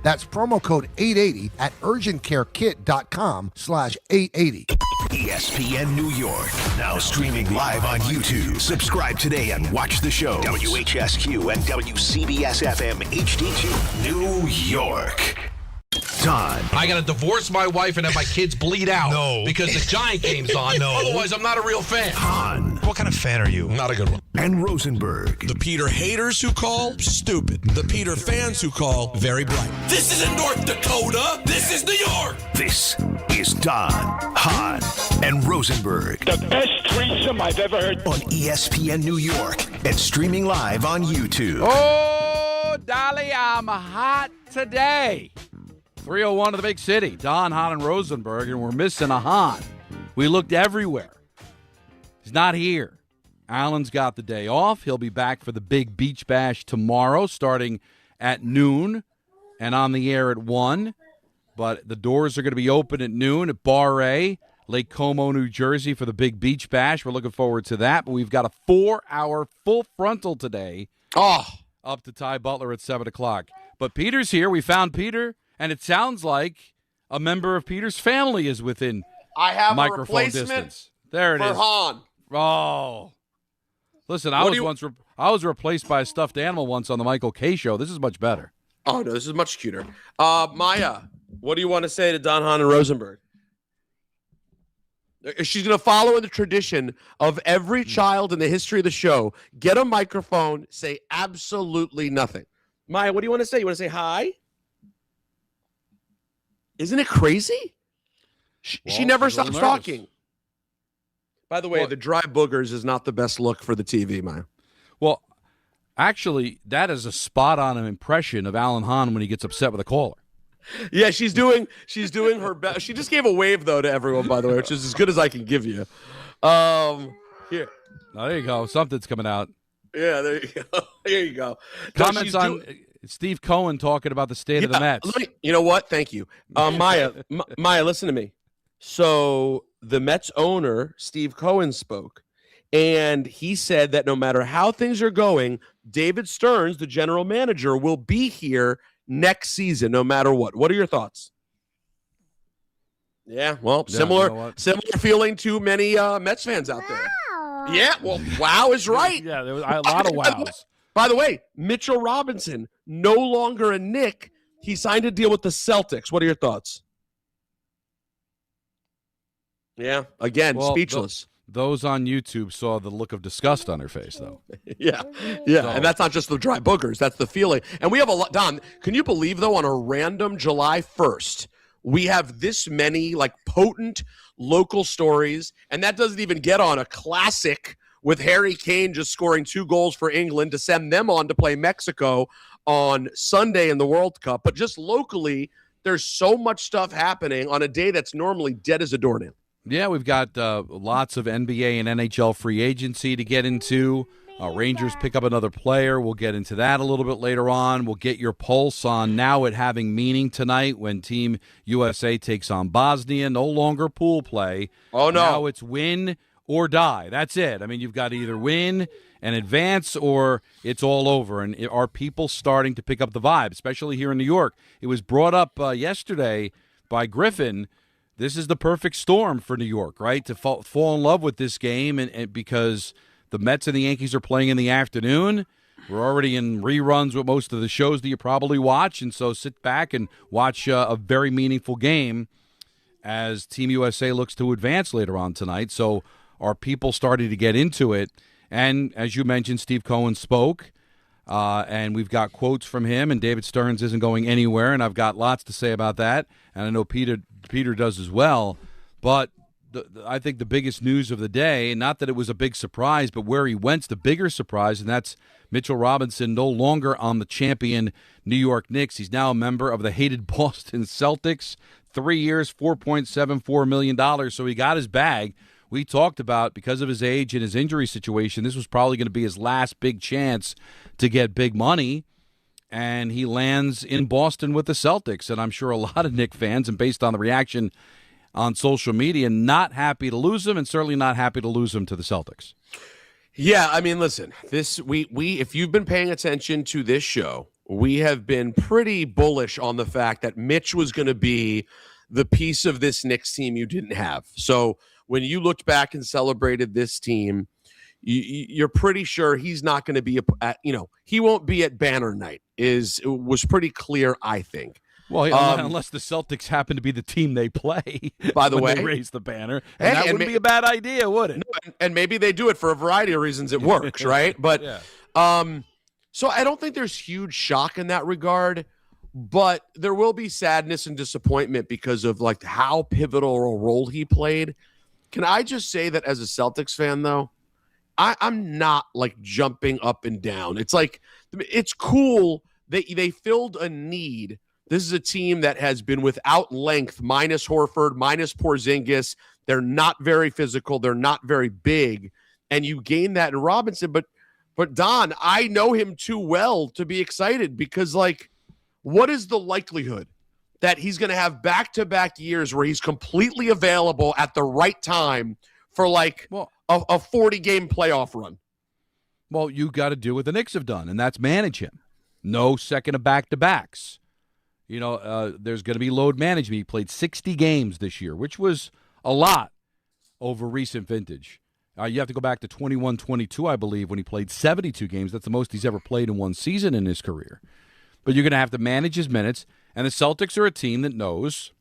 That's promo code 880 at urgentcarekit.com/880. ESPN New York, now streaming live on YouTube. Subscribe today and watch the show. WHSQ and WCBS-FM HD2, New York. Don. I got to divorce my wife and have my kids bleed out because the Giant game's on. Otherwise, I'm not a real fan. Hahn. What kind of fan are you? Not a good one. And Rosenberg. The Peter haters who call, stupid. The Peter fans who call, very bright. This isn't North Dakota. This is New York. This is Don, Hahn, and Rosenberg. The best threesome I've ever heard. On ESPN New York and streaming live on YouTube. Oh, Dolly, I'm hot today. 301 to the big city. Don, Hahn, and Rosenberg, and we're missing a Hahn. We looked everywhere. He's not here. Allen's got the day off. He'll be back for the big beach bash tomorrow, starting at noon and on the air at 1. But the doors are going to be open at noon at Bar A, Lake Como, New Jersey, for the big beach bash. We're looking forward to that. But we've got a 4-hour full frontal today. Up to Ty Butler at 7 o'clock. But Peter's here. We found Peter. And it sounds like a member of Peter's family is within microphone distance. There it is. For Hahn. Oh. Listen, I was replaced by a stuffed animal once on the Michael K. show. This is much better. Oh, no, this is much cuter. Maya, what do you want to say to Don, Hahn, and Rosenberg? She's going to follow in the tradition of every child in the history of the show. Get a microphone, say absolutely nothing. Maya, what do you want to say? You want to say hi? Isn't it crazy? She never stops talking. By the way, the dry boogers is not the best look for the TV, Maya. Well, actually, that is a spot-on impression of Alan Hahn when he gets upset with a caller. Yeah, she's doing her best. She just gave a wave, though, to everyone, by the way, which is as good as I can give you. Here. Oh, there you go. Something's coming out. Yeah, there you go. There you go. Comments on Steve Cohen talking about the state of the Mets. You know what? Thank you. Maya, listen to me. So the Mets owner, Steve Cohen, spoke, and he said that no matter how things are going, David Stearns, the general manager, will be here next season, no matter what. What are your thoughts? Yeah, well, similar feeling to many Mets fans out there. Yeah, well, wow is right. Yeah, there was a lot of wows. By the way, Mitchell Robinson, no longer a Knick. He signed a deal with the Celtics. What are your thoughts? Yeah, again, speechless. Those on YouTube saw the look of disgust on her face, though. Yeah. And that's not just the dry boogers. That's the feeling. And we have a lot. Don, can you believe, though, on a random July 1st, we have this many, potent local stories, and that doesn't even get on a classic with Harry Kane just scoring 2 goals for England to send them on to play Mexico on Sunday in the World Cup. But just locally, there's so much stuff happening on a day that's normally dead as a doornail. Yeah, we've got lots of NBA and NHL free agency to get into. Rangers pick up another player. We'll get into that a little bit later on. We'll get your pulse on now it having meaning tonight when Team USA takes on Bosnia. No longer pool play. Oh, no. Now it's win or die. That's it. I mean, you've got to either win and advance or it's all over. And are people starting to pick up the vibe, especially here in New York? It was brought up yesterday by Griffin. This is the perfect storm for New York, right, to fall in love with this game and because the Mets and the Yankees are playing in the afternoon. We're already in reruns with most of the shows that you probably watch, and so sit back and watch a very meaningful game as Team USA looks to advance later on tonight. So are people starting to get into it? And as you mentioned, Steve Cohen spoke, and we've got quotes from him, and David Stearns isn't going anywhere, and I've got lots to say about that, and I know Peter does as well. But I think the biggest news of the day, not that it was a big surprise, but where he went's the bigger surprise, and that's Mitchell Robinson no longer on the champion New York Knicks. He's now a member of the hated Boston Celtics. 3 years, $4.74 million, so he got his bag. We talked about, because of his age and his injury situation, this was probably going to be his last big chance to get big money, and he lands in Boston with the Celtics. And I'm sure a lot of Knicks fans, and based on the reaction on social media, not happy to lose him, and certainly not happy to lose him to the Celtics. Yeah, I mean, listen, we if you've been paying attention to this show, we have been pretty bullish on the fact that Mitch was going to be the piece of this Knicks team you didn't have. So when you looked back and celebrated this team, you're pretty sure he's not going to be he won't be at banner night. Was pretty clear, I think. Well, unless the Celtics happen to be the team they play, by the way, they raise the banner, and that wouldn't be a bad idea, would it? No, and maybe they do it for a variety of reasons. It works, right? But so I don't think there's huge shock in that regard. But there will be sadness and disappointment because of like how pivotal a role he played. Can I just say that as a Celtics fan, though, I'm not like jumping up and down. It's like it's cool that they filled a need. This is a team that has been without length, minus Horford, minus Porzingis. They're not very physical. They're not very big. And you gain that in Robinson. But Don, I know him too well to be excited because, like, what is the likelihood that he's going to have back-to-back years where he's completely available at the right time for, like, a 40-game playoff run? Well, you got to do what the Knicks have done, and that's manage him. No second of back-to-backs. There's going to be load management. He played 60 games this year, which was a lot over recent vintage. You have to go back to 21-22, I believe, when he played 72 games. That's the most he's ever played in one season in his career. But you're going to have to manage his minutes, and the Celtics are a team that knows,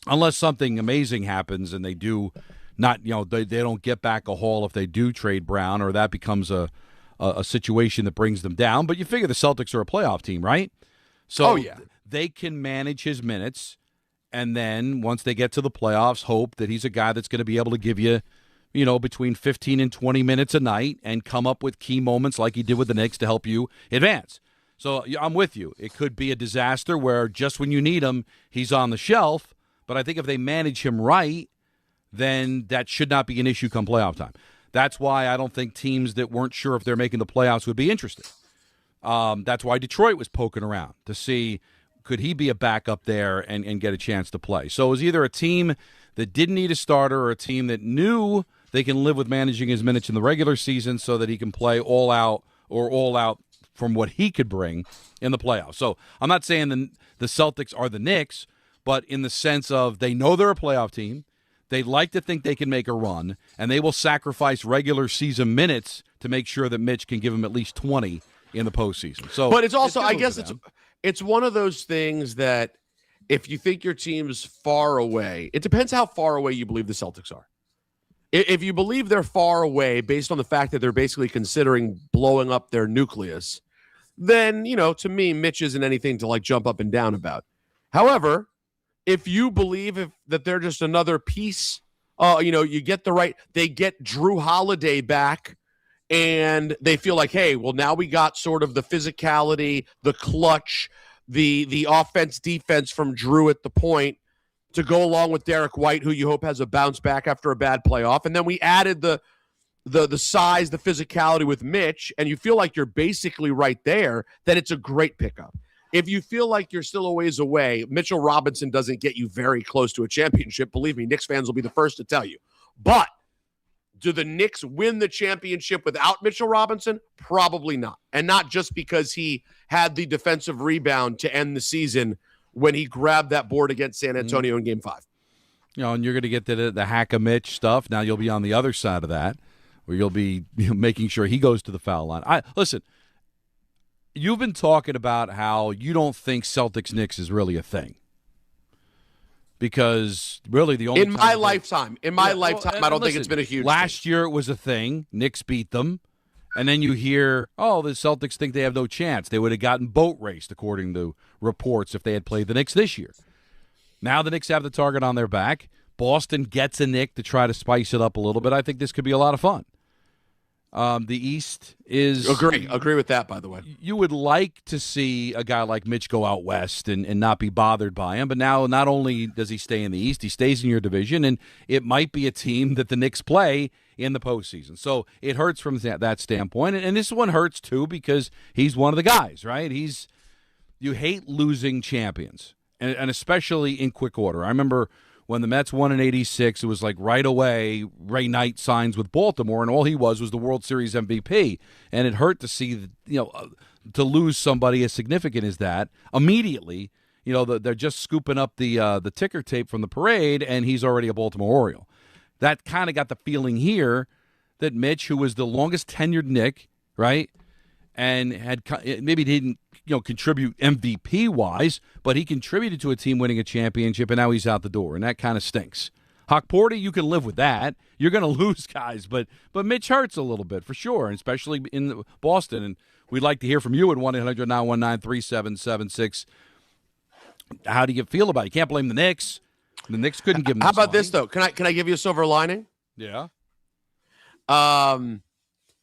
unless something amazing happens and they do not, they don't get back a haul if they do trade Brown, or that becomes a situation that brings them down. But you figure the Celtics are a playoff team, right? So they can manage his minutes, and then once they get to the playoffs, hope that he's a guy that's going to be able to give you, between 15 and 20 minutes a night and come up with key moments like he did with the Knicks to help you advance. So I'm with you. It could be a disaster where just when you need him, he's on the shelf. But I think if they manage him right, then that should not be an issue come playoff time. That's why I don't think teams that weren't sure if they're making the playoffs would be interested. That's why Detroit was poking around to see could he be a backup there and get a chance to play. So it was either a team that didn't need a starter or a team that knew they can live with managing his minutes in the regular season so that he can play all out from what he could bring in the playoffs. So I'm not saying the Celtics are the Knicks, but in the sense of they know they're a playoff team, they like to think they can make a run, and they will sacrifice regular season minutes to make sure that Mitch can give them at least 20 in the postseason. So, but it's also, I guess it's one of those things that if you think your team's far away, it depends how far away you believe the Celtics are. If you believe they're far away based on the fact that they're basically considering blowing up their nucleus, then, to me, Mitch isn't anything to like jump up and down about. However, if you believe that they're just another piece, you get they get Drew Holiday back and they feel like, hey, well, now we got sort of the physicality, the clutch, the offense defense from Drew at the point to go along with Derek White, who you hope has a bounce back after a bad playoff. And then we added the size, the physicality with Mitch, and you feel like you're basically right there, then it's a great pickup. If you feel like you're still a ways away, Mitchell Robinson doesn't get you very close to a championship. Believe me, Knicks fans will be the first to tell you. But do the Knicks win the championship without Mitchell Robinson? Probably not. And not just because he had the defensive rebound to end the season when he grabbed that board against San Antonio in Game 5. And you're going to get the hack-a-Mitch stuff. Now you'll be on the other side of that, where you'll be making sure he goes to the foul line. Listen, you've been talking about how you don't think Celtics-Knicks is really a thing. Because really the only in my lifetime, I don't think it's been a huge last year it was a thing. Knicks beat them. And then you hear, the Celtics think they have no chance. They would have gotten boat raced, according to reports, if they had played the Knicks this year. Now the Knicks have the target on their back. Boston gets a Knick to try to spice it up a little bit. I think this could be a lot of fun. The East is... Agree with that, by the way. You would like to see a guy like Mitch go out west and not be bothered by him, but now not only does he stay in the East, he stays in your division, and it might be a team that the Knicks play in the postseason. So it hurts from that standpoint, and this one hurts too because he's one of the guys, right? You hate losing champions, and especially in quick order. I remember when the Mets won in '86, it was like right away, Ray Knight signs with Baltimore, and all he was the World Series MVP. And it hurt to see, to lose somebody as significant as that immediately. You know, they're just scooping up the ticker tape from the parade, and he's already a Baltimore Oriole. That kind of got the feeling here that Mitch, who was the longest tenured Knick, right, and had maybe didn't contribute MVP wise, but he contributed to a team winning a championship, and now he's out the door, and that kind of stinks. Hockporty, you can live with that. You're going to lose guys, but Mitch hurts a little bit for sure, and especially in Boston. And we'd like to hear from you at 1-800-919-3776. How do you feel about it? You can't blame the Knicks. The Knicks couldn't give him. How about this though? Can I give you a silver lining? Yeah.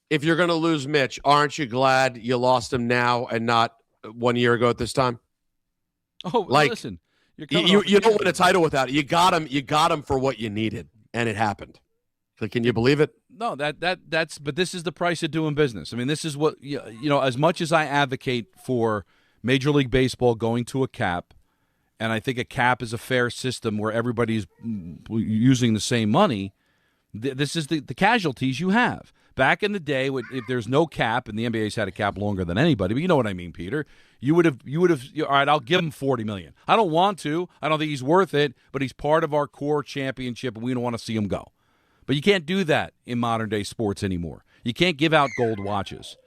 If you're going to lose Mitch, aren't you glad you lost him now and not 1 year ago at this time? Oh, like, listen, you don't win a title without it. You got him for what you needed, and it happened. Can you believe it? No, that's. But this is the price of doing business. I mean, this is what As much as I advocate for Major League Baseball going to a cap, and I think a cap is a fair system where everybody's using the same money. This is the casualties you have. Back in the day, if there's no cap, and the NBA's had a cap longer than anybody, but you know what I mean, Peter. You would have. All right, I'll give him $40 million. I don't want to. I don't think he's worth it, but he's part of our core championship, and we don't want to see him go. But you can't do that in modern day sports anymore. You can't give out gold watches.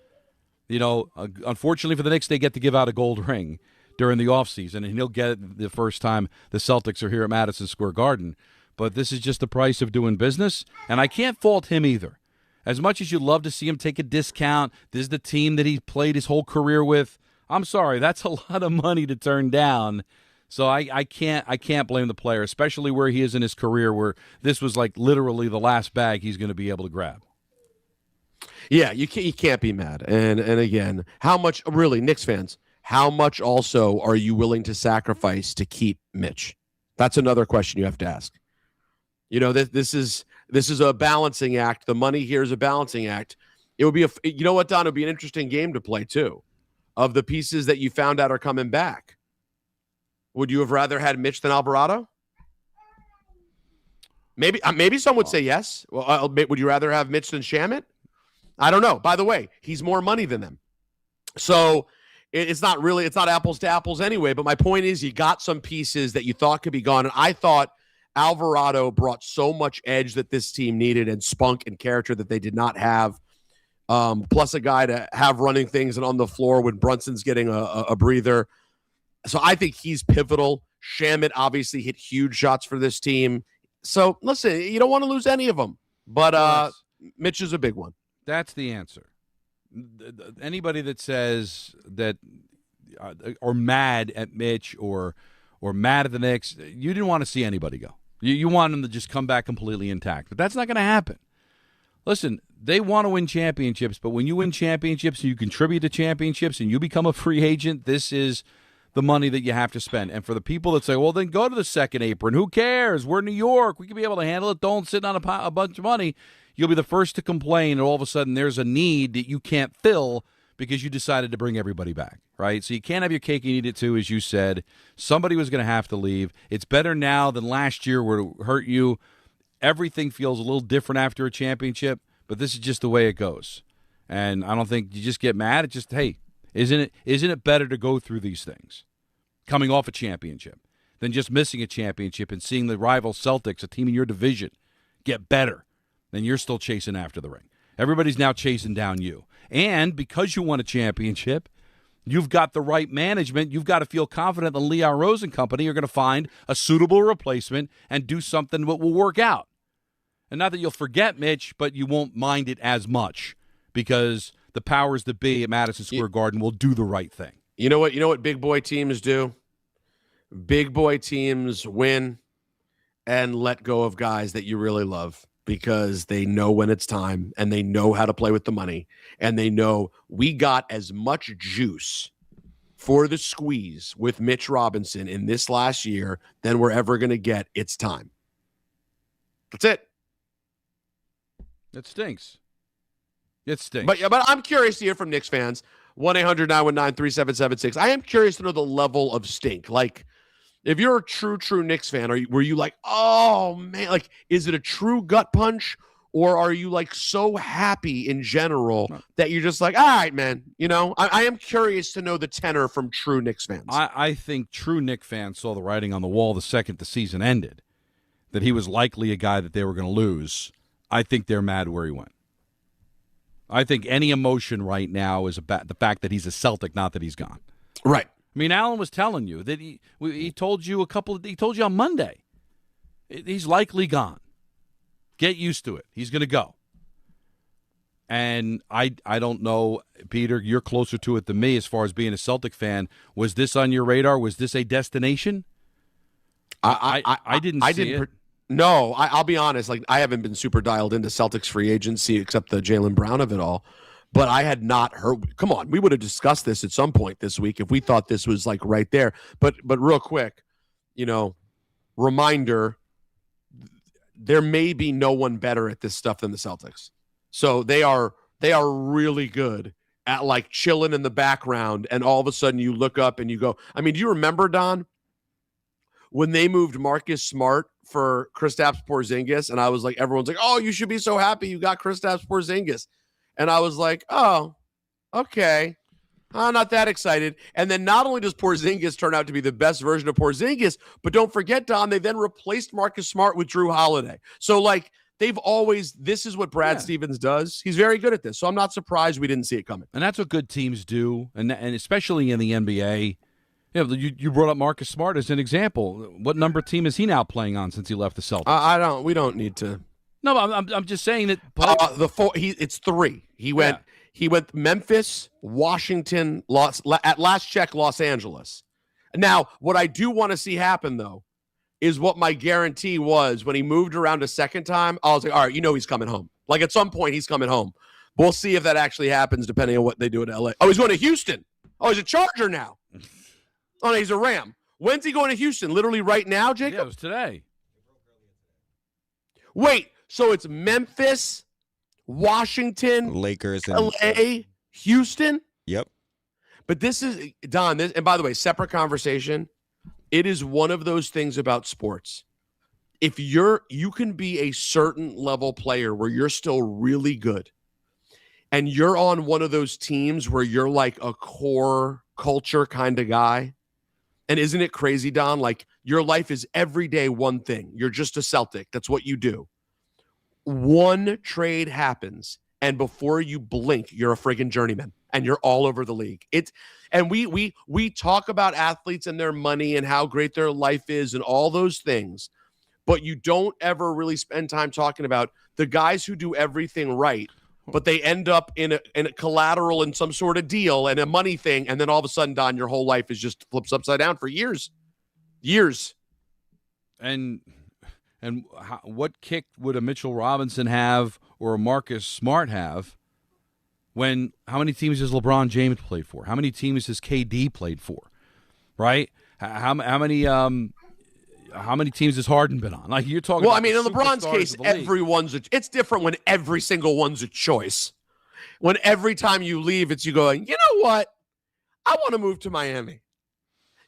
Unfortunately for the Knicks, they get to give out a gold ring during the offseason, and he'll get it the first time the Celtics are here at Madison Square Garden. But this is just the price of doing business, and I can't fault him either. As much as you'd love to see him take a discount, this is the team that he played his whole career with. I'm sorry, that's a lot of money to turn down. So I can't blame the player, especially where he is in his career, where this was like literally the last bag he's going to be able to grab. Yeah, you can't be mad. And again, how much, really, Knicks fans, how much also are you willing to sacrifice to keep Mitch? That's another question you have to ask. This is a balancing act. The money here is a balancing act. It would be you know what, Don? It would be an interesting game to play too. Of the pieces that you found out are coming back, would you have rather had Mitch than Alvarado? Maybe some would say yes. Well, would you rather have Mitch than Shamet? I don't know. By the way, he's more money than them, so it's not apples to apples anyway. But my point is, you got some pieces that you thought could be gone, and I thought Alvarado brought so much edge that this team needed, and spunk and character that they did not have. Plus a guy to have running things and on the floor when Brunson's getting a breather. So I think he's pivotal. Shamet obviously hit huge shots for this team. So listen, you don't want to lose any of them, but Mitch is a big one. That's the answer. Anybody that says that or mad at Mitch or mad at the Knicks, you didn't want to see anybody go. You want them to just come back completely intact. But that's not going to happen. Listen, they want to win championships, but when you win championships and you contribute to championships and you become a free agent, this is the money that you have to spend. And for the people that say, well, then go to the second apron. Who cares? We're New York. We can be able to handle it. Don't sit on a bunch of money. You'll be the first to complain, and all of a sudden there's a need that you can't fill because you decided to bring everybody back, right? So you can't have your cake and eat it too, as you said. Somebody was going to have to leave. It's better now than last year where it hurt you. Everything feels a little different after a championship, but this is just the way it goes. And I don't think you just get mad. It's just, hey, isn't it better to go through these things coming off a championship than just missing a championship and seeing the rival Celtics, a team in your division, get better? Then you're still chasing after the ring. Everybody's now chasing down you. And because you won a championship, you've got the right management. You've got to feel confident the Leon Rose and company are going to find a suitable replacement and do something that will work out. And not that you'll forget Mitch, but you won't mind it as much because the powers that be at Madison Square Garden will do the right thing. You know what big boy teams do? Big boy teams win and let go of guys that you really love, because they know when it's time and they know how to play with the money, and they know we got as much juice for the squeeze with Mitch Robinson in this last year than we're ever going to get. It's time. That's it. It stinks. It stinks. But I'm curious to hear from Knicks fans. 1-800-919-3776. I am curious to know the level of stink. Like, if you're a true Knicks fan, were you like, oh, man, like, is it a true gut punch, Or are you like so happy in general that you're just like, all right, man, you know, I am curious to know the tenor from true Knicks fans. I think true Knicks fans saw the writing on the wall the second the season ended, that he was likely a guy that they were going to lose. I think they're mad where he went. I think any emotion right now is about the fact that he's a Celtic, not that he's gone. Right. I mean, Alan was telling you that he told you he told you on Monday. He's likely gone. Get used to it. He's going to go. And I don't know, Peter, you're closer to it than me as far as being a Celtic fan. Was this on your radar? Was this a destination? I didn't see it. No, I'll be honest. Like, I haven't been super dialed into Celtics free agency except the Jaylen Brown of it all. But I had not heard. Come on, we would have discussed this at some point this week if we thought this was like right there. But real quick, you know, reminder: there may be no one better at this stuff than the Celtics. So they are really good at like chilling in the background, and all of a sudden you look up and you go. I mean, do you remember, Don, when they moved Marcus Smart for Kristaps Porzingis? And I was like, everyone's like, oh, you should be so happy you got Kristaps Porzingis. And I was like, oh, okay. I'm not that excited. And then not only does Porzingis turn out to be the best version of Porzingis, but don't forget, Don, they then replaced Marcus Smart with Drew Holiday. So, like, they've always – this is what Brad Stevens does. He's very good at this. So I'm not surprised we didn't see it coming. And that's what good teams do, and especially in the NBA. You brought up Marcus Smart as an example. What number team is he now playing on since he left the Celtics? We don't need to – No, I'm just saying that. It's 3. He went Memphis, Washington, at last check Los Angeles. Now, what I do want to see happen though is what my guarantee was when he moved around a second time. I was like, all right, you know he's coming home. Like at some point he's coming home. We'll see if that actually happens depending on what they do in LA. Oh, he's going to Houston. Oh, he's a Charger now. Oh, no, he's a Ram. When's he going to Houston? Literally right now, Jacob? Yeah, it was today. Wait. So it's Memphis, Washington, Lakers, and LA, Houston? Yep. But this is, Don, and by the way, separate conversation. It is one of those things about sports. If you can be a certain level player where you're still really good, and you're on one of those teams where you're like a core culture kind of guy. And isn't it crazy, Don? Like your life is every day one thing. You're just a Celtic. That's what you do. One trade happens, and before you blink, you're a friggin' journeyman, and you're all over the league. And we talk about athletes and their money and how great their life is and all those things, but you don't ever really spend time talking about the guys who do everything right, but they end up in a collateral in some sort of deal and a money thing, and then all of a sudden, Don, your whole life is just flips upside down for years. And what kick would a Mitchell Robinson have or a Marcus Smart have when how many teams has LeBron James played for? How many teams has KD played for? Right? How many teams has Harden been on? Like you're talking Well, about I mean, in LeBron's case, it's different when every single one's a choice. When every time you leave, it's you going, you know what? I want to move to Miami.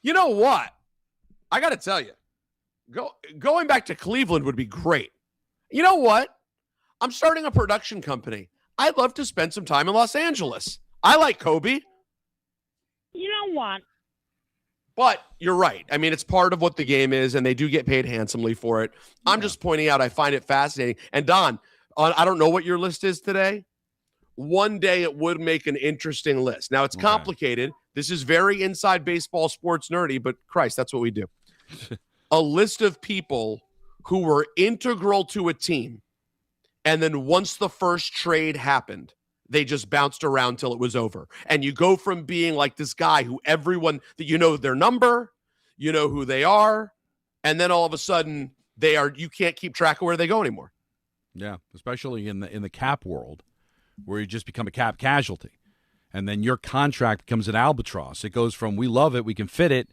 You know what? I got to tell you. Going back to Cleveland would be great. You know what? I'm starting a production company. I'd love to spend some time in Los Angeles. I like Kobe. You know what? But you're right. I mean, it's part of what the game is, and they do get paid handsomely for it. I'm just pointing out I find it fascinating. And Don, I don't know what your list is today. One day it would make an interesting list. Now, it's complicated. This is very inside baseball, sports nerdy, but Christ, that's what we do. A list of people who were integral to a team, and then once the first trade happened, they just bounced around till it was over. And you go from being like this guy who everyone, that you know their number, you know who they are, and then all of a sudden you can't keep track of where they go anymore. Yeah, especially in the cap world, where you just become a cap casualty. And then your contract becomes an albatross. It goes from we love it, we can fit it,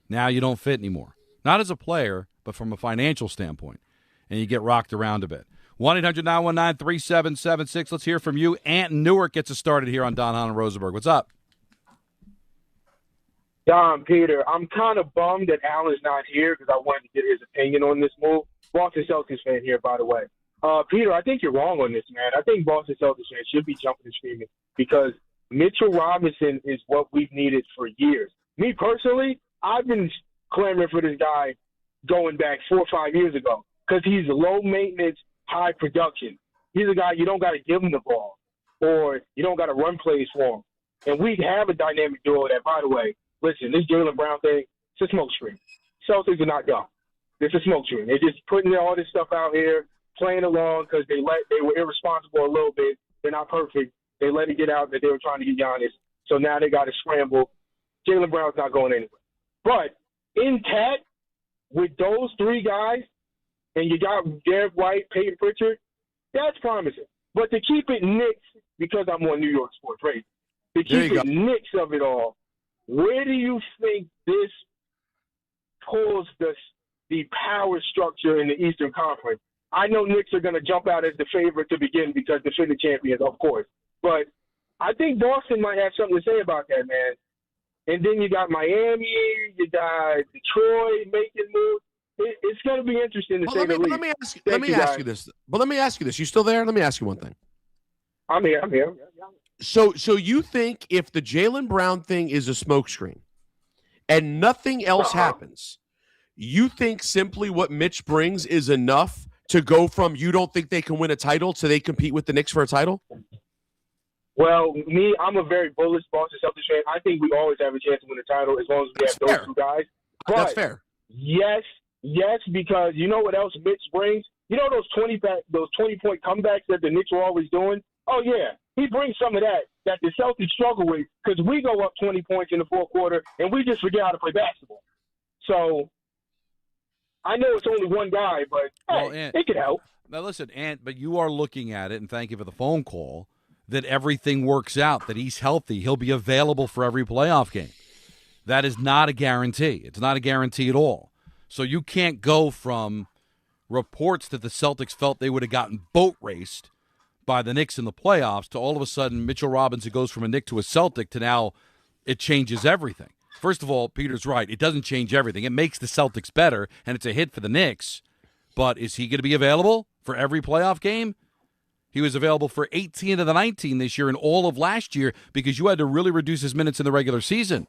now you don't fit anymore. Not as a player, but from a financial standpoint. And you get rocked around a bit. 1-800-919-3776. Let's hear from you. Ant Newark gets us started here on Don, Hahn, and Rosenberg. What's up? Don, Peter, I'm kind of bummed that Alan's not here because I wanted to get his opinion on this move. Boston Celtics fan here, by the way. Peter, I think you're wrong on this, man. I think Boston Celtics fans should be jumping and screaming because Mitchell Robinson is what we've needed for years. Me personally, I've been clamoring for this guy going back 4 or 5 years ago because he's low maintenance, high production. He's a guy you don't got to give him the ball or you don't got to run plays for him. And we have a dynamic duo that, by the way, listen, this Jaylen Brown thing, it's a smoke screen. Celtics are not dumb. It's a smoke screen. They're just putting all this stuff out here, playing along because they were irresponsible a little bit. They're not perfect. They let it get out that they were trying to get Giannis. So now they got to scramble. Jaylen Brown's not going anywhere. But intact with those three guys, and you got Derek White, Peyton Pritchard, that's promising. But to keep it Knicks, because I'm on New York sports radio, to keep it Knicks of it all, where do you think this pulls the power structure in the Eastern Conference? I know Knicks are going to jump out as the favorite to begin because defending champions, of course. But I think Boston might have something to say about that, man. And then you got Miami, you got Detroit making moves. It's going to be interesting to say the least. Let me ask you this. But let me ask you this. You still there? Let me ask you one thing. I'm here. So you think if the Jaylen Brown thing is a smokescreen and nothing else happens, you think simply what Mitch brings is enough to go from you don't think they can win a title to they compete with the Knicks for a title? Well, I'm a very bullish Boston Celtics fan. I think we always have a chance to win a title as long as we have those two guys. But that's fair. Yes, because you know what else Mitch brings? You know those 20-point comebacks that the Knicks were always doing? Oh, yeah. He brings some of that the Celtics struggle with because we go up 20 points in the fourth quarter and we just forget how to play basketball. So I know it's only one guy, but it could help. Now, listen, but you are looking at it, and thank you for the phone call, that everything works out, that he's healthy. He'll be available for every playoff game. That is not a guarantee. It's not a guarantee at all. So you can't go from reports that the Celtics felt they would have gotten boat raced by the Knicks in the playoffs to all of a sudden Mitchell Robinson goes from a Knick to a Celtic to now it changes everything. First of all, Peter's right. It doesn't change everything. It makes the Celtics better, and it's a hit for the Knicks. But is he going to be available for every playoff game? He was available for 18 of the 19 this year and all of last year because you had to really reduce his minutes in the regular season.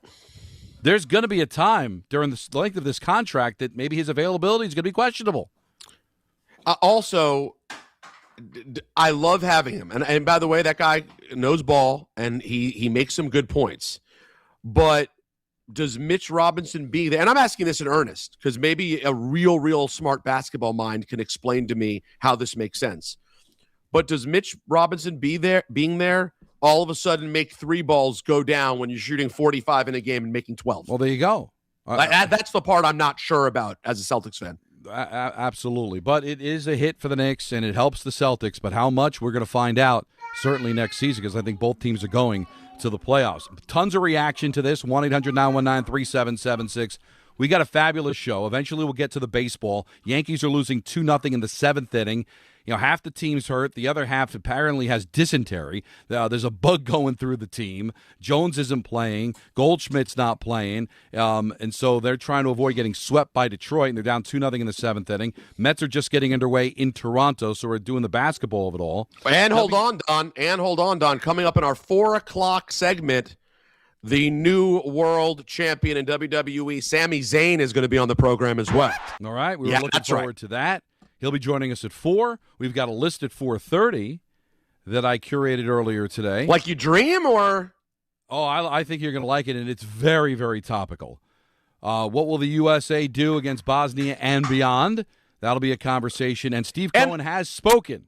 There's going to be a time during the length of this contract that maybe his availability is going to be questionable. Also, I love having him. And by the way, that guy knows ball, and he makes some good points. But does Mitch Robinson be there? And I'm asking this in earnest because maybe a real smart basketball mind can explain to me how this makes sense. But does Mitch Robinson being there, all of a sudden make three balls go down when you're shooting 45 in a game and making 12? Well, there you go. That's the part I'm not sure about as a Celtics fan. Absolutely. But it is a hit for the Knicks, and it helps the Celtics. But how much, we're going to find out certainly next season because I think both teams are going to the playoffs. Tons of reaction to this, 1-800-919-3776. We got a fabulous show. Eventually we'll get to the baseball. Yankees are losing 2-0 in the seventh inning. You know, half the team's hurt. The other half apparently has dysentery. There's a bug going through the team. Jones isn't playing. Goldschmidt's not playing. And so they're trying to avoid getting swept by Detroit, and they're down 2-0 in the seventh inning. Mets are just getting underway in Toronto, so we're doing the basketball of it all. And hold on, Don. Coming up in our 4 o'clock segment, the new world champion in WWE, Sami Zayn, is going to be on the program as well. All right. We were looking forward to that. He'll be joining us at 4. We've got a list at 4:30 that I curated earlier today. Like you dream, or? Oh, I think you're going to like it, and it's very, very topical. What will the USA do against Bosnia and beyond? That'll be a conversation. And Steve Cohen has spoken,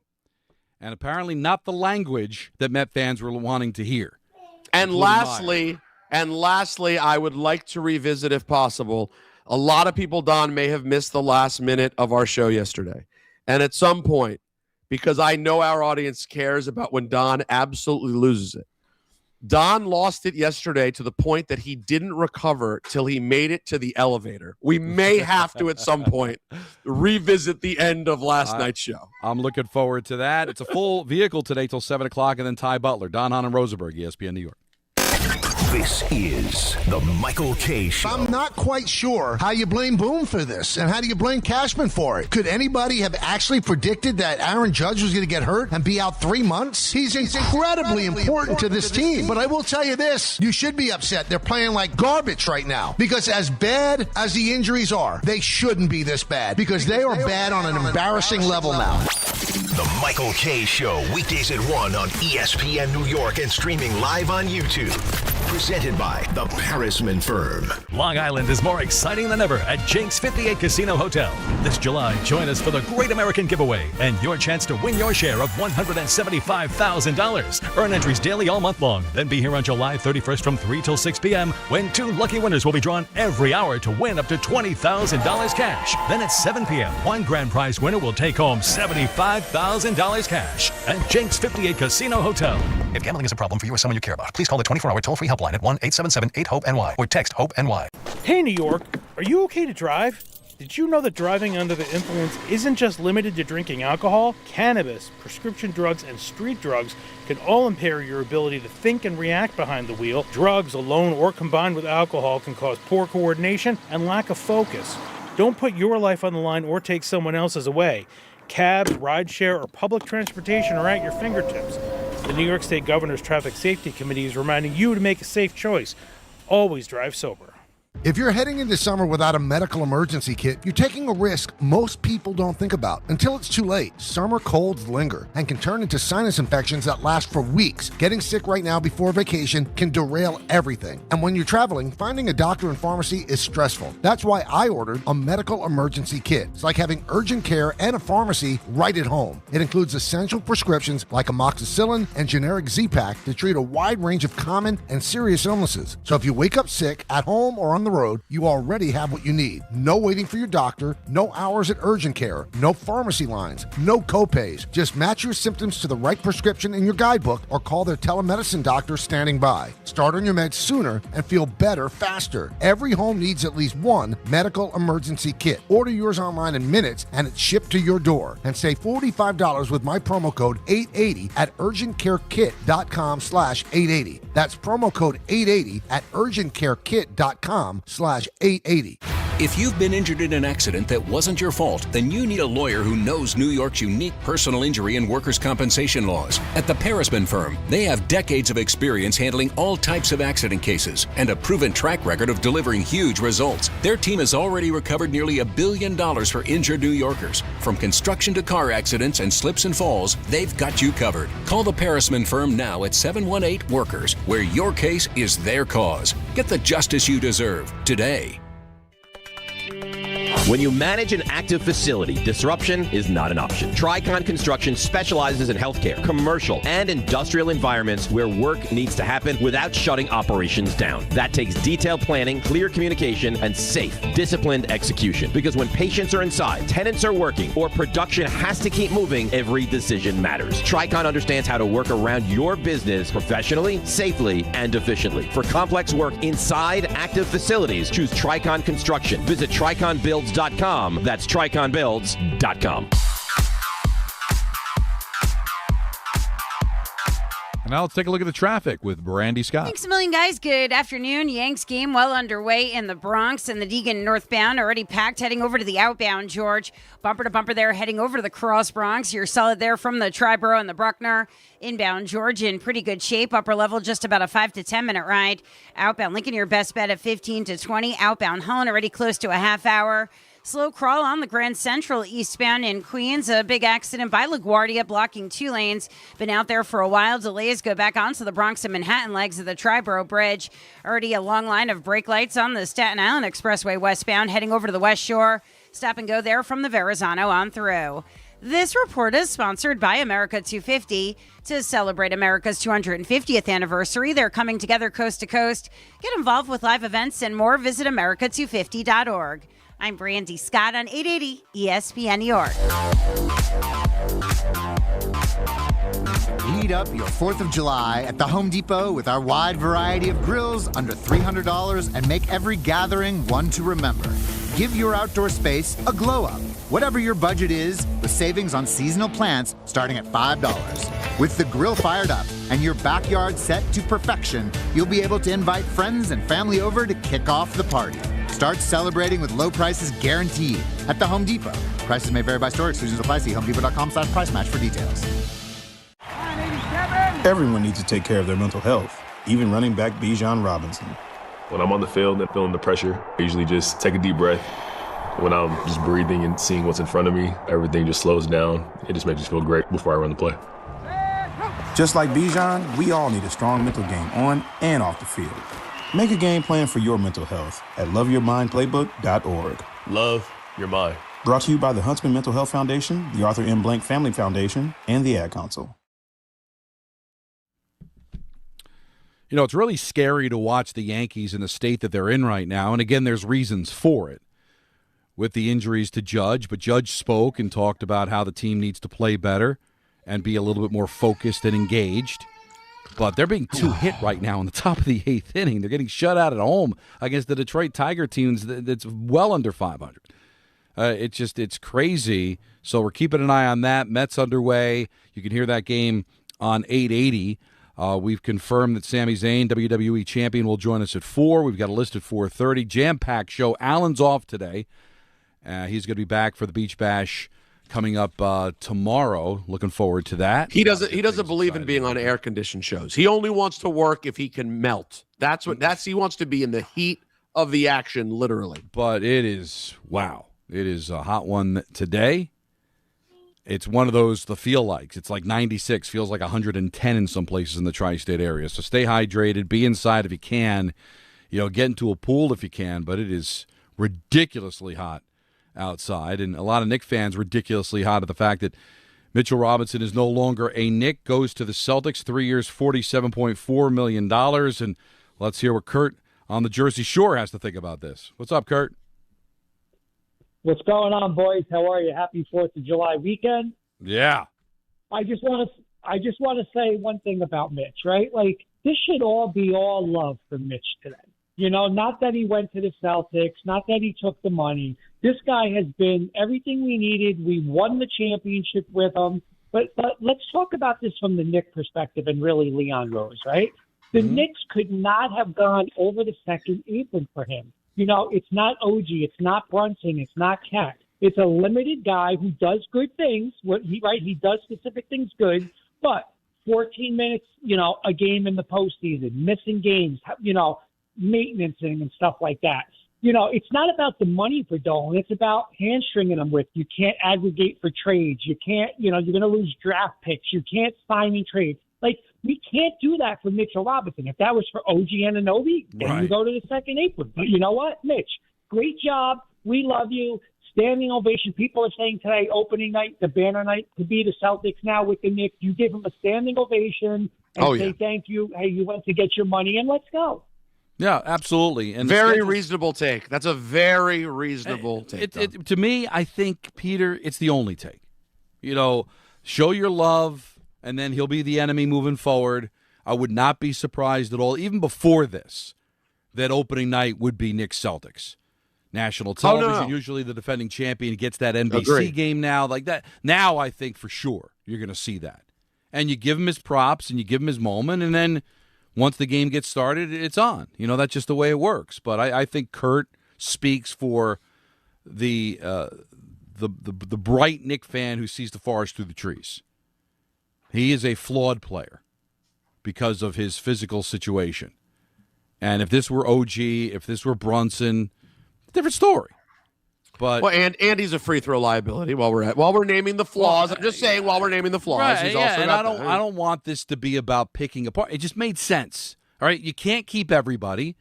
and apparently not the language that Met fans were wanting to hear. And lastly, I would like to revisit, if possible, a lot of people, Don, may have missed the last minute of our show yesterday. And at some point, because I know our audience cares about when Don absolutely loses it, Don lost it yesterday to the point that he didn't recover till he made it to the elevator. We may have to, at some point, revisit the end of last night's show. I'm looking forward to that. It's a full vehicle today till 7 o'clock, and then Ty Butler, Don, Hahn, and Rosenberg, ESPN New York. This is the Michael K. Show. I'm not quite sure how you blame Boone for this, and how do you blame Cashman for it? Could anybody have actually predicted that Aaron Judge was going to get hurt and be out 3 months? He's incredibly important to this team. But I will tell you this, you should be upset. They're playing like garbage right now. Because as bad as the injuries are, they shouldn't be this bad. Because they are bad on an embarrassing level now. The Michael K. Show, weekdays at 1 on ESPN New York and streaming live on YouTube. Presented by the Parisman Firm. Long Island is more exciting than ever at Jake's 58 Casino Hotel. This July, join us for the Great American Giveaway and your chance to win your share of $175,000. Earn entries daily all month long. Then be here on July 31st from 3 till 6 p.m. when 2 lucky winners will be drawn every hour to win up to $20,000 cash. Then at 7 p.m., one grand prize winner will take home $75,000 cash at Jake's 58 Casino Hotel. If gambling is a problem for you or someone you care about, please call the 24-hour toll-free helpline at 1-877-8-HOPE-NY or text HOPE-NY. Hey, New York, are you okay to drive? Did you know that driving under the influence isn't just limited to drinking alcohol? Cannabis, prescription drugs, and street drugs can all impair your ability to think and react behind the wheel. Drugs alone or combined with alcohol can cause poor coordination and lack of focus. Don't put your life on the line or take someone else's away. Cabs, rideshare, or public transportation are at your fingertips. The New York State Governor's Traffic Safety Committee is reminding you to make a safe choice. Always drive sober. If you're heading into summer without a medical emergency kit, you're taking a risk most people don't think about until it's too late. Summer colds linger and can turn into sinus infections that last for weeks. Getting sick right now before vacation can derail everything. And when you're traveling, finding a doctor and pharmacy is stressful. That's why I ordered a medical emergency kit. It's like having urgent care and a pharmacy right at home. It includes essential prescriptions like amoxicillin and generic Z-Pak to treat a wide range of common and serious illnesses. So if you wake up sick at home or on the road, you already have what you need. No waiting for your doctor, no hours at urgent care, no pharmacy lines, no copays. Just match your symptoms to the right prescription in your guidebook or call their telemedicine doctor standing by. Start on your meds sooner and feel better faster. Every home needs at least one medical emergency kit. Order yours online in minutes and it's shipped to your door. And save $45 with my promo code 880 at urgentcarekit.com/880. That's promo code 880 at urgentcarekit.com/880. If you've been injured in an accident that wasn't your fault, then you need a lawyer who knows New York's unique personal injury and workers' compensation laws. At the Parisman Firm, they have decades of experience handling all types of accident cases and a proven track record of delivering huge results. Their team has already recovered nearly $1 billion for injured New Yorkers. From construction to car accidents and slips and falls, they've got you covered. Call the Parisman Firm now at 718-WORKERS, where your case is their cause. Get the justice you deserve today. When you manage an active facility, disruption is not an option. Tricon Construction specializes in healthcare, commercial, and industrial environments where work needs to happen without shutting operations down. That takes detailed planning, clear communication, and safe, disciplined execution. Because when patients are inside, tenants are working, or production has to keep moving, every decision matters. Tricon understands how to work around your business professionally, safely, and efficiently. For complex work inside active facilities, choose Tricon Construction. Visit triconbuilds.com. That's triconbuilds.com. Now let's take a look at the traffic with Brandy Scott. Thanks a million, guys. Good afternoon. Yanks game well underway in the Bronx, and the Deegan northbound already packed heading over to the outbound, George. Bumper to bumper there heading over to the Cross Bronx. You're solid there from the Triborough and the Bruckner. Inbound, George, in pretty good shape. Upper level, just about a 5 to 10 minute ride. Outbound, Lincoln, your best bet at 15 to 20. Outbound, Hahn, already close to a half hour. Slow crawl on the Grand Central eastbound in Queens. A big accident by LaGuardia blocking 2 lanes. Been out there for a while. Delays go back onto the Bronx and Manhattan legs of the Triborough Bridge. Already a long line of brake lights on the Staten Island Expressway westbound heading over to the West Shore. Stop and go there from the Verrazano on through. This report is sponsored by America 250. To celebrate America's 250th anniversary, they're coming together coast to coast. Get involved with live events and more. Visit America250.org. I'm Brandy Scott on 880 ESPN New York. Heat up your 4th of July at the Home Depot with our wide variety of grills under $300 and make every gathering one to remember. Give your outdoor space a glow up. Whatever your budget is, with savings on seasonal plants starting at $5. With the grill fired up and your backyard set to perfection, you'll be able to invite friends and family over to kick off the party. Start celebrating with low prices guaranteed at the Home Depot. Prices may vary by store. Exclusions apply. See homedepot.com/price match for details. Everyone needs to take care of their mental health, even running back Bijan Robinson. When I'm on the field and feeling the pressure, I usually just take a deep breath. When I'm just breathing and seeing what's in front of me, everything just slows down. It just makes me feel great before I run the play. Just like Bijan, we all need a strong mental game on and off the field. Make a game plan for your mental health at loveyourmindplaybook.org. Love your mind. Brought to you by the Huntsman Mental Health Foundation, the Arthur M. Blank Family Foundation, and the Ad Council. You know, it's really scary to watch the Yankees in the state that they're in right now. And again, there's reasons for it with the injuries to Judge. But Judge spoke and talked about how the team needs to play better and be a little bit more focused and engaged. But they're being hit right now in the top of the 8th inning. They're getting shut out at home against the Detroit Tiger teams that's well under 500. It's crazy. So we're keeping an eye on that. Mets underway. You can hear that game on 880. We've confirmed that Sami Zayn, WWE champion, will join us at 4. We've got a list at 4:30. Jam-packed show. Allen's off today. He's going to be back for the Beach Bash coming up tomorrow. Looking forward to that. He doesn't believe in being on air-conditioned shows. He only wants to work if he can melt. He wants to be in the heat of the action, literally. But it is, wow. It is a hot one today. It's one of those, the feel likes. It's like 96, feels like 110 in some places in the tri-state area. So stay hydrated, be inside if you can. Get into a pool if you can, but it is ridiculously hot outside. And a lot of Knick fans ridiculously hot at the fact that Mitchell Robinson is no longer a Knick, goes to the Celtics, 3 years, $47.4 million. And let's hear what Kurt on the Jersey Shore has to think about this. What's up, Kurt? What's going on, boys? How are you? Happy 4th of July weekend. Yeah. I just want to say one thing about Mitch, right? Like, this should all be all love for Mitch today. Not that he went to the Celtics, not that he took the money. This guy has been everything we needed. We won the championship with him. But let's talk about this from the Knicks perspective and really Leon Rose, right? The Knicks could not have gone over the second apron for him. It's not OG, it's not Brunson, it's not Cat. It's a limited guy who does good things. He does specific things good, but 14 minutes, a game in the postseason, missing games, maintenancing and stuff like that. It's not about the money for Dolan. It's about hamstringing him with. You can't aggregate for trades. You can't, you're going to lose draft picks. You can't sign and trade. Like, we can't do that for Mitchell Robinson. If that was for OG Anunoby, then you go to the second apron. But you know what, Mitch? Great job. We love you. Standing ovation. People are saying today, opening night, the banner night, to be the Celtics now with the Knicks. You give them a standing ovation and say thank you. Hey, you went to get your money, and let's go. Yeah, absolutely. And very reasonable take. That's a very reasonable take. To me, I think, Peter, it's the only take. Show your love. And then he'll be the enemy moving forward. I would not be surprised at all, even before this, that opening night would be Knicks Celtics. National television, usually the defending champion gets that NBC game now. Like that. Now I think for sure you're going to see that. And you give him his props and you give him his moment, and then once the game gets started, it's on. That's just the way it works. But I think Kurt speaks for the bright Knick fan who sees the forest through the trees. He is a flawed player because of his physical situation. And if this were OG, if this were Brunson, different story. But and he's a free throw liability while we're naming the flaws. I'm just saying while we're naming the flaws, right, he's also got I don't want this to be about picking apart. It just made sense. All right, you can't keep everybody.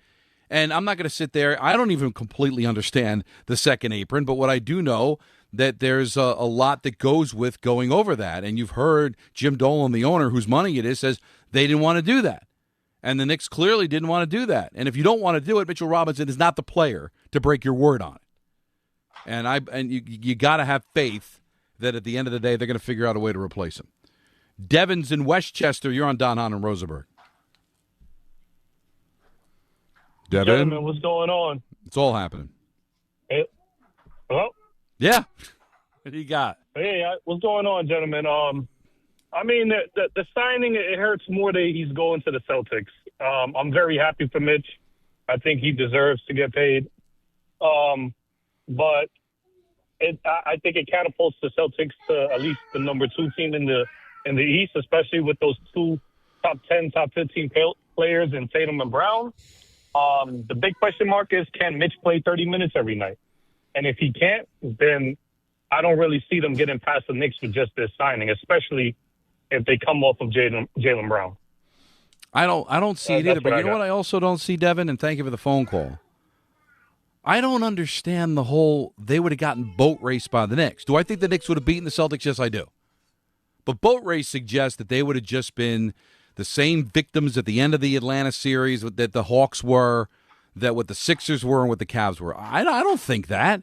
And I'm not going to sit there. I don't even completely understand the second apron, but what I do know that there's a lot that goes with going over that. And you've heard Jim Dolan, the owner, whose money it is, says they didn't want to do that. And the Knicks clearly didn't want to do that. And if you don't want to do it, Mitchell Robinson is not the player to break your word on it. And you got to have faith that at the end of the day, they're going to figure out a way to replace him. Devin's in Westchester. You're on Don Hahn and Rosenberg. Devin? Gentlemen, what's going on? It's all happening. Hey, hello? Yeah. What do you got? Hey, what's going on, gentlemen? I mean, the signing, it hurts more that he's going to the Celtics. I'm very happy for Mitch. I think he deserves to get paid. But I think it catapults the Celtics to at least the number 2 team in the East, especially with those 2 top 10, top 15 players in Tatum and Brown. The big question mark is, can Mitch play 30 minutes every night? And if he can't, then I don't really see them getting past the Knicks with just this signing, especially if they come off of Jaylen Brown. I don't see it either. But you know what I also don't see, Devin, and thank you for the phone call. I don't understand the whole they would have gotten boat raced by the Knicks. Do I think the Knicks would have beaten the Celtics? Yes, I do. But boat race suggests that they would have just been the same victims at the end of the Atlanta series that the Hawks were, that what the Sixers were and what the Cavs were. I don't think that.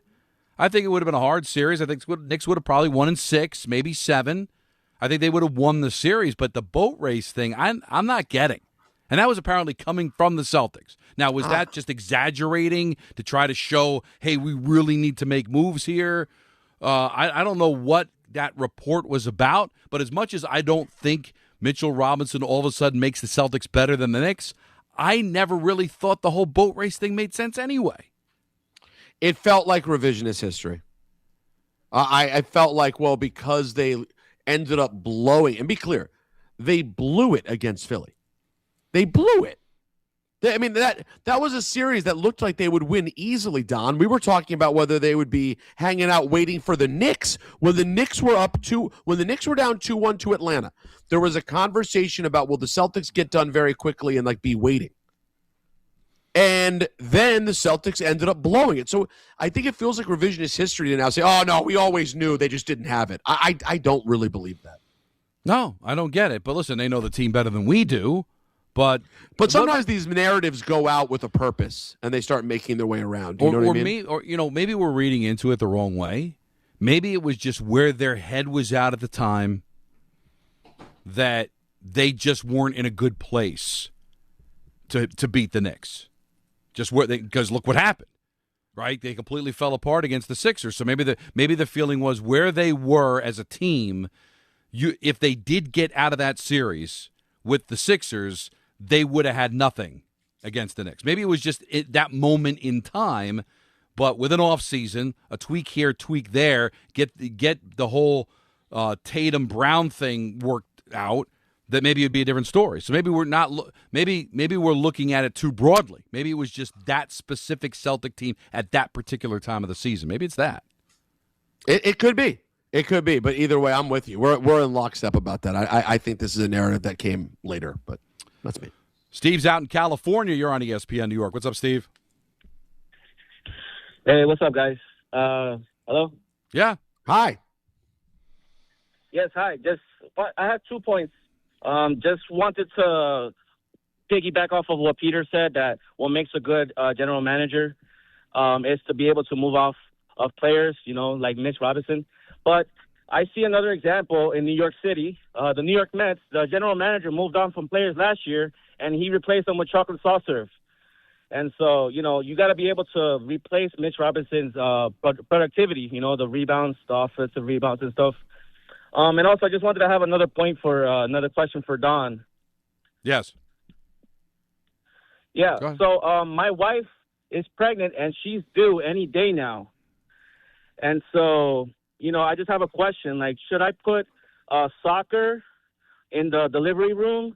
I think it would have been a hard series. I think the Knicks would have probably won in 6, maybe 7. I think they would have won the series, but the boat race thing, I'm not getting. And that was apparently coming from the Celtics. Now, was that just exaggerating to try to show, hey, we really need to make moves here? I don't know what that report was about, but as much as I don't think Mitchell Robinson all of a sudden makes the Celtics better than the Knicks, I never really thought the whole boat race thing made sense anyway. It felt like revisionist history. I felt like, well, because they ended up blowing, and be clear, they blew it against Philly. They blew it. I mean, that was a series that looked like they would win easily, Don. We were talking about whether they would be hanging out waiting for the Knicks. When the Knicks were down 2-1 to Atlanta, there was a conversation about, will the Celtics get done very quickly and be waiting? And then the Celtics ended up blowing it. So I think it feels like revisionist history to now say, oh, no, we always knew, they just didn't have it. I don't really believe that. No, I don't get it. But listen, they know the team better than we do. But sometimes these narratives go out with a purpose, and they start making their way around. Do you know what I mean? Maybe we're reading into it the wrong way. Maybe it was just where their head was at the time, that they just weren't in a good place to beat the Knicks. Just because look what happened, right? They completely fell apart against the Sixers. So maybe the feeling was where they were as a team. If they did get out of that series with the Sixers, they would have had nothing against the Knicks. Maybe it was just that moment in time, but with an off season, a tweak here, tweak there, get the whole Tatum Brown thing worked out, that maybe it'd be a different story. So maybe we're not. Maybe we're looking at it too broadly. Maybe it was just that specific Celtic team at that particular time of the season. Maybe it's that. It could be. It could be. But either way, I'm with you. We're in lockstep about that. I think this is a narrative that came later, but that's me. Steve's out in California. You're on ESPN New York. What's up, Steve? Hey, what's up, guys? Hello? Yeah. Hi. Yes, hi. I have 2 points. Just wanted to piggyback off of what Peter said, that what makes a good general manager is to be able to move off of players, like Mitch Robinson. But I see another example in New York City. The New York Mets, the general manager moved on from players last year, and he replaced them with chocolate soft serve. And so, you got to be able to replace Mitch Robinson's productivity, the rebounds, the offensive rebounds and stuff. And also, I just wanted to have another question for Don. Yes. Yeah. So my wife is pregnant, and she's due any day now. And so, I just have a question. Should I put soccer in the delivery room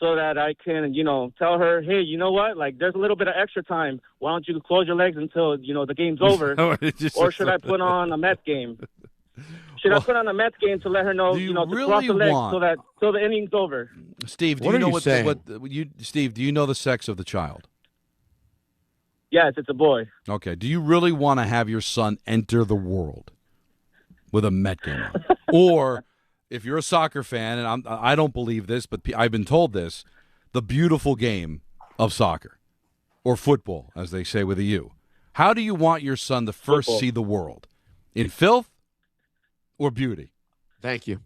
so that I can, tell her, hey, you know what? There's a little bit of extra time. Why don't you close your legs until, the game's over? Or should I put on a Mets game? Should I put on a Mets game to let her know, to cross the legs so the inning's over? Steve, do you know Steve, do you know the sex of the child? Yes, it's a boy. Okay. Do you really want to have your son enter the world with a Met game on? Or if you're a soccer fan, and I don't believe this, but I've been told this, the beautiful game of soccer, or football, as they say with a U. How do you want your son to first see the world? In filth or beauty? Thank you.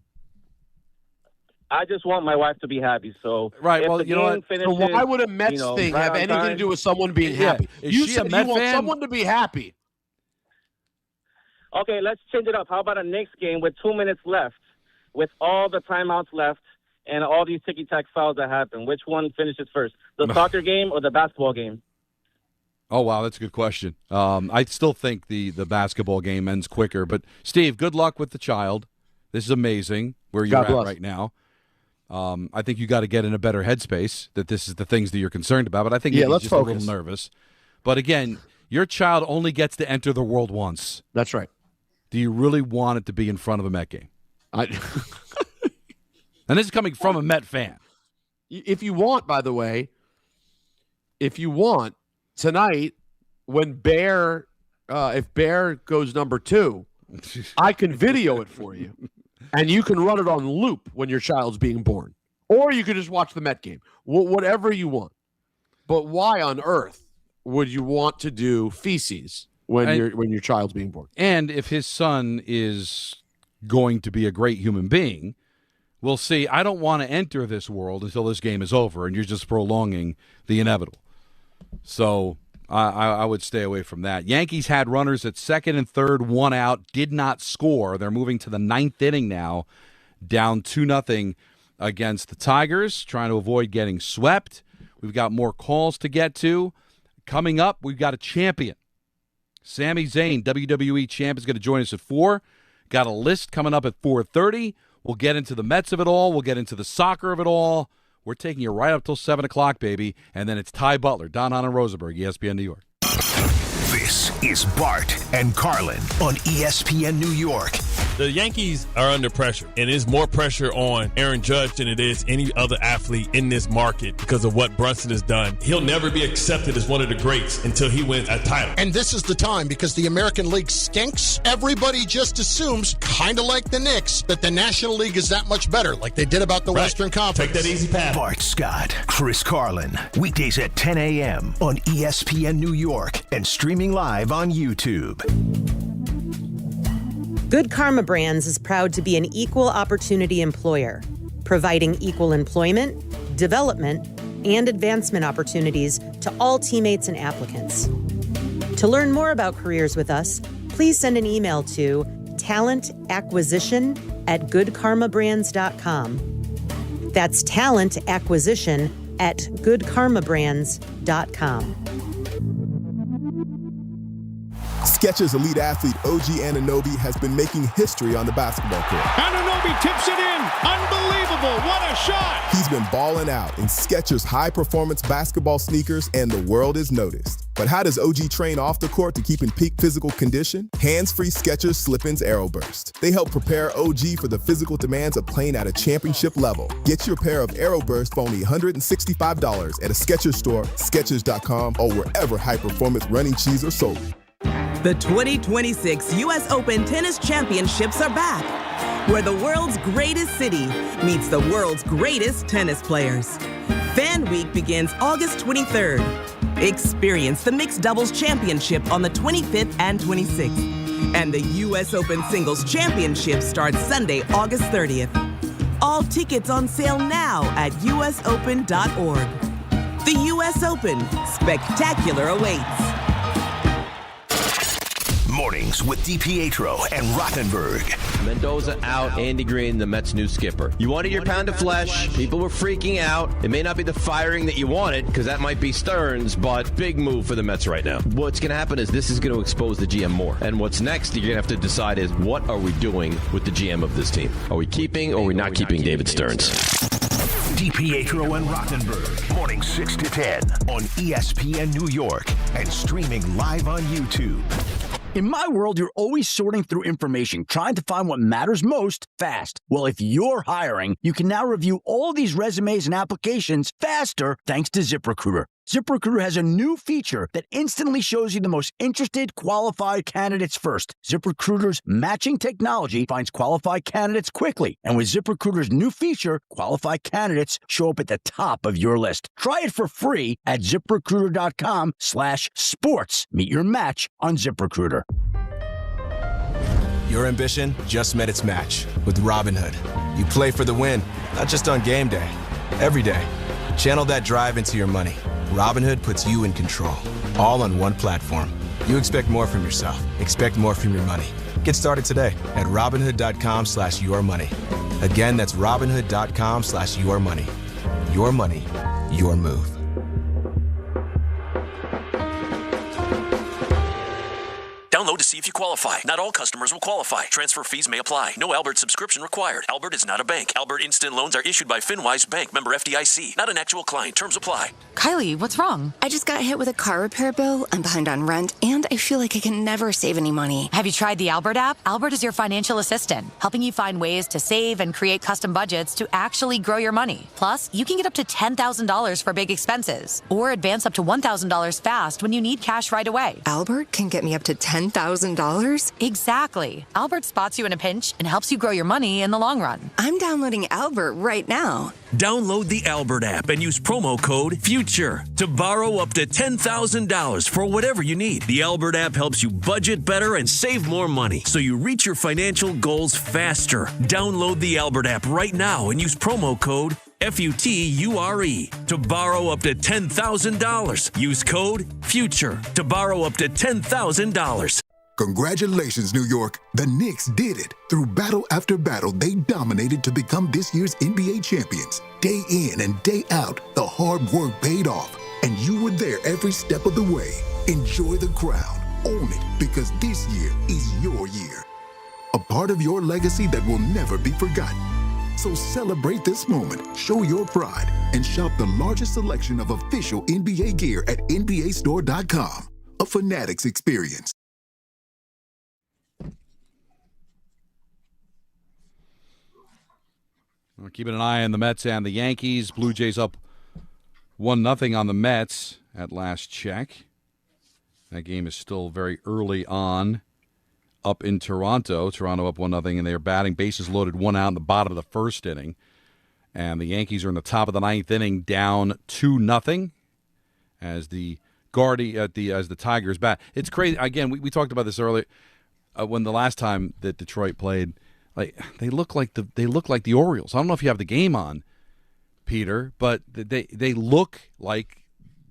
I just want my wife to be happy. So right. Well, you know what? So why would a Mets thing have anything to do with someone being happy? You said you want someone to be happy. Okay, let's change it up. How about a Knicks game with 2 minutes left? with all the timeouts left and all these ticky-tack fouls that happen, which one finishes first, the soccer game or the basketball game? Oh, wow, that's a good question. I still think the basketball game ends quicker. But, Steve, good luck with the child. This is amazing where you're at right now. I think you got to get in a better headspace that this is the things that you're concerned about. But I think he's just focus. a little nervous. But, again, your child only gets to enter the world once. That's right. Do you really want it to be in front of a Met game? And this is coming from a Met fan. If you want, by the way, tonight, when if Bear goes number 2, I can video it for you, and you can run it on loop when your child's being born. Or you could just watch the Met game, whatever you want. But why on earth would you want to do feces when your child's being born? And if his son is going to be a great human being, we'll see. I don't want to enter this world until this game is over, and you're just prolonging the inevitable. So I would stay away from that. Yankees had runners at second and third, 1 out, did not score. They're moving to the 9th inning now, down 2-0 against the Tigers, trying to avoid getting swept. We've got more calls to get to. Coming up, we've got a champion. Sami Zayn, WWE champ, is going to join us at 4. Got a list coming up at 4:30. We'll get into the Mets of it all. We'll get into the soccer of it all. We're taking you right up till 7 o'clock, baby. And then it's Ty Butler, Don, Hahn, and Rosenberg, ESPN New York. This is Bart and Carlin on ESPN New York. The Yankees are under pressure, and there's more pressure on Aaron Judge than it is any other athlete in this market because of what Brunson has done. He'll never be accepted as one of the greats until he wins a title. And this is the time, because the American League stinks. Everybody just assumes, kind of like the Knicks, that the National League is that much better, like they did about the Western Conference. Take that easy path. Bart Scott, Chris Carlin, weekdays at 10 a.m. on ESPN New York and streaming live on YouTube. Good Karma Brands is proud to be an equal opportunity employer, providing equal employment, development, and advancement opportunities to all teammates and applicants. To learn more about careers with us, please send an email to talentacquisition@goodkarmabrands.com. That's talentacquisition@goodkarmabrands.com. Skechers elite athlete OG Anunoby has been making history on the basketball court. Anunoby tips it in. Unbelievable. What a shot. He's been balling out in Skechers high-performance basketball sneakers, and the world has noticed. But how does OG train off the court to keep in peak physical condition? Hands-free Skechers Slip-ins Aeroburst. They help prepare OG for the physical demands of playing at a championship level. Get your pair of Aeroburst for only $165 at a Skechers store, Skechers.com, or wherever high-performance running shoes are sold. The 2026 U.S. Open Tennis Championships are back, where the world's greatest city meets the world's greatest tennis players. Fan Week begins August 23rd. Experience the Mixed Doubles Championship on the 25th and 26th. And the U.S. Open Singles Championship starts Sunday, August 30th. All tickets on sale now at usopen.org. The U.S. Open, spectacular awaits. Mornings with DiPietro and Rothenberg. Mendoza out, Andy Green, the Mets' new skipper. You wanted your pound of flesh. People were freaking out. It may not be the firing that you wanted, because that might be Stearns, but big move for the Mets right now. What's going to happen is this is going to expose the GM more. And what's next you're going to have to decide is, what are we doing with the GM of this team? Are we keeping or are we not keeping David Stearns? DiPietro and Rothenberg, morning 6 to 10 on ESPN New York and streaming live on YouTube. In my world, you're always sorting through information, trying to find what matters most fast. Well, if you're hiring, you can now review all these resumes and applications faster thanks to ZipRecruiter. ZipRecruiter has a new feature that instantly shows you the most interested, qualified candidates first. ZipRecruiter's matching technology finds qualified candidates quickly. And with ZipRecruiter's new feature, qualified candidates show up at the top of your list. Try it for free at ZipRecruiter.com/sports. Meet your match on ZipRecruiter. Your ambition just met its match with Robinhood. You play for the win, not just on game day, every day. Channel that drive into your money. Robinhood puts you in control, all on one platform. You expect more from yourself. Expect more from your money. Get started today at Robinhood.com/yourmoney. Again, that's Robinhood.com/yourmoney. Your money, your move. Download to see if you qualify. Not all customers will qualify. Transfer fees may apply. No Albert subscription required. Albert is not a bank. Albert Instant Loans are issued by FinWise Bank, member FDIC. Not an actual client. Terms apply. Kylie, what's wrong? I just got hit with a car repair bill. I'm behind on rent, and I feel like I can never save any money. Have you tried the Albert app? Albert is your financial assistant, helping you find ways to save and create custom budgets to actually grow your money. Plus, you can get up to $10,000 for big expenses, or advance up to $1,000 fast when you need cash right away. Albert can get me up to $10,000? Exactly. Albert spots you in a pinch and helps you grow your money in the long run. I'm downloading Albert right now. Download the Albert app and use promo code FUTURE to borrow up to $10,000 for whatever you need. The Albert app helps you budget better and save more money so you reach your financial goals faster. Download the Albert app right now and use promo code FUTURE to borrow up to $10,000. Use code FUTURE to borrow up to $10,000. Congratulations, New York. The Knicks did it. Through battle after battle, they dominated to become this year's NBA champions. Day in and day out, the hard work paid off, and you were there every step of the way. Enjoy the crown. Own it, because this year is your year. A part of your legacy that will never be forgotten. So celebrate this moment, show your pride, and shop the largest selection of official NBA gear at NBAstore.com. A Fanatics experience. We're keeping an eye on the Mets and the Yankees. Blue Jays up 1-0 on the Mets at last check. That game is still very early on up in Toronto. Toronto up 1-0, and they are batting bases loaded, one out in the bottom of the first inning. And the Yankees are in the top of the ninth inning, down 2-0 as the Tigers bat. It's crazy. Again, we talked about this earlier when the last time that Detroit played. Like they look like the Orioles. I don't know if you have the game on, Peter, but they look like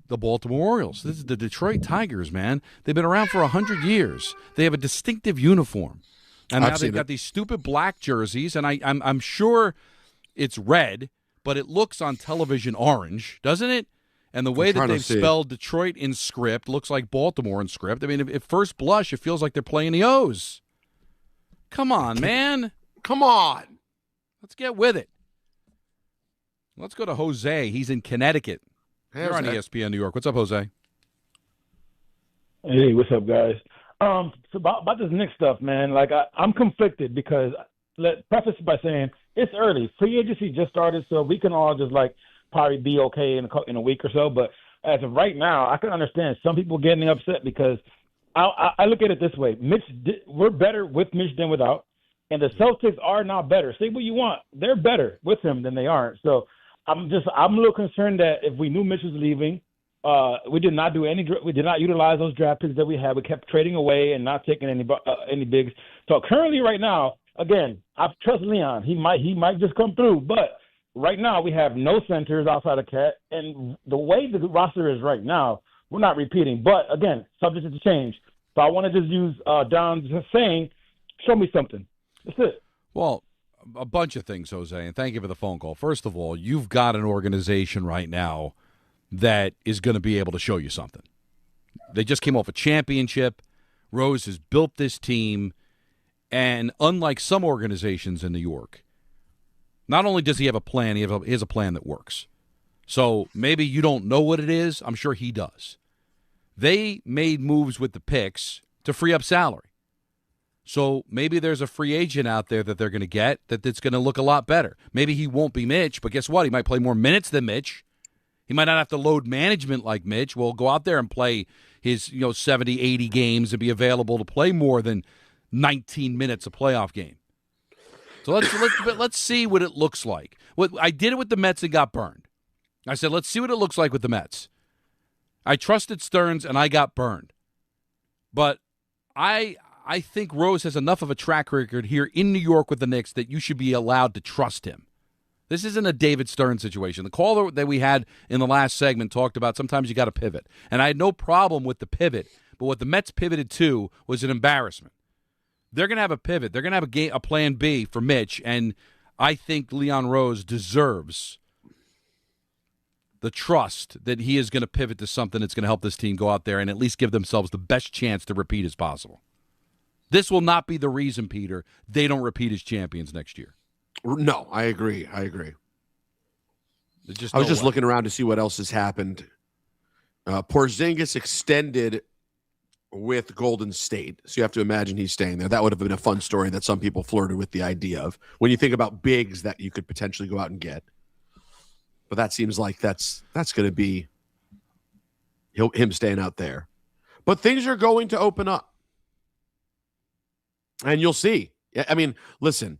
the Baltimore Orioles. This is the Detroit Tigers, man. They've been around for 100 years. They have a distinctive uniform, and now they've got these stupid black jerseys. And I'm sure it's red, but it looks on television orange, doesn't it? And the way that they've spelled Detroit in script looks like Baltimore in script. I mean, at first blush, it feels like they're playing the O's. Come on, man. Come on. Let's get with it. Let's go to Jose. He's in Connecticut. Hey, You're on ESPN New York. What's up, Jose? Hey, what's up, guys? So about this Knicks stuff, man, like I'm conflicted because let preface by saying it's early. Free agency just started, so we can all just probably be okay in a week or so. But as of right now, I can understand some people getting upset because I look at it this way: we're better with Mitch than without, and the Celtics are now better. Say what you want, they're better with him than they aren't. So I'm a little concerned that if we knew Mitch was leaving, we did not utilize those draft picks that we had. We kept trading away and not taking any bigs. So currently, right now, again, I trust Leon. He might just come through, but right now we have no centers outside of Cat, and the way the roster is right now, we're not repeating. But again, subject to change. So I want to just use Don's saying, show me something. That's it. Well, a bunch of things, Jose, and thank you for the phone call. First of all, you've got an organization right now that is going to be able to show you something. They just came off a championship. Rose has built this team, and unlike some organizations in New York, not only does he have a plan, he has a plan that works. So maybe you don't know what it is. I'm sure he does. They made moves with the picks to free up salary. So maybe there's a free agent out there that they're going to get that's going to look a lot better. Maybe he won't be Mitch, but guess what? He might play more minutes than Mitch. He might not have to load management like Mitch. Well, go out there and play his 70, 80 games and be available to play more than 19 minutes a playoff game. So let's see what it looks like. I did it with the Mets and got burned. I said, let's see what it looks like with the Mets. I trusted Stearns and I got burned. But I think Rose has enough of a track record here in New York with the Knicks that you should be allowed to trust him. This isn't a David Stearns situation. The caller that we had in the last segment talked about sometimes you got to pivot. And I had no problem with the pivot, but what the Mets pivoted to was an embarrassment. They're going to have a pivot. They're going to have a plan B for Mitch, and I think Leon Rose deserves the trust that he is going to pivot to something that's going to help this team go out there and at least give themselves the best chance to repeat as possible. This will not be the reason, Peter, they don't repeat as champions next year. No, I agree. I was just looking around to see what else has happened. Porzingis extended with Golden State, so you have to imagine he's staying there. That would have been a fun story that some people flirted with the idea of when you think about bigs that you could potentially go out and get. But that seems like that's going to be him staying out there. But things are going to open up. And you'll see. I mean, listen,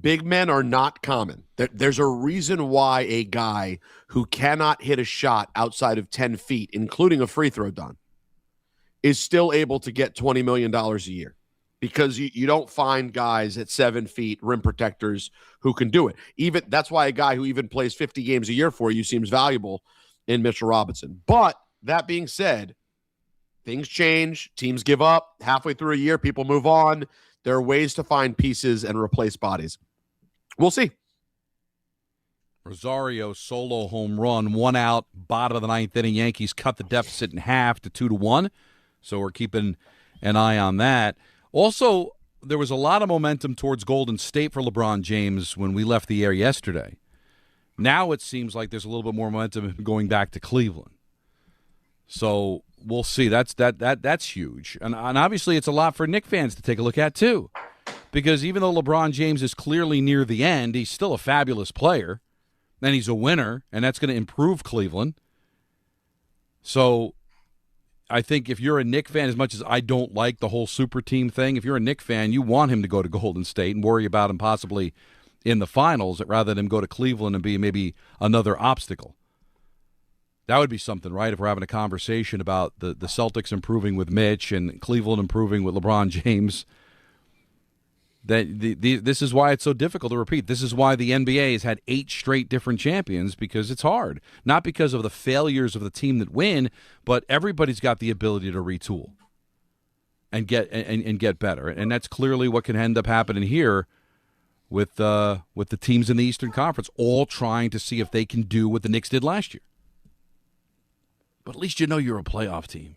big men are not common. There's a reason why a guy who cannot hit a shot outside of 10 feet, including a free throw, Don, is still able to get $20 million a year. Because you don't find guys at 7 feet, rim protectors, who can do it. Even that's why a guy who even plays 50 games a year for you seems valuable in Mitchell Robinson. But that being said, things change. Teams give up. Halfway through a year, people move on. There are ways to find pieces and replace bodies. We'll see. Rosario solo home run, 1 out, bottom of the 9th inning. Yankees cut the deficit in half to 2-1. So we're keeping an eye on that. Also, there was a lot of momentum towards Golden State for LeBron James when we left the air yesterday. Now it seems like there's a little bit more momentum going back to Cleveland. So we'll see. That's huge. And obviously it's a lot for Knicks fans to take a look at too. Because even though LeBron James is clearly near the end, he's still a fabulous player. And he's a winner, and that's going to improve Cleveland. So I think if you're a Knicks fan, as much as I don't like the whole super team thing, if you're a Knicks fan, you want him to go to Golden State and worry about him possibly in the finals rather than go to Cleveland and be maybe another obstacle. That would be something, right, if we're having a conversation about the Celtics improving with Mitch and Cleveland improving with LeBron James. This is why it's so difficult to repeat. This is why the NBA has had 8 straight different champions, because it's hard. Not because of the failures of the team that win, but everybody's got the ability to retool and get better. And that's clearly what can end up happening here with the teams in the Eastern Conference, all trying to see if they can do what the Knicks did last year. But at least you know you're a playoff team.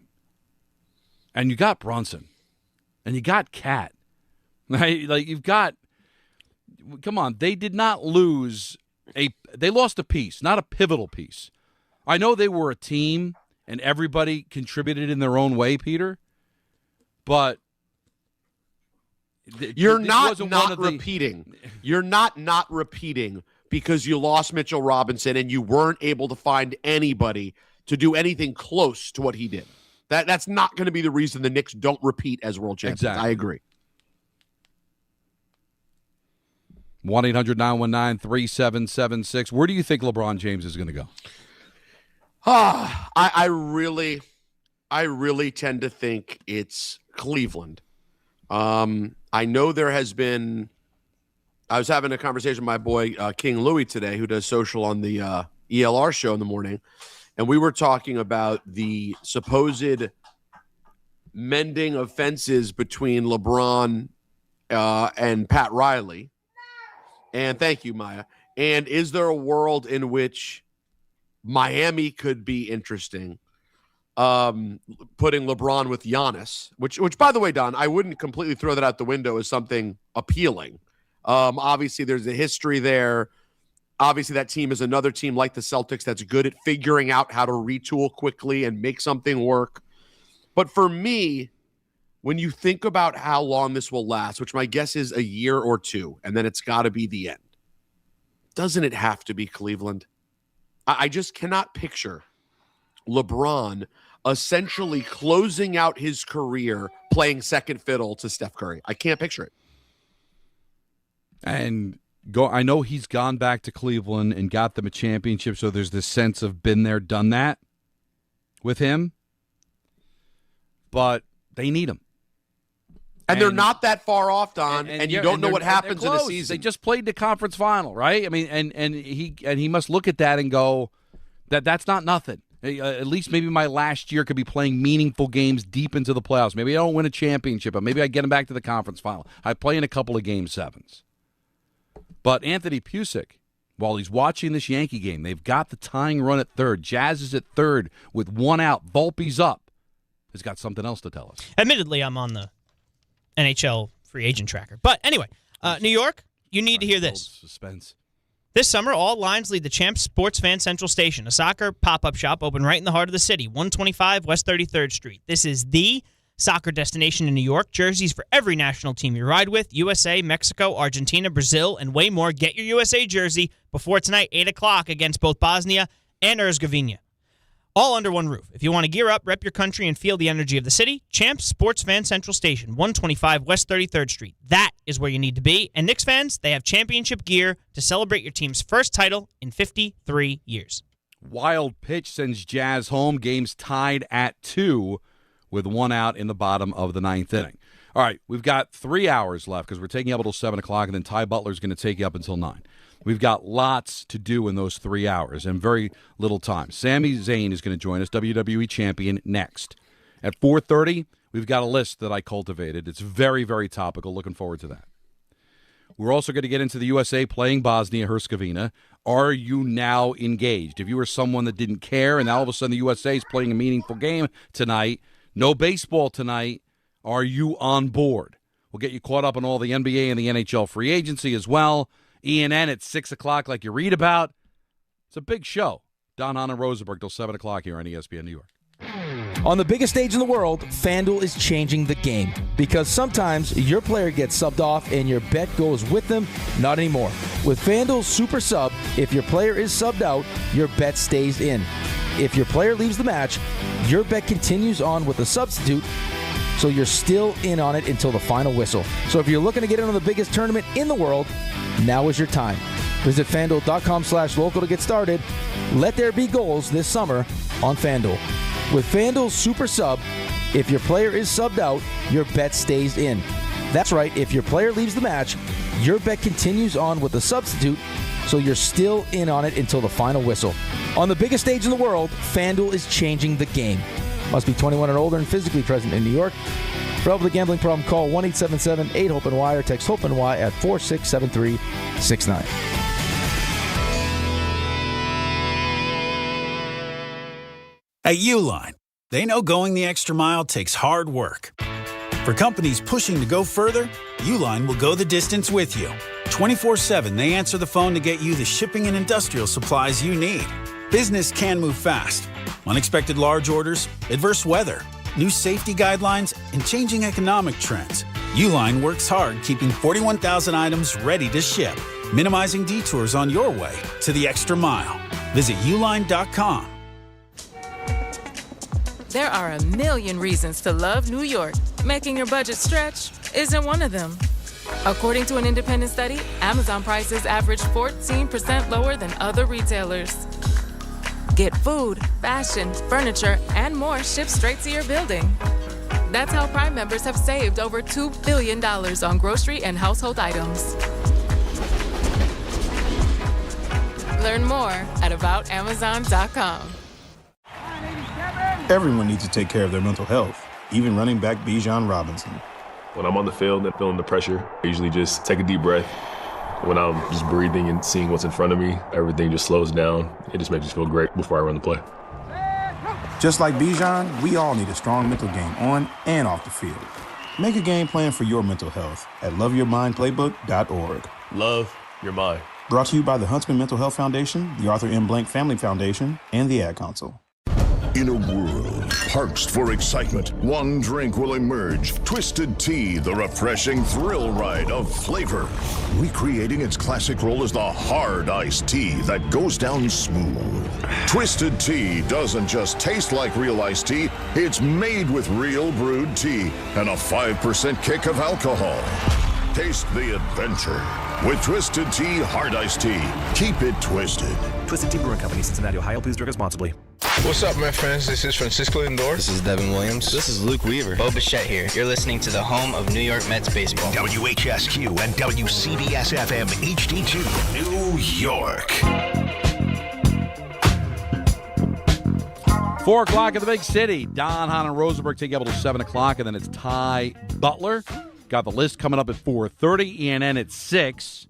And you got Brunson. And you got Cat. Right? Like, you've got – come on. They did not lose they lost a piece, not a pivotal piece. I know they were a team and everybody contributed in their own way, Peter, but you're not repeating. You're not repeating because you lost Mitchell Robinson and you weren't able to find anybody to do anything close to what he did. That's not going to be the reason the Knicks don't repeat as world champions. Exactly. I agree. 1-800-919-3776. Where do you think LeBron James is going to go? I really tend to think it's Cleveland. I know there has been – I was having a conversation with my boy King Louie today, who does social on the ELR show in the morning, and we were talking about the supposed mending of fences between LeBron and Pat Riley. And thank you, Maya. And is there a world in which Miami could be interesting, putting LeBron with Giannis, which by the way, Don, I wouldn't completely throw that out the window as something appealing. Obviously, there's a history there. Obviously, that team is another team like the Celtics that's good at figuring out how to retool quickly and make something work. But for me, when you think about how long this will last, which my guess is a year or two, and then it's got to be the end, doesn't it have to be Cleveland? I just cannot picture LeBron essentially closing out his career playing second fiddle to Steph Curry. I can't picture it. And I know he's gone back to Cleveland and got them a championship, so there's this sense of been there, done that with him. But they need him. And they're not that far off, Don, and you don't know what happens in a season. They just played the conference final, right? I mean, and he must look at that and go, that's not nothing. At least maybe my last year could be playing meaningful games deep into the playoffs. Maybe I don't win a championship, but maybe I get him back to the conference final. I play in a couple of Game 7s. But Anthony Pusick, while he's watching this Yankee game, they've got the tying run at third. Jazz is at third with one out. Volpe's up. Has got something else to tell us. Admittedly, I'm on the NHL free agent tracker. But anyway, New York, you need to hear this. Suspense. This summer, all lines lead the Champs Sports Fan Central Station, a soccer pop-up shop open right in the heart of the city, 125 West 33rd Street. This is the soccer destination in New York. Jerseys for every national team you ride with, USA, Mexico, Argentina, Brazil, and way more. Get your USA jersey before tonight, 8 o'clock, against both Bosnia and Herzegovina. All under one roof. If you want to gear up, rep your country, and feel the energy of the city, Champs Sports Fan Central Station, 125 West 33rd Street. That is where you need to be. And Knicks fans, they have championship gear to celebrate your team's first title in 53 years. Wild pitch sends Jazz home. Game's tied at 2 with one out in the bottom of the ninth inning. All right, we've got 3 hours left because we're taking you up until 7 o'clock, and then Ty Butler's going to take you up until 9. We've got lots to do in those 3 hours and very little time. Sami Zayn is going to join us, WWE champion, next. At 4:30, we've got a list that I cultivated. It's very, very topical. Looking forward to that. We're also going to get into the USA playing Bosnia-Herzegovina. Are you now engaged? If you were someone that didn't care and all of a sudden the USA is playing a meaningful game tonight, no baseball tonight, are you on board? We'll get you caught up on all the NBA and the NHL free agency as well. ENN at 6 o'clock like you read about. It's a big show. Don, Hahn, and Rosenberg till 7 o'clock here on ESPN New York. On the biggest stage in the world, FanDuel is changing the game because sometimes your player gets subbed off and your bet goes with them. Not anymore. With FanDuel's Super Sub, if your player is subbed out, your bet stays in. If your player leaves the match, your bet continues on with a substitute, so you're still in on it until the final whistle. So if you're looking to get in on the biggest tournament in the world, now is your time. Visit FanDuel.com/local to get started. Let there be goals this summer on FanDuel. With FanDuel's Super Sub, if your player is subbed out, your bet stays in. That's right, if your player leaves the match, your bet continues on with a substitute, so you're still in on it until the final whistle. On the biggest stage in the world, FanDuel is changing the game. Must be 21 or older and physically present in New York. For help with a gambling problem, call 1-877-8-HOPE-NY or text HOPE-NY at 467-369. At Uline, they know going the extra mile takes hard work. For companies pushing to go further, Uline will go the distance with you. 24/7, they answer the phone to get you the shipping and industrial supplies you need. Business can move fast. Unexpected large orders, adverse weather, new safety guidelines, and changing economic trends. Uline works hard keeping 41,000 items ready to ship, minimizing detours on your way to the extra mile. Visit uline.com. There are a million reasons to love New York. Making your budget stretch isn't one of them. According to an independent study, Amazon prices average 14% lower than other retailers. Get food, fashion, furniture, and more shipped straight to your building. That's how Prime members have saved over $2 billion on grocery and household items. Learn more at aboutamazon.com. Everyone needs to take care of their mental health, even running back Bijan Robinson. When I'm on the field and feeling the pressure, I usually just take a deep breath. When I'm just breathing and seeing what's in front of me, everything just slows down. It just makes me feel great before I run the play. Just like Bijan, we all need a strong mental game on and off the field. Make a game plan for your mental health at loveyourmindplaybook.org. Love your mind. Brought to you by the Huntsman Mental Health Foundation, the Arthur M. Blank Family Foundation, and the Ad Council. In a world parched for excitement, one drink will emerge. Twisted Tea, the refreshing thrill ride of flavor. Recreating its classic role as the hard iced tea that goes down smooth. Twisted Tea doesn't just taste like real iced tea, it's made with real brewed tea and a 5% kick of alcohol. Taste the adventure with Twisted Tea Hard Iced Tea. Keep it twisted. Twisted Tea Brewing Company, Cincinnati, Ohio. Please drink responsibly. What's up, my friends? This is Francisco Lindor. This is Devin Williams. This is Luke Weaver. Bo Bichette here. You're listening to the home of New York Mets baseball. WHSQ and WCBS-FM HD2, New York. 4 o'clock in the big city. Don, Hahn, and Rosenberg take you up until 7 o'clock, and then it's Ty Butler. Got the list coming up at 4:30. ENN at 6.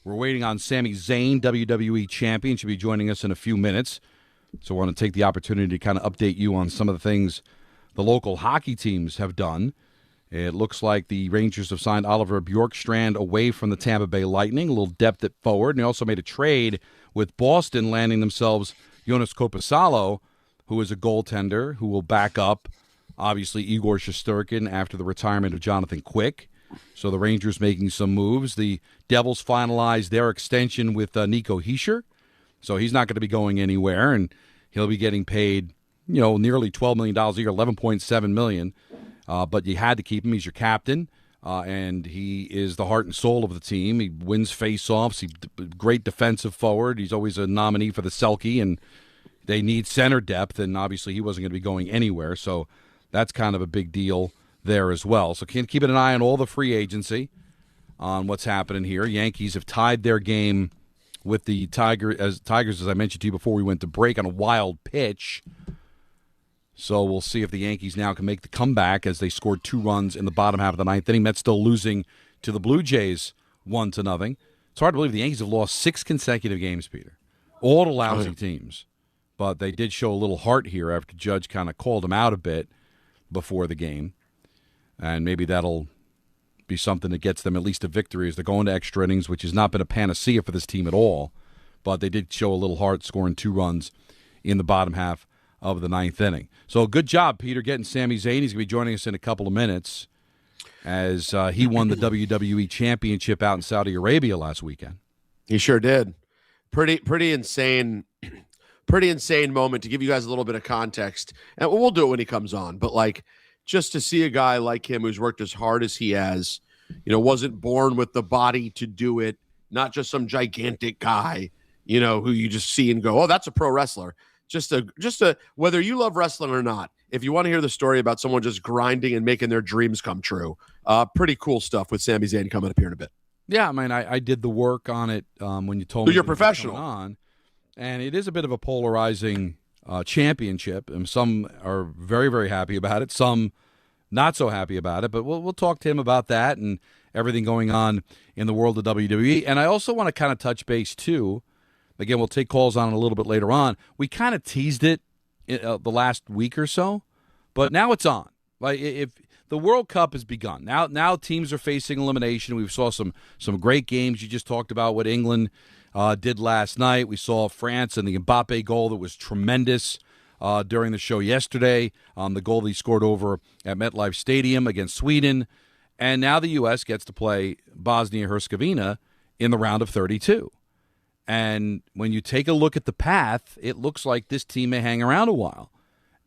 We're waiting on Sami Zayn, WWE champion, should be joining us in a few minutes. So I want to take the opportunity to kind of update you on some of the things the local hockey teams have done. It looks like the Rangers have signed Oliver Bjorkstrand away from the Tampa Bay Lightning, a little depth at forward. And they also made a trade with Boston, landing themselves Jonas Korpisalo, who is a goaltender who will back up, obviously, Igor Shesterkin after the retirement of Jonathan Quick. So the Rangers making some moves. The Devils finalized their extension with Nico Hischier. So he's not going to be going anywhere, and he'll be getting paid, nearly $12 million a year, $11.7 million. But you had to keep him. He's your captain, and he is the heart and soul of the team. He wins face-offs. He's a great defensive forward. He's always a nominee for the Selke, and they need center depth, and obviously he wasn't going to be going anywhere. So that's kind of a big deal there as well. So keep an eye on all the free agency, on what's happening here. Yankees have tied their game with the Tigers, as I mentioned to you before we went to break, on a wild pitch. So we'll see if the Yankees now can make the comeback as they scored 2 runs in the bottom half of the ninth inning. Mets still losing to the Blue Jays 1-0. It's hard to believe the Yankees have lost 6 consecutive games, Peter. All to lousy teams. But they did show a little heart here after Judge kind of called them out a bit before the game. And maybe that'll be something that gets them at least a victory as they're going to extra innings, which has not been a panacea for this team at all. But they did show a little heart, scoring 2 runs in the bottom half of the ninth inning. So good job, Peter, getting Sami Zayn. He's going to be joining us in a couple of minutes as he won the WWE Championship out in Saudi Arabia last weekend. He sure did. Pretty insane moment to give you guys a little bit of context. And we'll do it when he comes on. But, just to see a guy like him who's worked as hard as he has, wasn't born with the body to do it, not just some gigantic guy, who you just see and go, oh, that's a pro wrestler. Just a whether you love wrestling or not, if you want to hear the story about someone just grinding and making their dreams come true, pretty cool stuff with Sami Zayn coming up here in a bit. Yeah, I mean, I did the work on it when you told me. You're professional. On, and it is a bit of a polarizing championship, and some are very, very happy about it, some not so happy about it, but we'll talk to him about that and everything going on in the world of WWE. And I also want to kind of touch base, too. Again, we'll take calls on it a little bit later on. We kind of teased it the last week or so, but now it's on. If the World Cup has begun. Now teams are facing elimination. We saw some great games. You just talked about what England did last night. We saw France and the Mbappe goal that was tremendous during the show yesterday. The goal that he scored over at MetLife Stadium against Sweden. And now the U.S. gets to play Bosnia-Herzegovina in the round of 32. And when you take a look at the path, it looks like this team may hang around a while.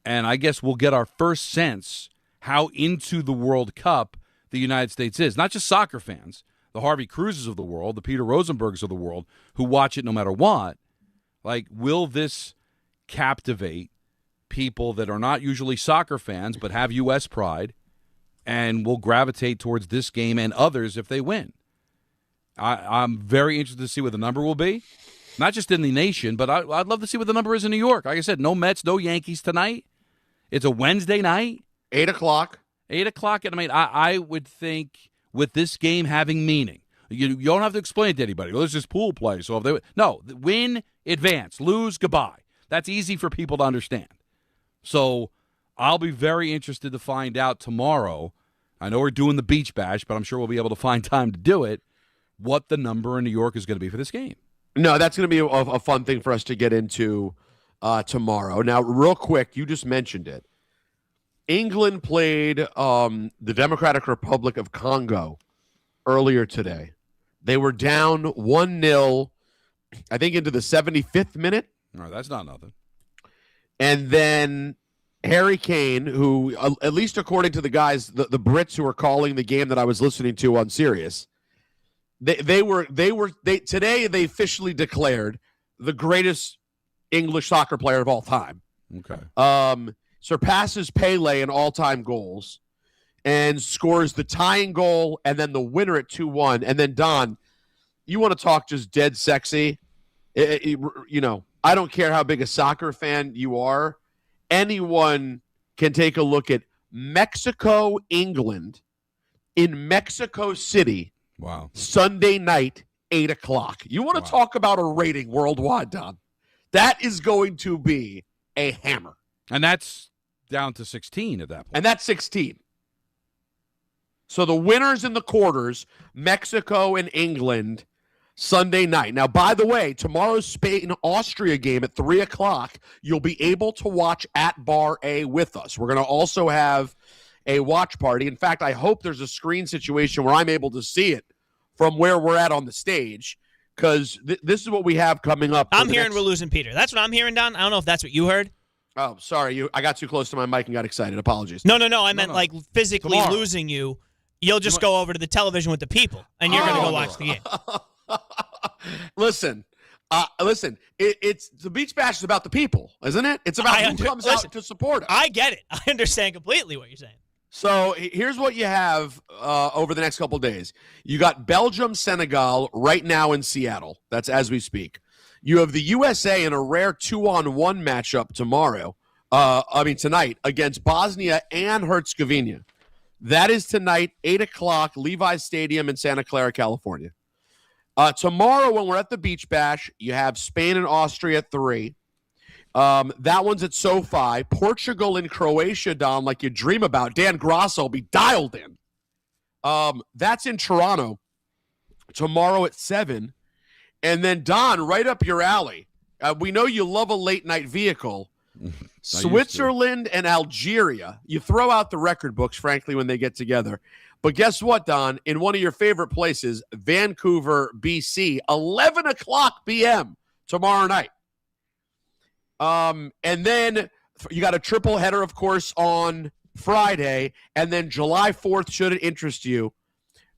And I guess we'll get our first sense how into the World Cup the United States is. Not just soccer fans, the Harvey Cruzes of the world, the Peter Rosenbergs of the world, who watch it no matter what. Will this captivate people that are not usually soccer fans but have U.S. pride and will gravitate towards this game and others if they win? I'm very interested to see what the number will be. Not just in the nation, but I'd love to see what the number is in New York. Like I said, no Mets, no Yankees tonight. It's a Wednesday night. 8 o'clock. 8 o'clock. And I would think with this game having meaning, you don't have to explain it to anybody. Well, it's just pool play. So if they win, advance, lose, goodbye. That's easy for people to understand. So I'll be very interested to find out tomorrow. I know we're doing the beach bash, but I'm sure we'll be able to find time to do it. What the number in New York is going to be for this game. No, that's going to be a fun thing for us to get into tomorrow. Now, real quick, you just mentioned it. England played the Democratic Republic of Congo earlier today. They were down 1-0, I think, into the 75th minute. All right, that's not nothing. And then Harry Kane, who, at least according to the guys, the Brits who were calling the game that I was listening to on Sirius, They today they officially declared the greatest English soccer player of all time. Okay. Surpasses Pele in all-time goals and scores the tying goal and then the winner at 2-1. And then, Don, you want to talk just dead sexy? I don't care how big a soccer fan you are. Anyone can take a look at Mexico, England in Mexico City. Wow. Sunday night 8 o'clock. You want to talk about a rating worldwide, Don? That is going to be a hammer. And that's down to 16 at that point. And that's 16. So the winners in the quarters, Mexico and England, Sunday night. Now, by the way, tomorrow's Spain-Austria game at 3 o'clock, you'll be able to watch at Bar A with us. We're going to also have a watch party. In fact, I hope there's a screen situation where I'm able to see it from where we're at on the stage, because this is what we have coming up. I'm hearing we're losing Peter. That's what I'm hearing, Don. I don't know if that's what you heard. Oh, sorry. I got too close to my mic and got excited. Apologies. No. I meant like physically losing you. You'll just go over to the television with the people, and you're going to go watch the game. Listen. It's the Beach Bash is about the people, isn't it? It's about who comes out to support us. I get it. I understand completely what you're saying. So here's what you have over the next couple of days. You got Belgium, Senegal right now in Seattle. That's as we speak. You have the USA in a rare 2-on-1 matchup tonight against Bosnia and Herzegovina. That is tonight, 8 o'clock, Levi's Stadium in Santa Clara, California. Tomorrow, when we're at the Beach Bash, you have Spain and Austria at 3. That one's at SoFi. Portugal and Croatia, Don, like you dream about. Dan Grosso will be dialed in. That's in Toronto tomorrow at 7. And then, Don, right up your alley. We know you love a late-night vehicle. Switzerland and Algeria. You throw out the record books, frankly, when they get together. But guess what, Don? In one of your favorite places, Vancouver, BC, 11 o'clock p.m. tomorrow night. And then you got a triple header, of course, on Friday. And then July 4th, should it interest you,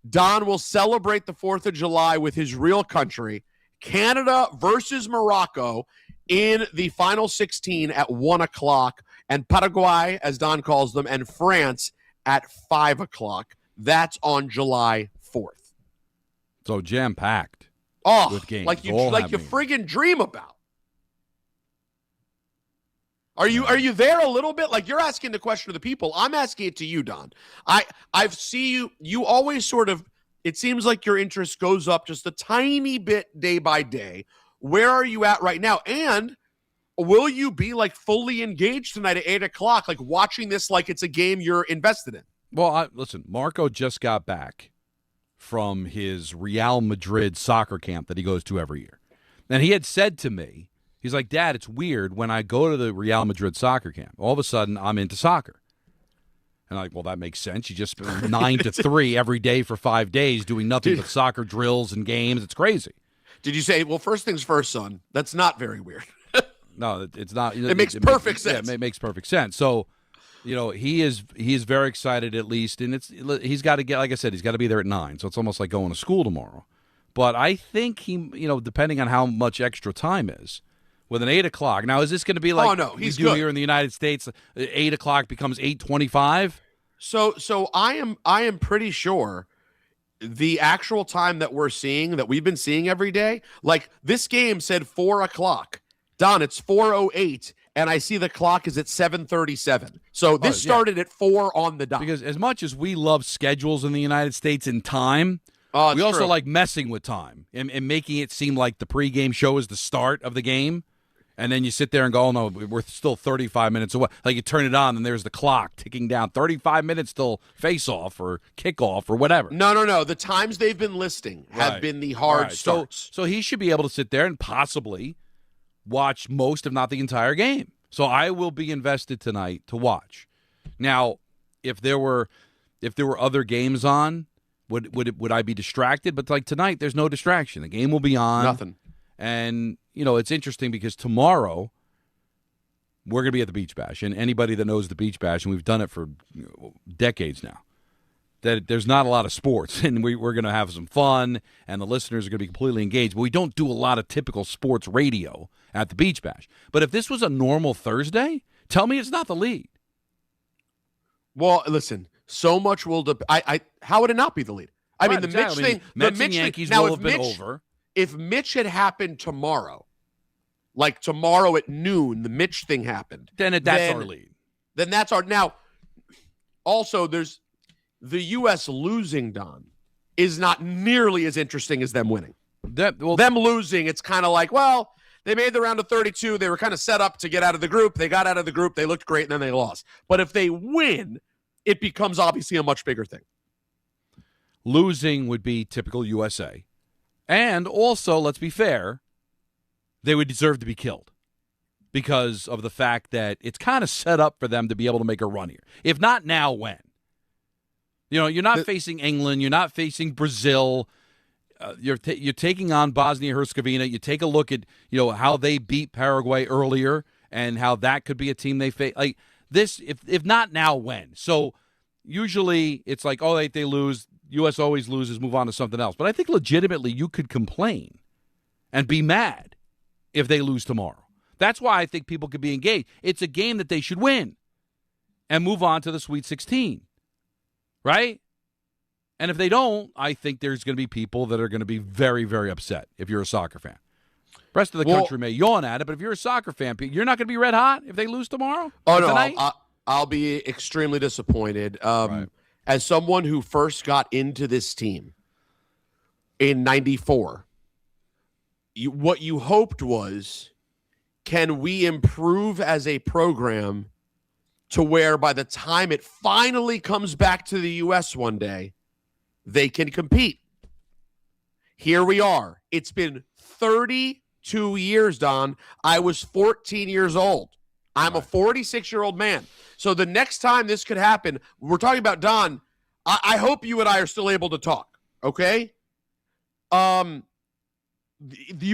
Don will celebrate the 4th of July with his real country, Canada versus Morocco, in the final 16 at 1 o'clock, and Paraguay, as Don calls them, and France at 5 o'clock. That's on July 4th. So jam-packed with games. Like you friggin' dream about. Are you there a little bit? Like, you're asking the question to the people. I'm asking it to you, Don. I've seen you always sort of, it seems like your interest goes up just a tiny bit day by day. Where are you at right now? And will you be like fully engaged tonight at 8 o'clock, like watching this like it's a game you're invested in? Well, listen, Marco just got back from his Real Madrid soccer camp that he goes to every year. And he had said to me, he's like, Dad, it's weird when I go to the Real Madrid soccer camp. All of a sudden, I'm into soccer. And I'm like, well, that makes sense. You just spend 9 to 3 every day for 5 days doing nothing but soccer drills and games. It's crazy. Did you say, well, first things first, son? That's not very weird. No, it's not. It makes perfect sense. Yeah, it makes perfect sense. So, he is very excited at least, and he's got to get, like I said, he's got to be there at 9. So it's almost like going to school tomorrow. But I think he, depending on how much extra time is, with an 8 o'clock. Now, is this going to be like he's we do here in the United States? 8 o'clock becomes 8:25. So I am pretty sure the actual time that we're seeing, that we've been seeing every day, like this game said 4 o'clock. Don, it's 4:08, and I see the clock is at 7:37. So this started at 4 on the dot. Because as much as we love schedules in the United States and time, we also like messing with time and making it seem like the pregame show is the start of the game. And then you sit there and go, oh, no, we're still 35 minutes away. Like you turn it on, and there's the clock ticking down. 35 minutes till face-off or kickoff or whatever. No. The times they've been listing have been the hard starts. So he should be able to sit there and possibly watch most, if not the entire game. So I will be invested tonight to watch. Now, if there were other games on, would I be distracted? But like tonight, there's no distraction. The game will be on. Nothing. And, it's interesting because tomorrow we're going to be at the Beach Bash. And anybody that knows the Beach Bash, and we've done it for decades now, that there's not a lot of sports. And we're going to have some fun, and the listeners are going to be completely engaged. But we don't do a lot of typical sports radio at the Beach Bash. But if this was a normal Thursday, tell me it's not the lead. Well, listen, so much will how would it not be the lead? I mean, the Mitch thing. Mets and Yankees will have been over. If Mitch had happened tomorrow, like tomorrow at noon, the Mitch thing happened. That's our lead. Then that's our. Now, also, there's the U.S. losing, Don, is not nearly as interesting as them winning. them losing, it's kind of like, well, they made the round of 32. They were kind of set up to get out of the group. They got out of the group. They looked great, and then they lost. But if they win, it becomes obviously a much bigger thing. Losing would be typical USA. And also, let's be fair, they would deserve to be killed because of the fact that it's kind of set up for them to be able to make a run here. If not now, when? You're not facing England. You're not facing Brazil. You're taking on Bosnia-Herzegovina. You take a look at how they beat Paraguay earlier and how that could be a team they face. Like this, if not now, when? So usually it's like, oh, they lose. U.S. always loses. Move on to something else. But I think legitimately you could complain and be mad if they lose tomorrow. That's why I think people could be engaged. It's a game that they should win and move on to the Sweet 16, right? And if they don't, I think there's going to be people that are going to be very, very upset if you're a soccer fan. The rest of the country may yawn at it, but if you're a soccer fan, you're not going to be red hot if they lose tomorrow? Oh, no, I'll be extremely disappointed. Right. As someone who first got into this team in 94, what you hoped was, can we improve as a program to where by the time it finally comes back to the U.S. one day, they can compete? Here we are. It's been 32 years, Don. I was 14 years old. I'm a 46-year-old man. So the next time this could happen, we're talking about, Don, I hope you and I are still able to talk, okay? You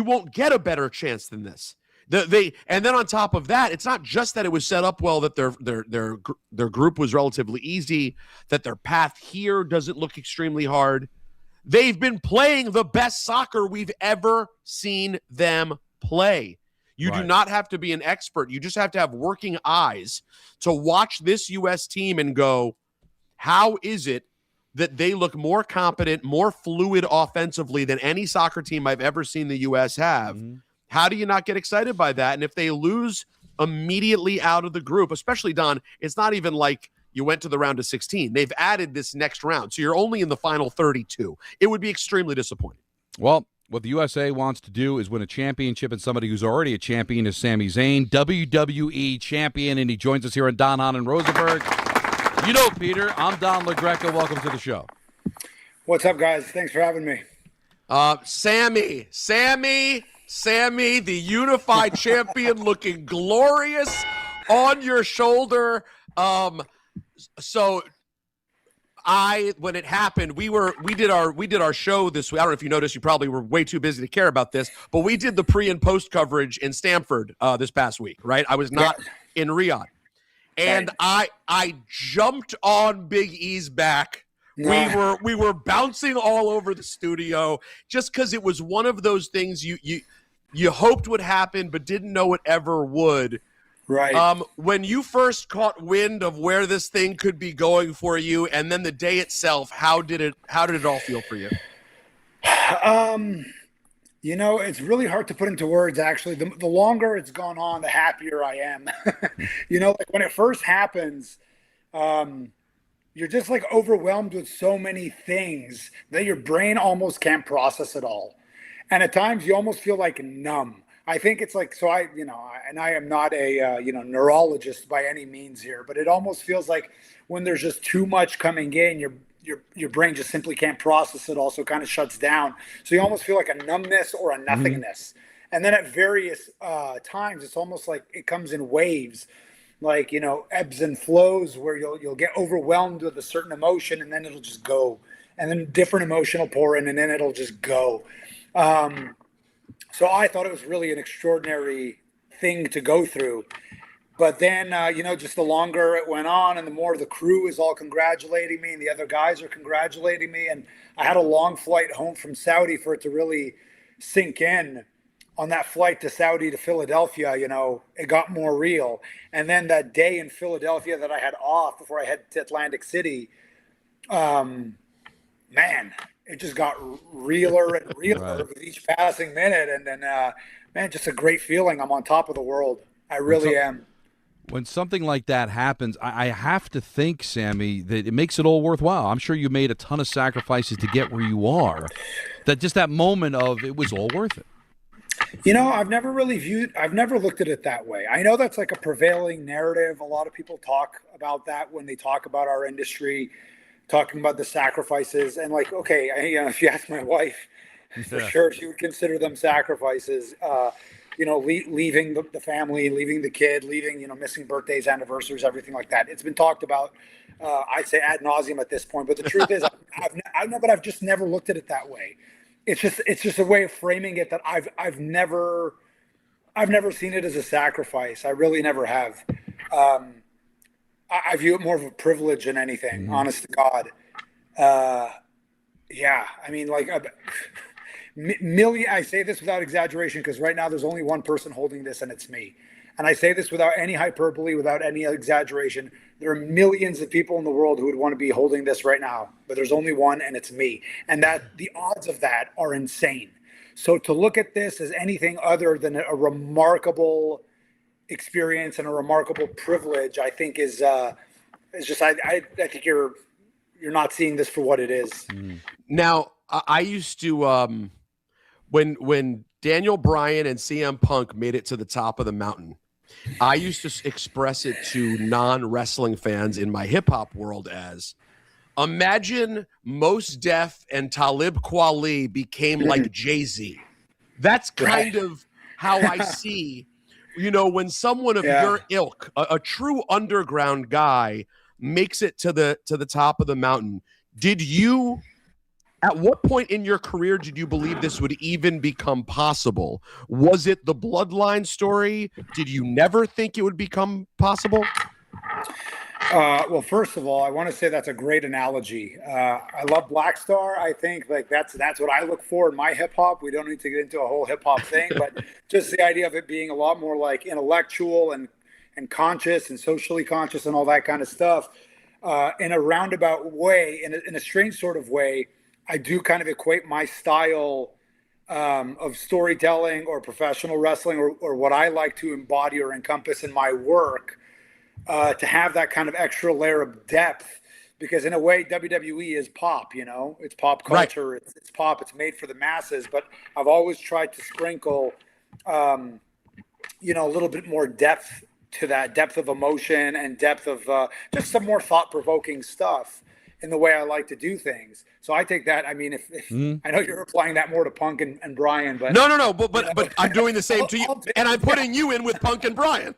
won't get a better chance than this. And then on top of that, it's not just that it was set up well, that their group was relatively easy, that their path here doesn't look extremely hard. They've been playing the best soccer we've ever seen them play. You do not have to be an expert. You just have to have working eyes to watch this U.S. team and go, how is it that they look more competent, more fluid offensively than any soccer team I've ever seen the U.S. have? Mm-hmm. How do you not get excited by that? And if they lose immediately out of the group, especially, Don, it's not even like you went to the round of 16. They've added this next round, so you're only in the final 32. It would be extremely disappointing. Well, what the USA wants to do is win a championship, and somebody who's already a champion is Sami Zayn, WWE champion, and he joins us here on Don, Hahn, and Rosenberg. You know, Peter, I'm Don LaGreca. Welcome to the show. What's up, guys? Thanks for having me. Sammy, the unified champion, looking glorious on your shoulder. So when it happened, we did our show this week. I don't know if you noticed, you probably were way too busy to care about this, but we did the pre and post coverage in Stamford this past week, right? I was not in Riyadh. And I jumped on Big E's back. Yeah. We were bouncing all over the studio just because it was one of those things you hoped would happen but didn't know it ever would. Right. When you first caught wind of where this thing could be going for you, and then the day itself, how did it all feel for you? It's really hard to put into words, actually. The longer it's gone on, the happier I am. Like when it first happens, you're just like overwhelmed with so many things that your brain almost can't process it all. And at times you almost feel like numb. I think it's like, so I am not a, neurologist by any means here, but it almost feels like when there's just too much coming in, your brain just simply can't process it all, so it kind of shuts down. So you almost feel like a numbness or a nothingness. Mm-hmm. And then at various times, it's almost like it comes in waves, like, ebbs and flows, where you'll get overwhelmed with a certain emotion, and then it'll just go. And then different emotion will pour in, and then it'll just go. So I thought it was really an extraordinary thing to go through. But then, just the longer it went on and the more the crew is all congratulating me and the other guys are congratulating me. And I had a long flight home from Saudi for it to really sink in. On that flight to Saudi to Philadelphia, it got more real. And then that day in Philadelphia that I had off before I head to Atlantic City, it just got realer and realer with each passing minute. And then, just a great feeling. I'm on top of the world. I really am. When something like that happens, I have to think, Sammy, that it makes it all worthwhile. I'm sure you made a ton of sacrifices to get where you are. that moment of it was all worth it. I've never looked at it that way. I know that's like a prevailing narrative. A lot of people talk about that when they talk about our industry, talking about the sacrifices. And like, okay, if you ask my wife, for sure, she would consider them sacrifices. Leaving the family, leaving the kid, leaving, missing birthdays, anniversaries, everything like that. It's been talked about, I'd say ad nauseum at this point. But the truth is, I've just never looked at it that way. It's just a way of framing it that I've never seen it as a sacrifice. I really never have. I view it more of a privilege than anything, honest to God. I say this without exaggeration because right now there's only one person holding this, and it's me. And I say this without any hyperbole, without any exaggeration. There are millions of people in the world who would want to be holding this right now, but there's only one, and it's me. And that the odds of that are insane. So to look at this as anything other than a remarkable experience and a remarkable privilege, I think is just I think you're not seeing this for what it is. Now, I used to when Daniel Bryan and CM Punk made it to the top of the mountain, I used to express it to non-wrestling fans in my hip-hop world as, imagine Mos Def and Talib Kweli became like Jay-Z. That's kind of how I see, when someone of your ilk, a true underground guy, makes it to the top of the mountain. At what point in your career did you believe this would even become possible? Was it the bloodline story? Did you never think it would become possible? Well, first of all, I want to say that's a great analogy. I love Black Star. I think like that's what I look for in my hip hop. We don't need to get into a whole hip hop thing, but just the idea of it being a lot more like intellectual and conscious and socially conscious and all that kind of stuff in a roundabout way, in a strange sort of way. I do kind of equate my style of storytelling or professional wrestling or what I like to embody or encompass in my work to have that kind of extra layer of depth, because in a way WWE is pop, it's pop culture, right. It's pop, it's made for the masses, but I've always tried to sprinkle, a little bit more depth to that, depth of emotion and depth of just some more thought-provoking stuff in the way I like to do things. So I take that. I mean, if I know you're applying that more to Punk and Brian, but no, but I'm doing the same to you, and I'm putting you in with Punk and Brian.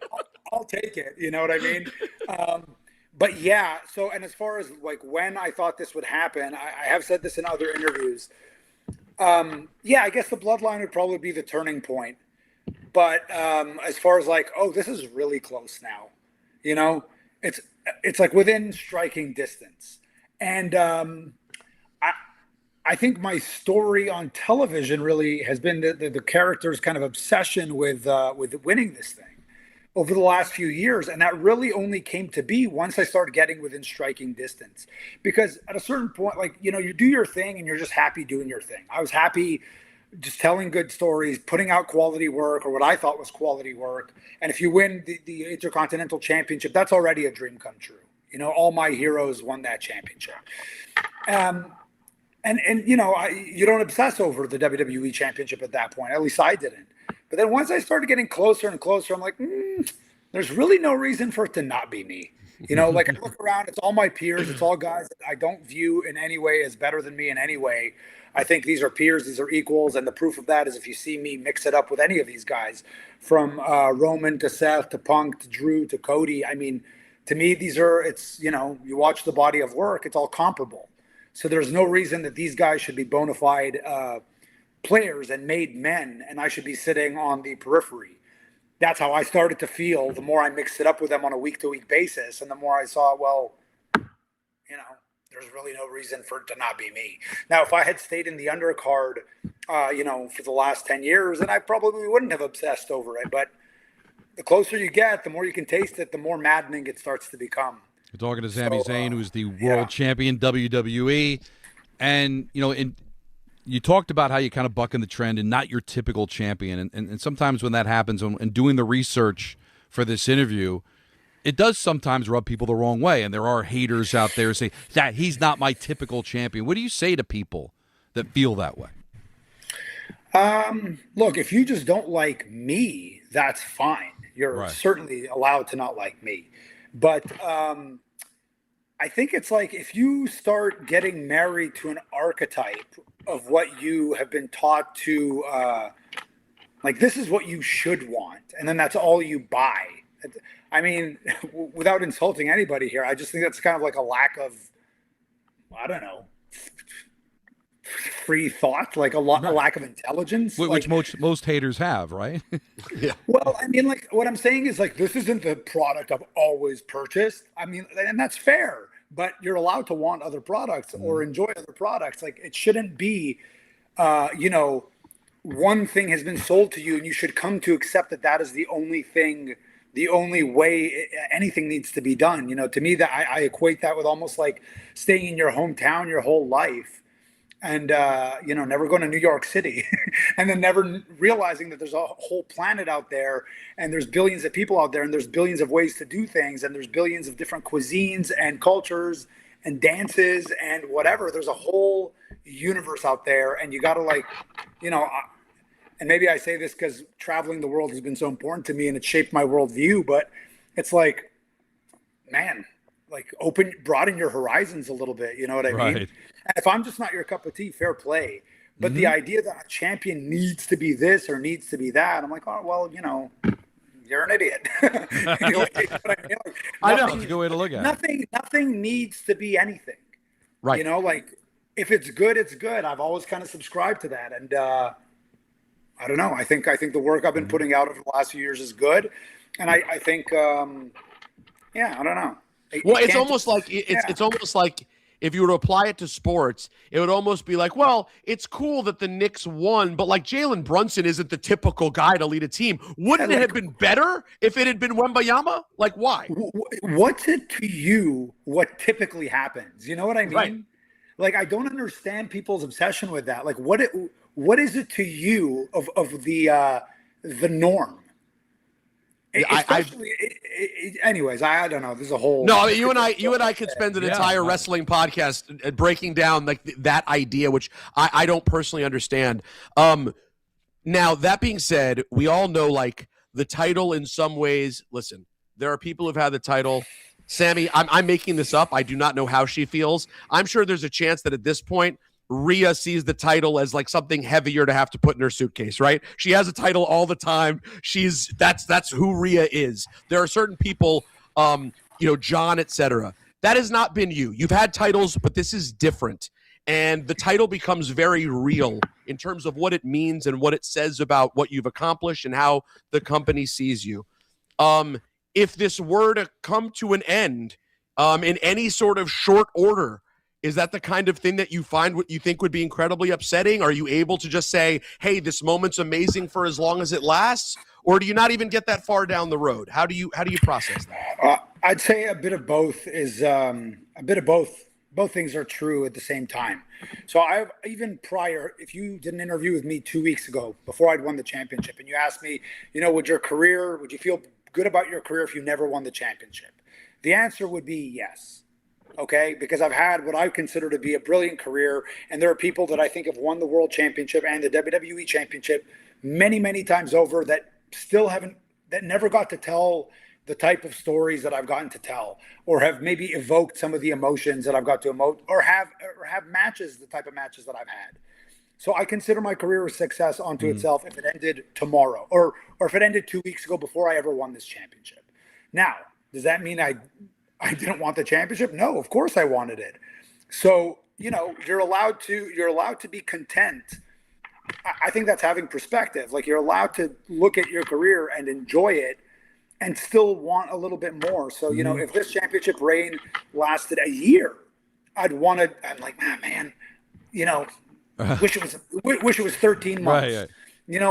I'll take it. You know what I mean? But yeah. So, and as far as like when I thought this would happen, I have said this in other interviews. I guess the bloodline would probably be the turning point. But as far as like, oh, this is really close now. It's like within striking distance. And I think my story on television really has been the character's kind of obsession with winning this thing over the last few years. And that really only came to be once I started getting within striking distance. Because at a certain point, like, you do your thing and you're just happy doing your thing. I was happy just telling good stories, putting out quality work or what I thought was quality work. And if you win the Intercontinental Championship, that's already a dream come true. All my heroes won that championship. You don't obsess over the WWE championship at that point. At least I didn't. But then once I started getting closer and closer, I'm like, there's really no reason for it to not be me. Like I look around, it's all my peers. It's all guys that I don't view in any way as better than me in any way. I think these are peers, these are equals. And the proof of that is if you see me mix it up with any of these guys, from Roman to Seth to Punk to Drew to Cody. I mean, to me, you watch the body of work, it's all comparable. So there's no reason that these guys should be bona fide players and made men, and I should be sitting on the periphery. That's how I started to feel the more I mixed it up with them on a week-to-week basis, and the more I saw, there's really no reason for it to not be me. Now, if I had stayed in the undercard, for the last 10 years, then I probably wouldn't have obsessed over it, but the closer you get, the more you can taste it, the more maddening it starts to become. We're talking to Sami Zayn, who's the world champion WWE. And, you talked about how you kind of bucking the trend and not your typical champion. And sometimes when that happens and doing the research for this interview, it does sometimes rub people the wrong way. And there are haters out there who say, that he's not my typical champion. What do you say to people that feel that way? Look, if you just don't like me, that's fine. You're certainly allowed to not like me. But I think it's like if you start getting married to an archetype of what you have been taught to, like this is what you should want, and then that's all you buy. I mean, without insulting anybody here, I just think that's kind of like a lack of, I don't know, free thought, like a lack of intelligence. Which most haters have, right? Yeah. Well, I mean, like what I'm saying is like this isn't the product I've always purchased. I mean, and that's fair, but you're allowed to want other products or enjoy other products. Like it shouldn't be, one thing has been sold to you and you should come to accept that that is the only thing, the only way anything needs to be done. To me, that I equate that with almost like staying in your hometown your whole life and, never going to New York City and then never realizing that there's a whole planet out there and there's billions of people out there and there's billions of ways to do things and there's billions of different cuisines and cultures and dances and whatever. There's a whole universe out there and you got to and maybe I say this because traveling the world has been so important to me and it shaped my worldview, but it's like, man, like broaden your horizons a little bit. You know what I mean? And if I'm just not your cup of tea, fair play. But the idea that a champion needs to be this or needs to be that, I'm like, oh, well, you're an idiot. I know. That's a good way to look at it. Nothing needs to be anything. Right. Like if it's good, it's good. I've always kind of subscribed to that. And, I don't know. I think the work I've been putting out over the last few years is good, and I think, I don't know. Well, it's almost like if you were to apply it to sports, it would almost be like, well, it's cool that the Knicks won, but like Jalen Brunson isn't the typical guy to lead a team. Wouldn't it have been better if it had been Wembanyama? Like, why? What's it to you? What typically happens? You know what I mean? Right. Like, I don't understand people's obsession with that. Like, what is it to you of the norm? Anyways, I don't know. There's a whole. No, you and I could spend an entire wrestling podcast breaking down like that idea, which I don't personally understand. Now that being said, we all know like the title in some ways. Listen, there are people who've had the title. Sammy, I'm making this up. I do not know how she feels. I'm sure there's a chance that at this point, Rhea sees the title as like something heavier to have to put in her suitcase, right? She has a title all the time. That's who Rhea is. There are certain people, John, etc. That has not been you. You've had titles, but this is different. And the title becomes very real in terms of what it means and what it says about what you've accomplished and how the company sees you. If this were to come to an end in any sort of short order, is that the kind of thing that you find what you think would be incredibly upsetting? Are you able to just say, hey, this moment's amazing for as long as it lasts? Or do you not even get that far down the road? How do you process that? I'd say a bit of both is a bit of both. Both things are true at the same time. So I've even prior, if you did an interview with me 2 weeks ago, before I'd won the championship, and you asked me, would you feel good about your career if you never won the championship? The answer would be yes. Okay, because I've had what I consider to be a brilliant career, and there are people that I think have won the World Championship and the WWE Championship many, many times over that never got to tell the type of stories that I've gotten to tell, or have maybe evoked some of the emotions that I've got to emote, or have matches, the type of matches that I've had. So I consider my career a success unto itself if it ended tomorrow, or if it ended 2 weeks ago before I ever won this championship. Now, does that mean I didn't want the championship? No, of course I wanted it. So, you're allowed to be content. I think that's having perspective. Like, you're allowed to look at your career and enjoy it and still want a little bit more. So, if this championship reign lasted a year, I'm like, man, wish it was 13 months. Right.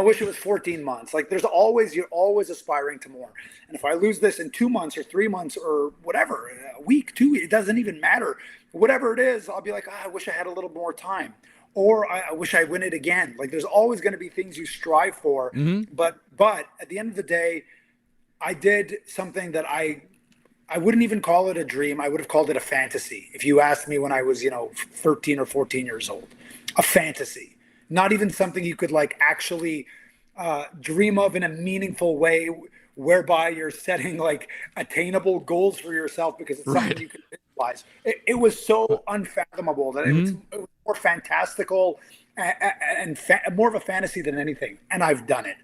Wish it was 14 months. Like you're always aspiring to more. And if I lose this in 2 months or 3 months or whatever, a week, 2 weeks, it doesn't even matter. Whatever it is, I'll be like, I wish I had a little more time, or I wish I win it again. Like there's always going to be things you strive for. But at the end of the day, I did something that I wouldn't even call it a dream. I would have called it a fantasy. If you asked me when I was, 13 or 14 years old, a fantasy. not even something you could like actually dream of in a meaningful way, whereby you're setting like attainable goals for yourself because it's something you can visualize. It was so unfathomable that it was more fantastical and more of a fantasy than anything. And I've done it.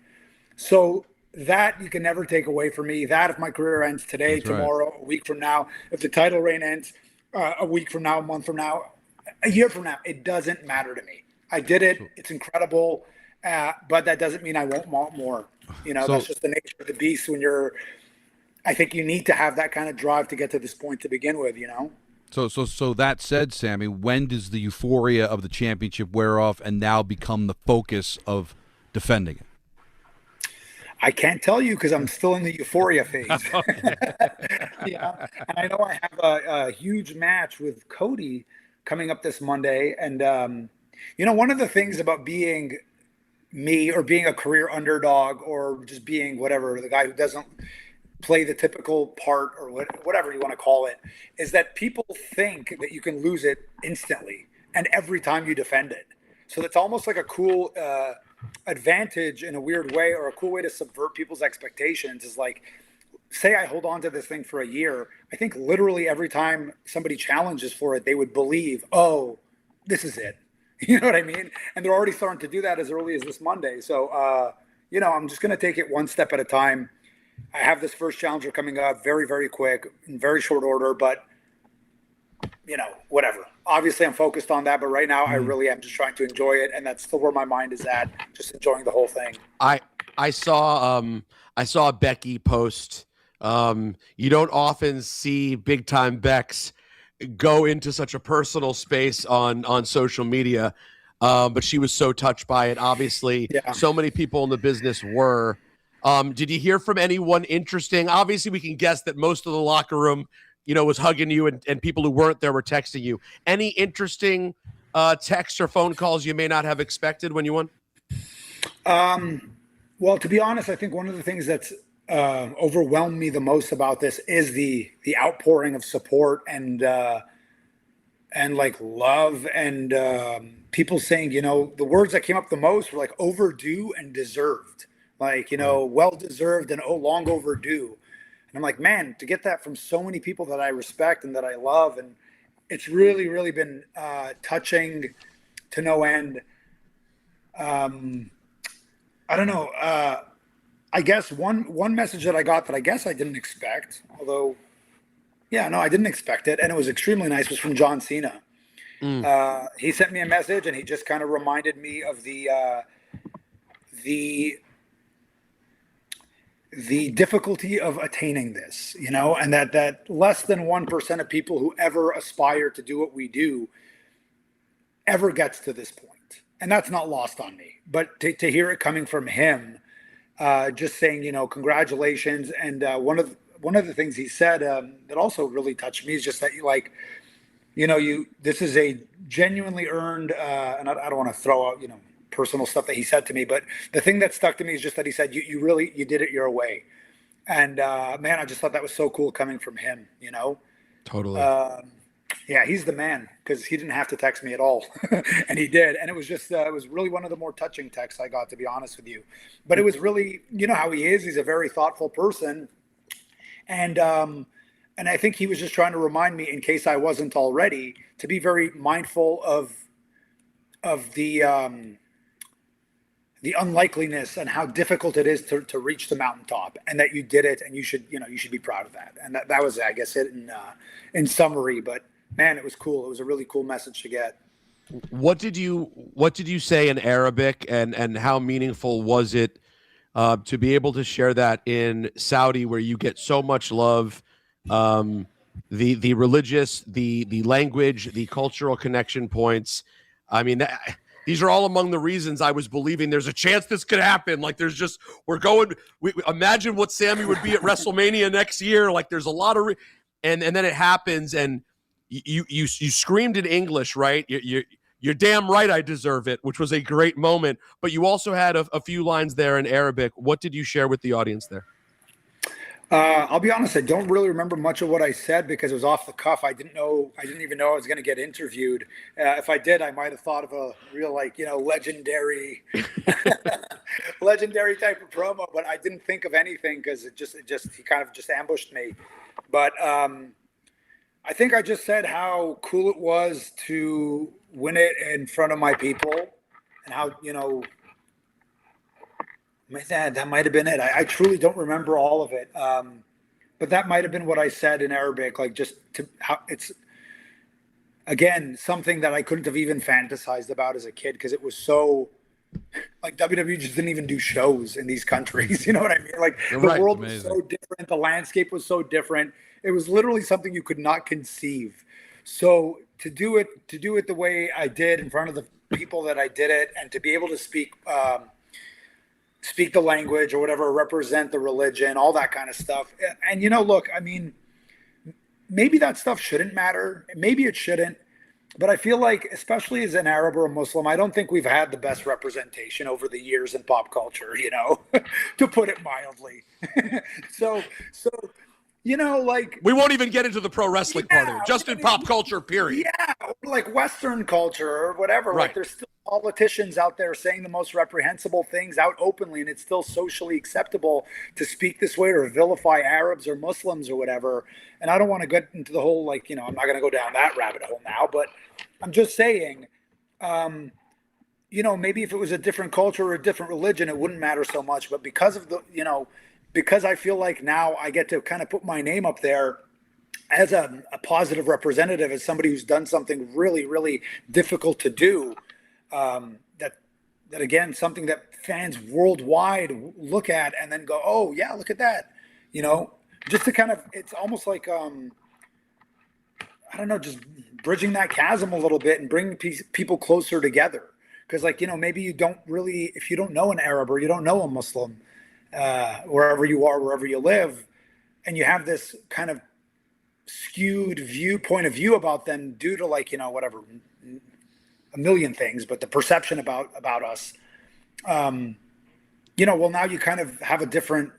So that you can never take away from me. That if my career ends today, tomorrow, a week from now, if the title reign ends a week from now, a month from now, a year from now, it doesn't matter to me. I did it. It's incredible. But that doesn't mean I won't want more. That's just the nature of the beast when I think you need to have that kind of drive to get to this point to begin with, So that said, Sammy, when does the euphoria of the championship wear off and now become the focus of defending it? I can't tell you because I'm still in the euphoria phase. Yeah, and I know I have a huge match with Cody coming up this Monday. And, one of the things about being me or being a career underdog or just being whatever, the guy who doesn't play the typical part or whatever you want to call it, is that people think that you can lose it instantly and every time you defend it. So that's almost like a cool advantage in a weird way, or a cool way to subvert people's expectations is like, say I hold on to this thing for a year. I think literally every time somebody challenges for it, they would believe, oh, this is it. You know what I mean? And they're already starting to do that as early as this Monday. So, I'm just going to take it one step at a time. I have this first challenger coming up very, very quick, in very short order, but, whatever. Obviously, I'm focused on that, but right now I really am just trying to enjoy it, and that's still where my mind is at, just enjoying the whole thing. I saw Becky post. You don't often see big-time Becks go into such a personal space on social media, but she was so touched by it. Obviously, so many people in the business were. Did you hear from anyone interesting? Obviously, we can guess that most of the locker room, was hugging you, and people who weren't there were texting you. Any interesting texts or phone calls you may not have expected when you won? Well, to be honest, I think one of the things that's overwhelmed me the most about this is the outpouring of support and like love and people saying, the words that came up the most were like overdue and deserved, like, well deserved and long overdue. And I'm like, man, to get that from so many people that I respect and that I love, and it's really, really been touching to no end. I don't know. I guess one message that I got that I guess I didn't expect, although, I didn't expect it, and it was extremely nice, was from John Cena. He sent me a message, and he just kind of reminded me of the difficulty of attaining this, and that less than 1% of people who ever aspire to do what we do ever gets to this point. And that's not lost on me. But to hear it coming from him, just saying, congratulations. And one of the things he said that also really touched me is just that this is a genuinely earned, and I don't want to throw out, personal stuff that he said to me, but the thing that stuck to me is just that he said, you did it your way. And man, I just thought that was so cool coming from him, Totally. Yeah, he's the man, because he didn't have to text me at all. And he did. And it was just, it was really one of the more touching texts I got, to be honest with you. But it was really, how he is. He's a very thoughtful person. And I think he was just trying to remind me, in case I wasn't already, to be very mindful of the unlikeliness and how difficult it is to reach the mountaintop, and that you did it, and you should be proud of that. And that was, I guess, it in summary. But man, it was cool. It was a really cool message to get. What did you say in Arabic, and how meaningful was it to be able to share that in Saudi, where you get so much love, the religious, the language, the cultural connection points? I mean, these are all among the reasons I was believing there's a chance this could happen. Like, imagine what Sammy would be at WrestleMania next year. Like, there's a lot of, and then it happens, and you screamed in English, right? You're damn right I deserve it, which was a great moment. But you also had a few lines there in Arabic. What did you share with the audience there? I'll be honest, I don't really remember much of what I said because it was off the cuff. I didn't even know I was going to get interviewed. If I did, I might have thought of a real, legendary type of promo, but I didn't think of anything because he kind of just ambushed me. But I think I just said how cool it was to win it in front of my people and how, that might have been it. I truly don't remember all of it. But that might have been what I said in Arabic, how it's, again, something that I couldn't have even fantasized about as a kid because it was so, WWE just didn't even do shows in these countries. You know what I mean? The world was so different. The landscape was so different. It was literally something you could not conceive. So to do it the way I did in front of the people that I did it, and to be able to speak the language or whatever, represent the religion, all that kind of stuff. And, look, I mean, maybe that stuff shouldn't matter. Maybe it shouldn't. But I feel like, especially as an Arab or a Muslim, I don't think we've had the best representation over the years in pop culture, to put it mildly. So we won't even get into the pro wrestling part of it, just in pop culture, period. Yeah, or Western culture or whatever. Right. There's still politicians out there saying the most reprehensible things out openly, and it's still socially acceptable to speak this way or vilify Arabs or Muslims or whatever. And I don't want to get into the whole, I'm not going to go down that rabbit hole now, but I'm just saying, maybe if it was a different culture or a different religion, it wouldn't matter so much. But because of because I feel like now I get to kind of put my name up there as a positive representative, as somebody who's done something really, really difficult to do, that again, something that fans worldwide look at and then go, oh yeah, look at that, just to kind of, it's almost like, I don't know, just bridging that chasm a little bit and bringing people closer together. Because maybe you don't really, if you don't know an Arab or you don't know a Muslim, wherever you are, wherever you live, and you have this kind of skewed point of view about them due to whatever, a million things, but the perception about us, well, now you kind of have a different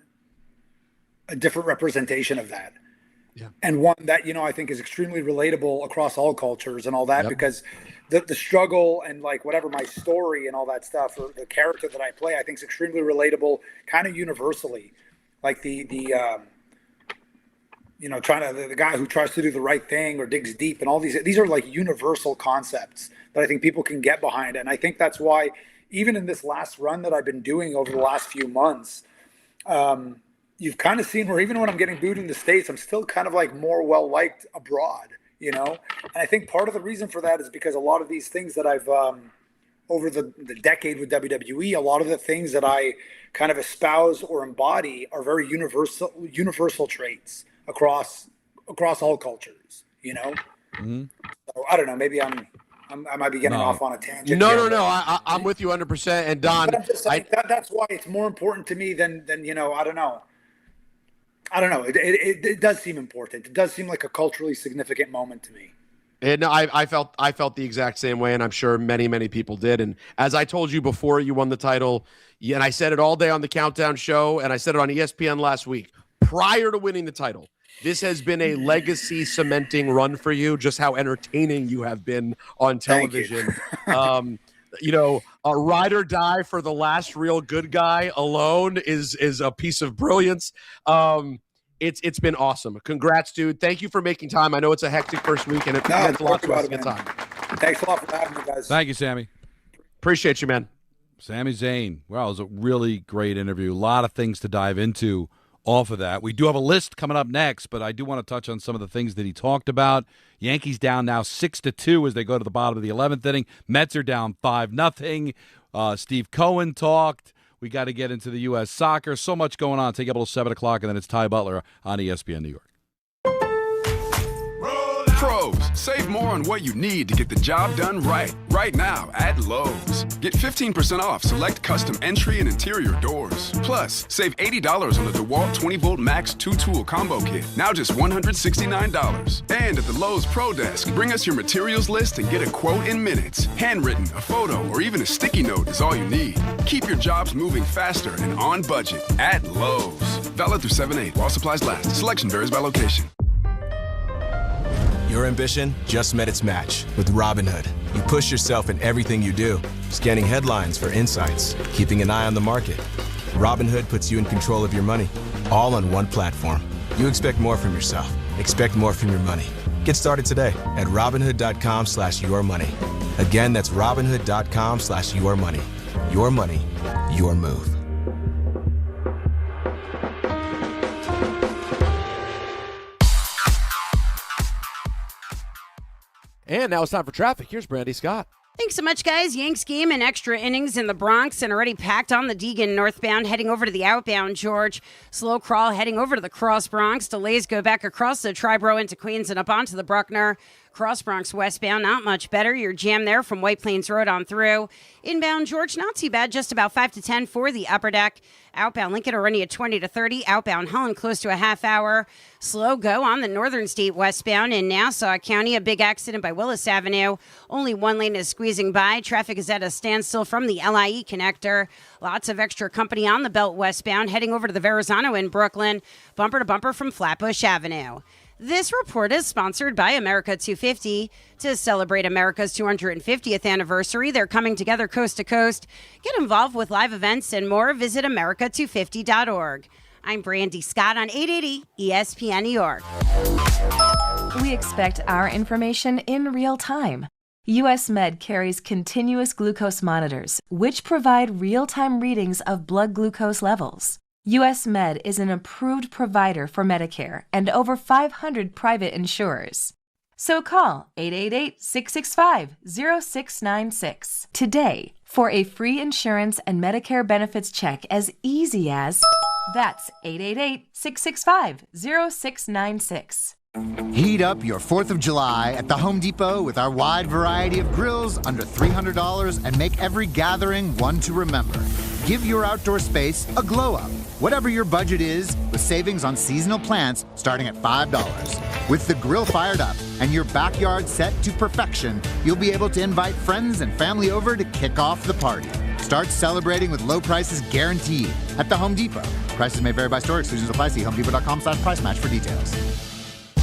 representation of that. Yeah. And one that, I think is extremely relatable across all cultures and all that, because the struggle and whatever my story and all that stuff, or the character that I play, I think is extremely relatable kind of universally. The guy who tries to do the right thing or digs deep, and all these are universal concepts that I think people can get behind. And I think that's why even in this last run that I've been doing over the last few months, you've kind of seen where even when I'm getting booed in the States, I'm still kind of more well-liked abroad, And I think part of the reason for that is because a lot of these things that I've, over the decade with WWE, a lot of the things that I kind of espouse or embody are very universal traits across all cultures, Mm-hmm. So I don't know, maybe I might be getting off on a tangent. No. I'm with you 100%. And Don, but I'm just saying that's why it's more important to me than I don't know. It does seem important. It does seem like a culturally significant moment to me. And I felt the exact same way, and I'm sure many, many people did. And as I told you before you won the title, and I said it all day on the Countdown show, and I said it on ESPN last week, prior to winning the title, this has been a legacy cementing run for you, just how entertaining you have been on television. A ride or die for the last real good guy alone is a piece of brilliance. It's been awesome. Congrats, dude. Thank you for making time. I know it's a hectic first week, and it meant a lot to us to get time. Thanks a lot for having me, guys. Thank you, Sammy. Appreciate you, man. Sami Zayn. Well, it was a really great interview. A lot of things to dive into off of that. We do have a list coming up next, but I do want to touch on some of the things that he talked about. Yankees down now 6-2 as they go to the bottom of the 11th inning. Mets are down 5-0. Steve Cohen talked. We got to get into the U.S. soccer. So much going on. Take up until 7 o'clock, and then it's Ty Butler on ESPN New York. Pros, save more on what you need to get the job done right. Right now at Lowe's. Get 15% off select custom entry and interior doors. Plus, save $80 on the DeWalt 20-volt Max 2-tool combo kit. Now just $169. And at the Lowe's Pro Desk, bring us your materials list and get a quote in minutes. Handwritten, a photo, or even a sticky note is all you need. Keep your jobs moving faster and on budget at Lowe's. Valid through 7/8 while supplies last. Selection varies by location. Your ambition just met its match with Robinhood. You push yourself in everything you do, scanning headlines for insights, keeping an eye on the market. Robinhood puts you in control of your money, all on one platform. You expect more from yourself. Expect more from your money. Get started today at Robinhood.com/yourmoney. Again, that's Robinhood.com/yourmoney. Your money, your move. And now it's time for traffic. Here's Brandy Scott. Thanks so much, guys. Yanks game and extra innings in the Bronx and already packed on the Deegan northbound, heading over to the outbound George. Slow crawl heading over to the Cross Bronx. Delays go back across the Triborough into Queens and up onto the Bruckner. Cross Bronx westbound, not much better. You're jammed there from White Plains Road on through. Inbound George, not too bad, just about 5 to 10 for the upper deck. Outbound Lincoln already at 20 to 30. Outbound Holland close to a half hour. Slow go on the Northern State westbound in Nassau County. A big accident by Willis Avenue. Only one lane is squeezing by. Traffic is at a standstill from the LIE connector. Lots of extra company on the belt westbound, heading over to the Verrazano in Brooklyn. Bumper to bumper from Flatbush Avenue. This report is sponsored by America 250. To celebrate America's 250th anniversary, they're coming together coast to coast. Get involved with live events and more. Visit America250.org. I'm Brandy Scott on 880 ESPN New York. We expect our information in real time. US Med carries continuous glucose monitors, which provide real-time readings of blood glucose levels. US Med is an approved provider for Medicare and over 500 private insurers. So call 888-665-0696 today for a free insurance and Medicare benefits check as easy as... That's 888-665-0696. Heat up your 4th of July at the Home Depot with our wide variety of grills under $300 and make every gathering one to remember. Give your outdoor space a glow up, whatever your budget is, with savings on seasonal plants starting at $5. With the grill fired up and your backyard set to perfection, you'll be able to invite friends and family over to kick off the party. Start celebrating with low prices guaranteed at the Home Depot. Prices may vary by store. Exclusions apply. See homedepot.com/price match for details.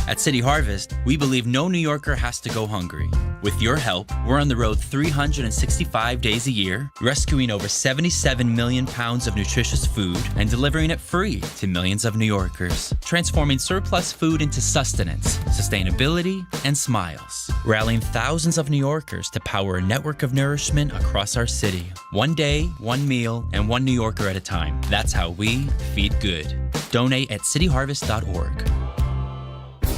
At City Harvest, we believe no New Yorker has to go hungry. With your help, we're on the road 365 days a year, rescuing over 77 million pounds of nutritious food and delivering it free to millions of New Yorkers, transforming surplus food into sustenance, sustainability, and smiles, rallying thousands of New Yorkers to power a network of nourishment across our city. One day, one meal, and one New Yorker at a time. That's how we feed good. Donate at cityharvest.org.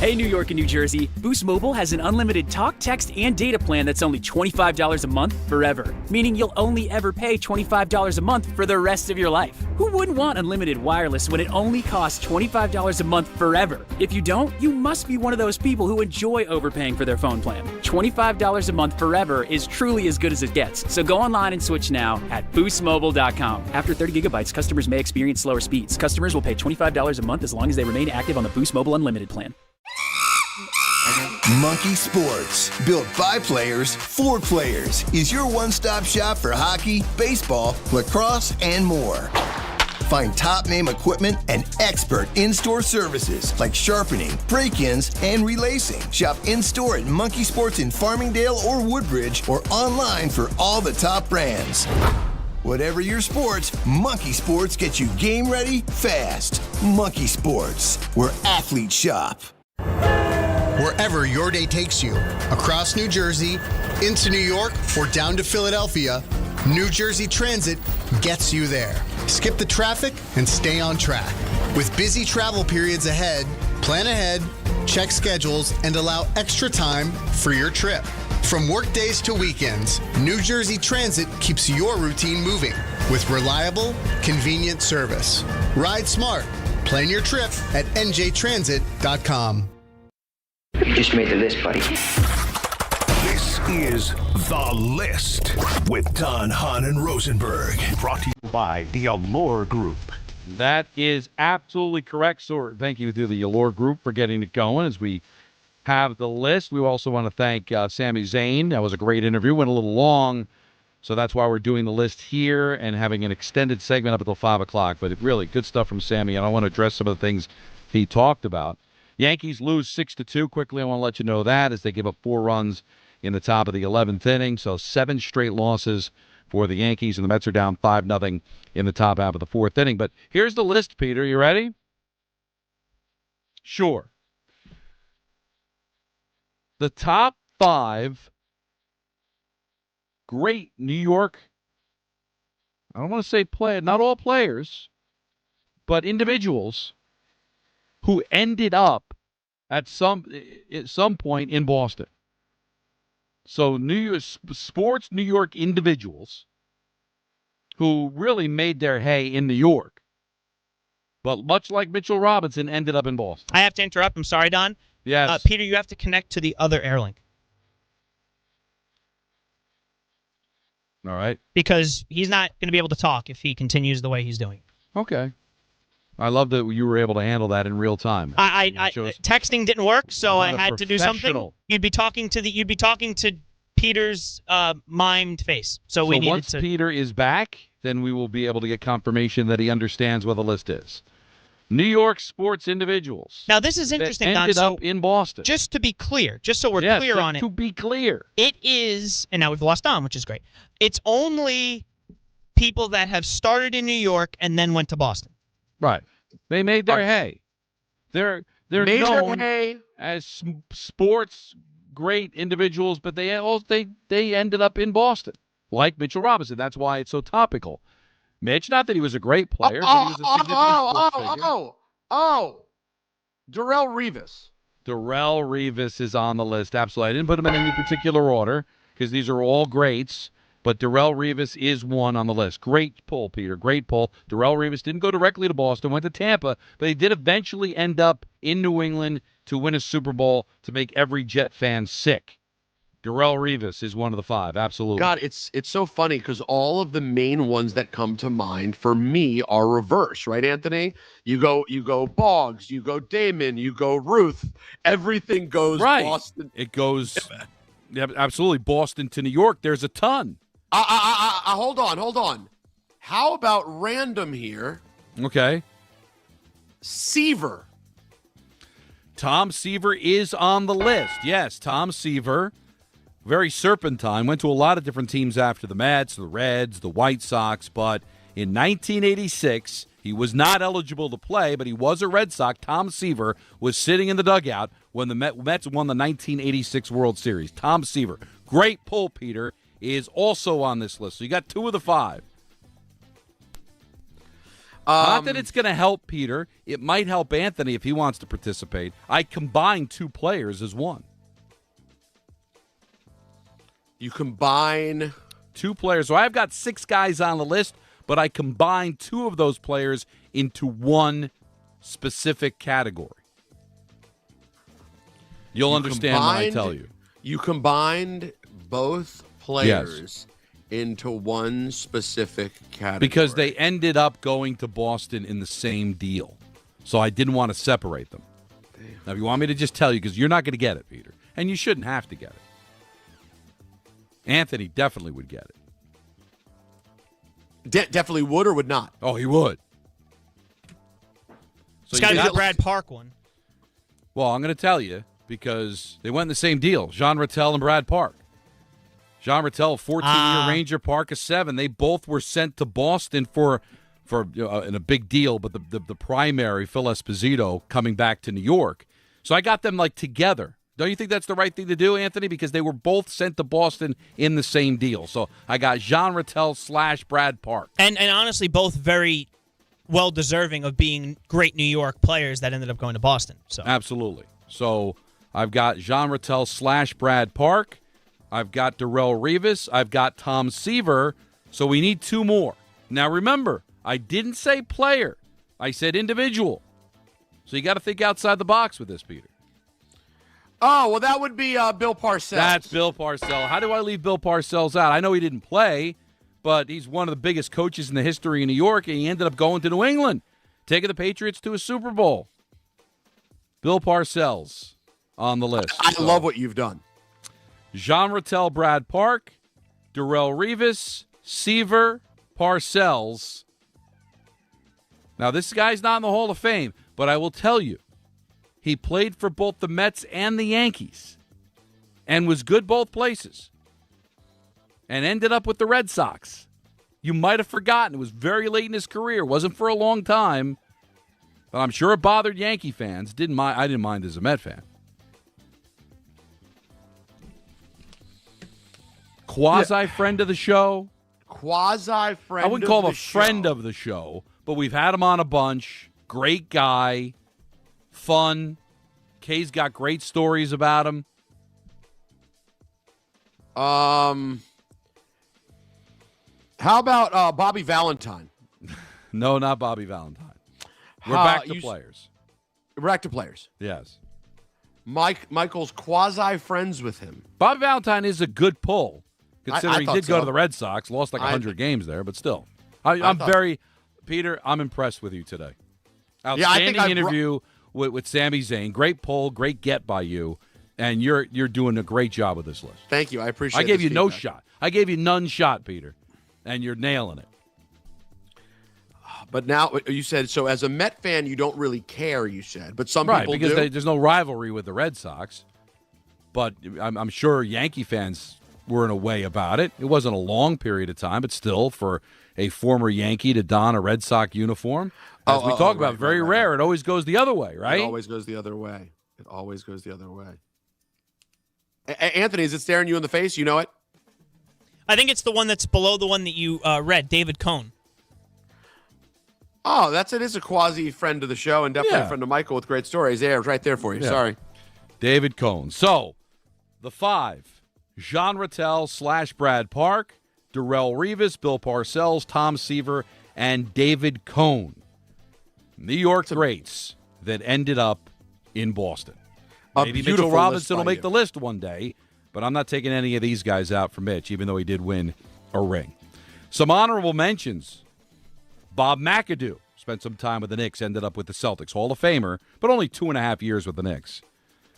Hey, New York and New Jersey, Boost Mobile has an unlimited talk, text, and data plan that's only $25 a month forever, meaning you'll only ever pay $25 a month for the rest of your life. Who wouldn't want unlimited wireless when it only costs $25 a month forever? If you don't, you must be one of those people who enjoy overpaying for their phone plan. $25 a month forever is truly as good as it gets. So go online and switch now at boostmobile.com. After 30 gigabytes, customers may experience slower speeds. Customers will pay $25 a month as long as they remain active on the Boost Mobile Unlimited plan. Monkey Sports, built by players for players, is your one-stop shop for hockey, baseball, lacrosse, and more. Find top-name equipment and expert in-store services like sharpening, break-ins, and relacing. Shop in-store at Monkey Sports in Farmingdale or Woodbridge, or online for all the top brands. Whatever your sports, Monkey Sports gets you game ready fast. Monkey Sports, where athletes shop. Wherever your day takes you, across New Jersey, into New York, or down to Philadelphia, New Jersey Transit gets you there. Skip the traffic and stay on track. With busy travel periods ahead, plan ahead, check schedules, and allow extra time for your trip. From workdays to weekends, New Jersey Transit keeps your routine moving with reliable, convenient service. Ride smart. Plan your trip at njtransit.com. You just made the list, buddy. This is The List with Don, Hahn, and Rosenberg. Brought to you by the Allure Group. That is absolutely correct, sir. Thank you to the Allure Group for getting it going as we have the list. We also want to thank Sami Zayn. That was a great interview. Went a little long So that's why we're doing the list here and having an extended segment up until 5 o'clock. But really, good stuff from Sammy, and I want to address some of the things he talked about. Yankees lose 6-2. Quickly, I want to let you know that as they give up 4 runs in the top of the 11th inning. So 7 straight losses for the Yankees, and the Mets are down 5-0 in the top half of the 4th inning. But here's the list, Peter. You ready? Sure. The top 5 great New York, I don't want to say not all players, but individuals who ended up at some point in Boston. So sports New York individuals who really made their hay in New York, but much like Mitchell Robinson, ended up in Boston. I have to interrupt. I'm sorry, Don. Yes. Peter, you have to connect to the other Airlink. All right. Because he's not going to be able to talk if he continues the way he's doing. Okay. I love that you were able to handle that in real time. Texting didn't work, so I had to do something. You'd be talking to Peter's mimed face. So we needed once to. Peter is back, then we will be able to get confirmation that he understands what the list is. New York sports individuals. Now this is interesting. Ended Don, up in Boston. Just to be clear, just so we're clear on it. To be clear, it is, and now we've lost Don, which is great. It's only people that have started in New York and then went to Boston. Right. They made their hay. They're known as sports great individuals, but they ended up in Boston, like Mitchell Robinson. That's why it's so topical. Mitch, not that he was a great player, but he was a significant sports figure. Darrelle Revis. Darrelle Revis is on the list. Absolutely. I didn't put him in any particular order because these are all greats, but Darrelle Revis is one on the list. Great pull, Peter. Great pull. Darrelle Revis didn't go directly to Boston, went to Tampa, but he did eventually end up in New England to win a Super Bowl to make every Jet fan sick. Darrelle Revis is one of the 5, absolutely. God, it's so funny because all of the main ones that come to mind for me are reverse, right, Anthony? You go Boggs, you go Damon, you go Ruth. Everything goes Boston. It goes, absolutely, Boston to New York. There's a ton. Hold on. How about random here? Okay. Seaver. Tom Seaver is on the list. Yes, Tom Seaver. Very serpentine, went to a lot of different teams after the Mets, the Reds, the White Sox, but in 1986, he was not eligible to play, but he was a Red Sox. Tom Seaver was sitting in the dugout when the Mets won the 1986 World Series. Tom Seaver, great pull, Peter, is also on this list. So you got 2 of the 5. Not that it's going to help Peter. It might help Anthony if he wants to participate. I combined 2 players as one. You combine 2 players. So I've got 6 guys on the list, but I combined 2 of those players into one specific category. You'll understand when I tell you. You combined both players into one specific category. Because they ended up going to Boston in the same deal. So I didn't want to separate them. Damn. Now, if you want me to just tell you, because you're not going to get it, Peter, and you shouldn't have to get it. Anthony definitely would get it. Definitely would or would not? Oh, he would. So it's got to be the Brad Park one. Well, I'm going to tell you because they went in the same deal. Jean Rattel and Brad Park. Jean Rattel, 14-year Ranger, Park a 7. They both were sent to Boston for in a big deal, but the primary, Phil Esposito, coming back to New York. So I got them like together. Don't you think that's the right thing to do, Anthony? Because they were both sent to Boston in the same deal. So I got Jean Rattel / Brad Park. And honestly, both very well-deserving of being great New York players that ended up going to Boston. So absolutely. So I've got Jean Rattel / Brad Park. I've got Darrelle Revis. I've got Tom Seaver. So we need 2 more. Now remember, I didn't say player. I said individual. So you got to think outside the box with this, Peter. Oh, well, that would be Bill Parcells. That's Bill Parcells. How do I leave Bill Parcells out? I know he didn't play, but he's one of the biggest coaches in the history of New York, and he ended up going to New England, taking the Patriots to a Super Bowl. Bill Parcells on the list. I love what you've done. Jean Rattel, Brad Park, Darrelle Revis, Seaver, Parcells. Now, this guy's not in the Hall of Fame, but I will tell you, he played for both the Mets and the Yankees and was good both places and ended up with the Red Sox. You might have forgotten. It was very late in his career. It wasn't for a long time, but I'm sure it bothered Yankee fans. I didn't mind as a Met fan. Quasi-friend of the show. Quasi-friend. I wouldn't call him a friend of the show, but we've had him on a bunch. Great guy. Fun. Kay's got great stories about him. How about Bobby Valentine? No, not Bobby Valentine. We're back to players. We're back to players. Yes. Michael's quasi-friends with him. Bobby Valentine is a good pull, considering he did go to the Red Sox, lost like 100 games there, but still. Peter, I'm impressed with you today. Outstanding interview with Sami Zayn. Great pull, great get by you, and you're doing a great job with this list. Thank you. I appreciate it. I gave you no shot. I gave you none shot, Peter, and you're nailing it. But now you said, so as a Met fan, you don't really care, you said. But some people do. Because there's no rivalry with the Red Sox. But I'm sure Yankee fans were in a way about it. It wasn't a long period of time, but still, for a former Yankee to don a Red Sox uniform, as we talk about, very rare. It always goes the other way, right? It always goes the other way. It always goes the other way. Anthony, is it staring you in the face? You know it? I think it's the one that's below the one that you read, David Cohen. Oh, it is a quasi-friend of the show and definitely a friend of Michael with great stories. There, right there for you. Yeah. Sorry. David Cohen. So, the 5, Jean Rattel / Brad Park, Darrelle Revis, Bill Parcells, Tom Seaver, and David Cohen. New York greats that ended up in Boston. Maybe Mitchell Robinson will make the list one day, but I'm not taking any of these guys out for Mitch, even though he did win a ring. Some honorable mentions. Bob McAdoo spent some time with the Knicks, ended up with the Celtics. Hall of Famer, but only 2.5 years with the Knicks.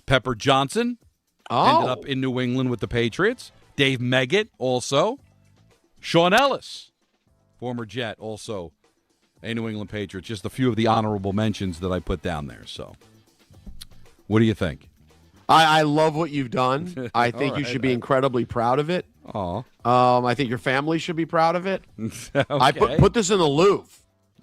Pepper Johnson ended up in New England with the Patriots. Dave Meggett also. Sean Ellis, former Jet, also a New England Patriot. Just a few of the honorable mentions that I put down there. So, what do you think? I love what you've done. I think you should be incredibly proud of it. I think your family should be proud of it. Okay. I put this in the Louvre.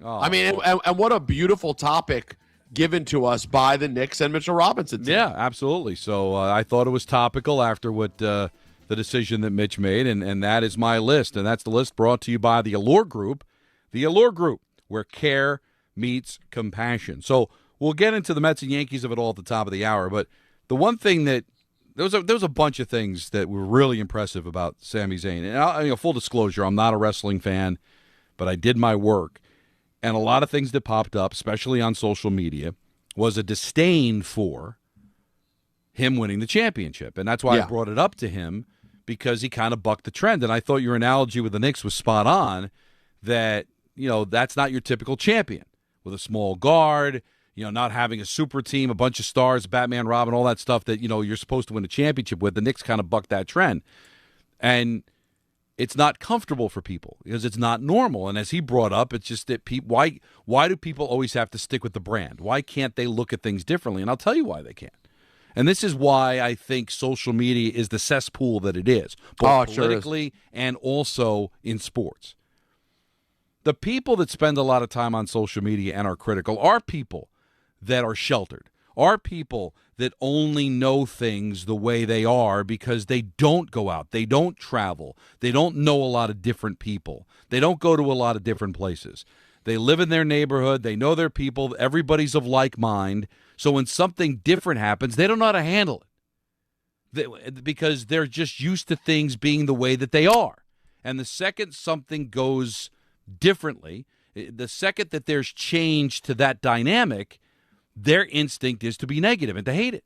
Oh. I mean, and what a beautiful topic given to us by the Knicks and Mitchell Robinson team. Yeah, absolutely. So I thought it was topical after what the decision that Mitch made, and that is my list. And that's the list brought to you by the Allure Group. The Allure Group, where care meets compassion. So we'll get into the Mets and Yankees of it all at the top of the hour, but the one thing that there was a bunch of things that were really impressive about Sami Zayn. And full disclosure, I'm not a wrestling fan, but I did my work. And a lot of things that popped up, especially on social media, was a disdain for him winning the championship. And that's why I brought it up to him, because he kind of bucked the trend. And I thought your analogy with the Knicks was spot on, that, that's not your typical champion with a small guard, not having a super team, a bunch of stars, Batman, Robin, all that stuff that, you're supposed to win a championship with. The Knicks kind of bucked that trend. And it's not comfortable for people because it's not normal. And as he brought up, it's just that why do people always have to stick with the brand? Why can't they look at things differently? And I'll tell you why they can't. And this is why I think social media is the cesspool that it is, both politically and also in sports. The people that spend a lot of time on social media and are critical are people that are sheltered, are people that only know things the way they are because they don't go out, they don't travel, they don't know a lot of different people, they don't go to a lot of different places. They live in their neighborhood, they know their people, everybody's of like mind, so when something different happens, they don't know how to handle it because they're just used to things being the way that they are. And the second something goes differently, the second that there's change to that dynamic, their instinct is to be negative and to hate it.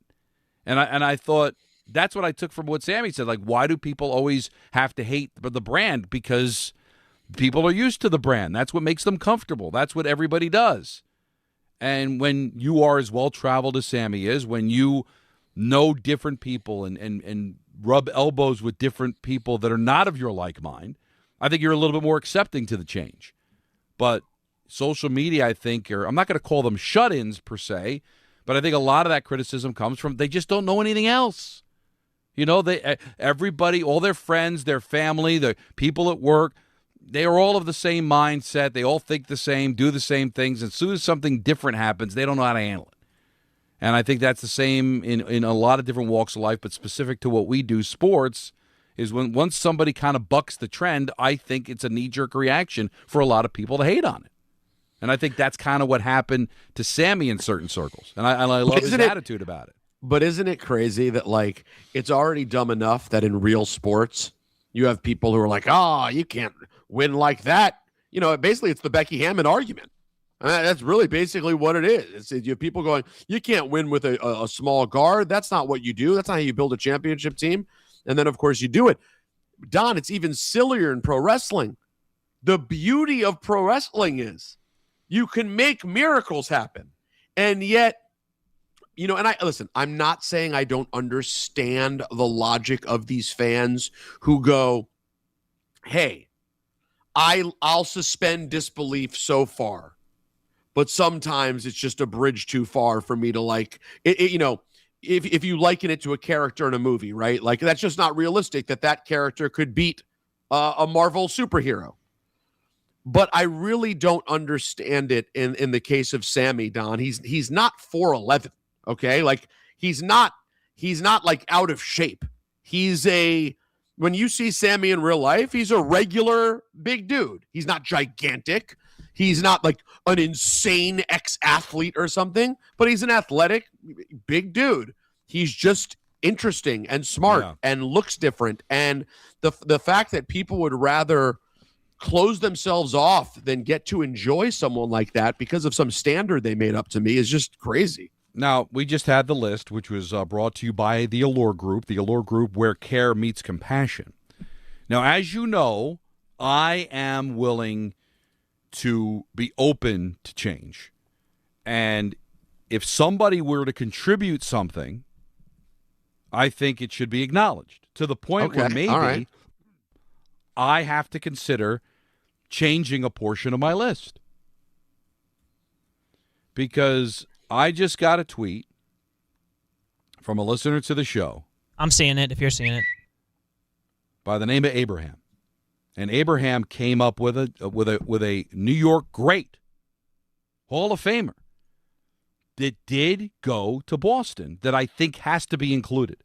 And I thought that's what I took from what Sammy said. Like, why do people always have to hate the brand? Because people are used to the brand. That's what makes them comfortable. That's what everybody does. And when you are as well-traveled as Sammy is, when you know different people and rub elbows with different people that are not of your like mind, I think you're a little bit more accepting to the change. But social media, I think, I'm not going to call them shut-ins per se, but I think a lot of that criticism comes from they just don't know anything else. You know, everybody, all their friends, their family, the people at work, they are all of the same mindset. They all think the same, do the same things. As soon as something different happens, they don't know how to handle it. And I think that's the same in a lot of different walks of life, but specific to what we do, sports, is once somebody kind of bucks the trend, I think it's a knee-jerk reaction for a lot of people to hate on it. And I think that's kind of what happened to Sammy in certain circles. And I love his attitude about it. But isn't it crazy that, like, it's already dumb enough that in real sports, you have people who are like, you can't win like that. You know, basically it's the Becky Hammond argument. That's really basically what it is. You have people going, you can't win with a small guard. That's not what you do. That's not how you build a championship team. And then, of course, you do it. Don, it's even sillier in pro wrestling. The beauty of pro wrestling is you can make miracles happen. And yet, you know, and listen, I'm not saying I don't understand the logic of these fans who go, hey, I'll suspend disbelief so far. But sometimes it's just a bridge too far for me to like it. You know, if you liken it to a character in a movie, right? Like that's just not realistic that character could beat a Marvel superhero. But I really don't understand it in the case of Sammy, Don. He's not 4'11", okay? Like he's not like out of shape. When you see Sammy in real life, he's a regular big dude. He's not gigantic. He's not like an insane ex-athlete or something, but he's an athletic, big dude. He's just interesting and smart and looks different. And the fact that people would rather close themselves off than get to enjoy someone like that because of some standard they made up to me is just crazy. Now, we just had the list, which was brought to you by the Allure Group, where care meets compassion. Now, as you know, I am willing to be open to change. And if somebody were to contribute something, I think it should be acknowledged to the point where maybe I have to consider changing a portion of my list. Because I just got a tweet from a listener to the show. I'm seeing it if you're seeing it. By the name of Abraham. And Abraham came up with a New York great, Hall of Famer, that did go to Boston that I think has to be included.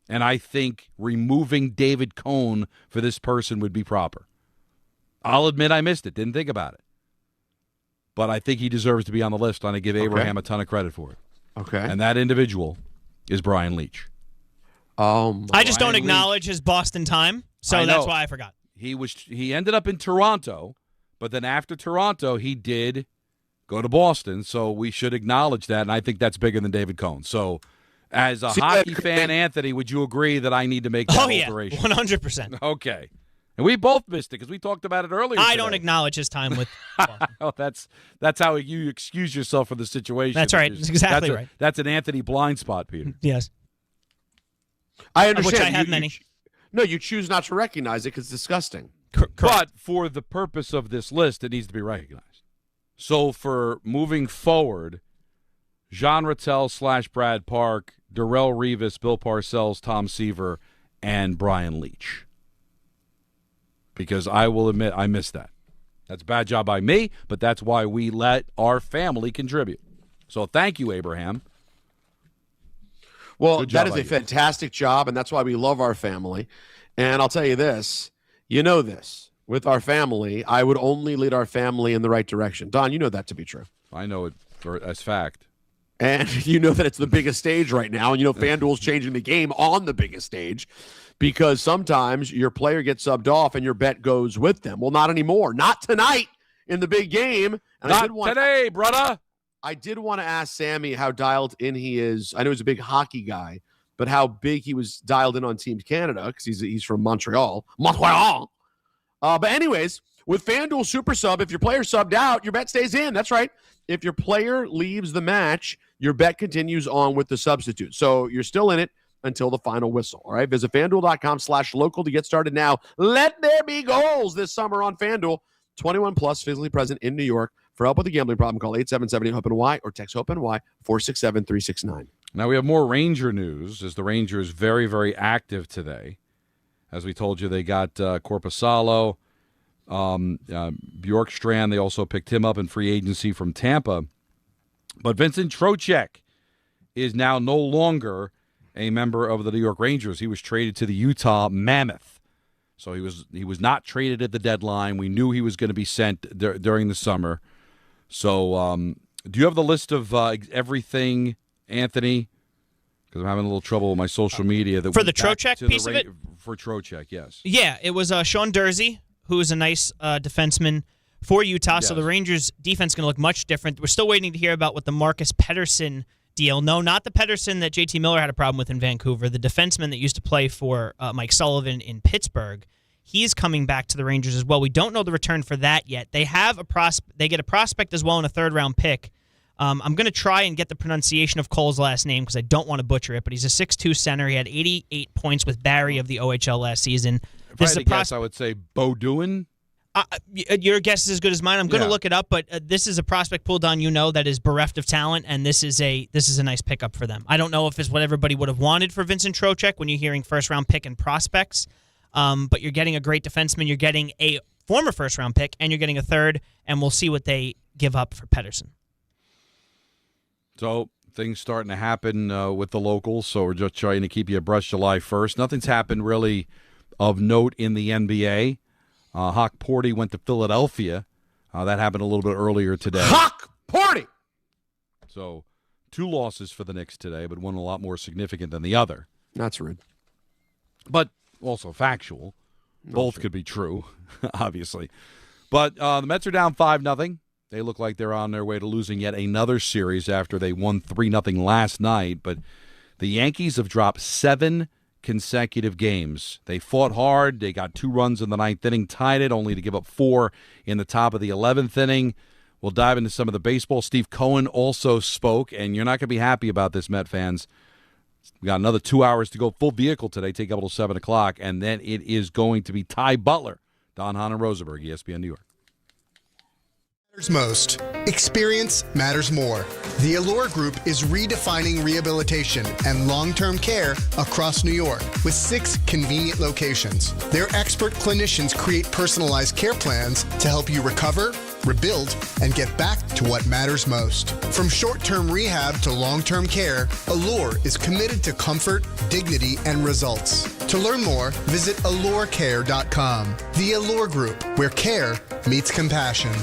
And I think removing David Cohen for this person would be proper. I'll admit I missed it, didn't think about it. But I think he deserves to be on the list, and I give Abraham a ton of credit for it. Okay. And that individual is Brian Leach. I just don't acknowledge his Boston time, so that's why I forgot. He ended up in Toronto, but then after Toronto, he did go to Boston, so we should acknowledge that, and I think that's bigger than David Cohen. So as a hockey fan, Anthony, would you agree that I need to make that alteration? 100%. Okay. And we both missed it because we talked about it earlier I today. don't acknowledge his time with Boston. Oh, that's how you excuse yourself for the situation. That's right. That's exactly right. That's an Anthony blind spot, Peter. Yes. I understand. Which I have many. No, you choose not to recognize it because it's disgusting. But for the purpose of this list, it needs to be recognized. So for moving forward, Jean Rattel / Brad Park, Darrell Revis, Bill Parcells, Tom Seaver, and Brian Leach. Because I will admit I missed that. That's a bad job by me, but that's why we let our family contribute. So thank you, Abraham. Well, that is a fantastic job, and that's why we love our family. And I'll tell you this, this. With our family, I would only lead our family in the right direction. Don, you know that to be true. I know it as fact. And you know that it's the biggest stage right now, and FanDuel's changing the game on the biggest stage because sometimes your player gets subbed off and your bet goes with them. Well, not anymore. Not tonight in the big game. And not today, brother. I did want to ask Sammy how dialed in he is. I know he's a big hockey guy, but how big he was dialed in on Team Canada because he's from Montreal. But anyways, with FanDuel Super Sub, if your player subbed out, your bet stays in. That's right. If your player leaves the match, your bet continues on with the substitute. So you're still in it. until the final whistle. All right, visit FanDuel.com/local to get started now. Let there be goals this summer on FanDuel. 21 plus, physically present in New York. For help with a gambling problem, call 877-HOPE-NY or text HOPE-NY 467-369. Now we have more Ranger news, as the Rangers very, very active today. As we told you, they got Korpisalo, Bjorkstrand. They also picked him up in free agency from Tampa. But Vincent Trocheck is now no longer a member of the New York Rangers. He was traded to the Utah Mammoth. So he was not traded at the deadline. We knew he was going to be sent during the summer. So do you have the list of everything, Anthony? Because I'm having a little trouble with my social media. For the Trocheck piece of it? For Trocheck, yes. Yeah, it was Sean Durzi, who is a nice defenseman for Utah. Yes. So the Rangers' defense is going to look much different. We're still waiting to hear about what the Marcus Pettersson deal. No, not the Pettersson that JT Miller had a problem with in Vancouver. The defenseman that used to play for Mike Sullivan in Pittsburgh. He's coming back to the Rangers as well. We don't know the return for that yet. They have they get a prospect as well in a third-round pick. I'm going to try and get the pronunciation of Cole's last name because I don't want to butcher it, but he's a 6'2 center. He had 88 points with Barrie of the OHL last season. If I had to guess, I would say Beaudoin. Your guess is as good as mine. I'm going to look it up, but this is a prospect pool, Don, that is bereft of talent, and this is a nice pickup for them. I don't know if it's what everybody would have wanted for Vincent Trocheck when you're hearing first-round pick and prospects, but you're getting a great defenseman, you're getting a former first-round pick, and you're getting a third, and we'll see what they give up for Pettersson. So things starting to happen with the locals, so we're just trying to keep you abreast July 1st. Nothing's happened really of note in the NBA. Hawk Porty went to Philadelphia. That happened a little bit earlier today. Hawk Porty! So 2 losses for the Knicks today, but one a lot more significant than the other. That's rude. But also factual. Both could be true, obviously. But the Mets are down 5-0. They look like they're on their way to losing yet another series after they won 3-0 last night. But the Yankees have dropped 7 consecutive games. They fought hard. They got 2 runs in the 9th inning, tied it, only to give up 4 in the top of the 11th inning. We'll dive into some of the baseball. Steve Cohen also spoke, and you're not going to be happy about this, Met fans. We got another 2 hours to go full vehicle today, take up until 7 o'clock, and then it is going to be Ty Butler, Don Hahn and Rosenberg, ESPN New York. Matters most. Experience matters more. The Allure Group is redefining rehabilitation and long-term care across New York with 6 convenient locations. Their expert clinicians create personalized care plans to help you recover, rebuild, and get back to what matters most. From short-term rehab to long-term care, Allure is committed to comfort, dignity, and results. To learn more, visit allurecare.com. The Allure Group, where care meets compassion.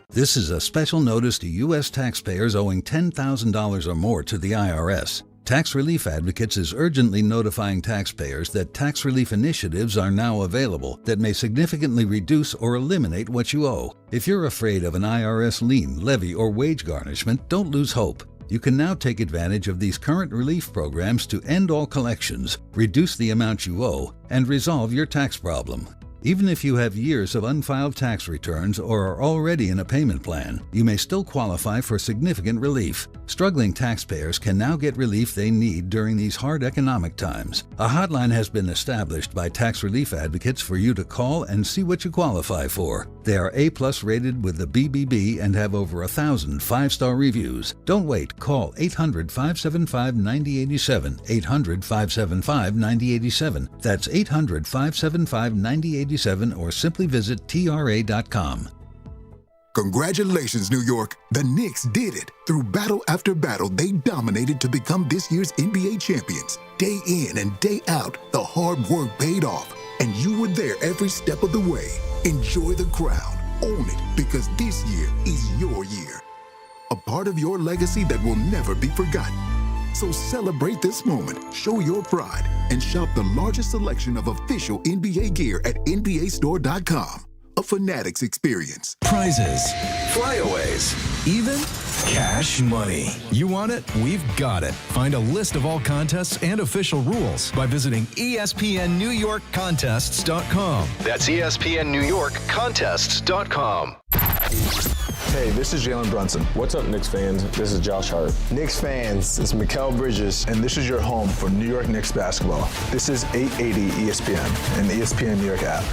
This is a special notice to U.S. taxpayers owing $10,000 or more to the IRS. Tax Relief Advocates is urgently notifying taxpayers that tax relief initiatives are now available that may significantly reduce or eliminate what you owe. If you're afraid of an IRS lien, levy, or wage garnishment, don't lose hope. You can now take advantage of these current relief programs to end all collections, reduce the amount you owe, and resolve your tax problem. Even if you have years of unfiled tax returns or are already in a payment plan, you may still qualify for significant relief. Struggling taxpayers can now get relief they need during these hard economic times. A hotline has been established by Tax Relief Advocates for you to call and see what you qualify for. They are A+ rated with the BBB and have over 1,000 5-star reviews. Don't wait. Call 800-575-9087, 800-575-9087. That's 800-575-9087. Or simply visit TRA.com. Congratulations, New York. The Knicks did it. Through battle after battle, they dominated to become this year's NBA champions. Day in and day out, the hard work paid off. And you were there every step of the way. Enjoy the crown. Own it, because this year is your year. A part of your legacy that will never be forgotten. So celebrate this moment, show your pride, and shop the largest selection of official NBA gear at NBAstore.com. A Fanatics experience. Prizes, flyaways, even cash money. You want it? We've got it. Find a list of all contests and official rules by visiting ESPNNewYorkContests.com. That's ESPNNewYorkContests.com. Hey, this is Jalen Brunson. What's up, Knicks fans? This is Josh Hart. Knicks fans, it's Mikal Bridges. And this is your home for New York Knicks basketball. This is 880 ESPN and the ESPN New York app.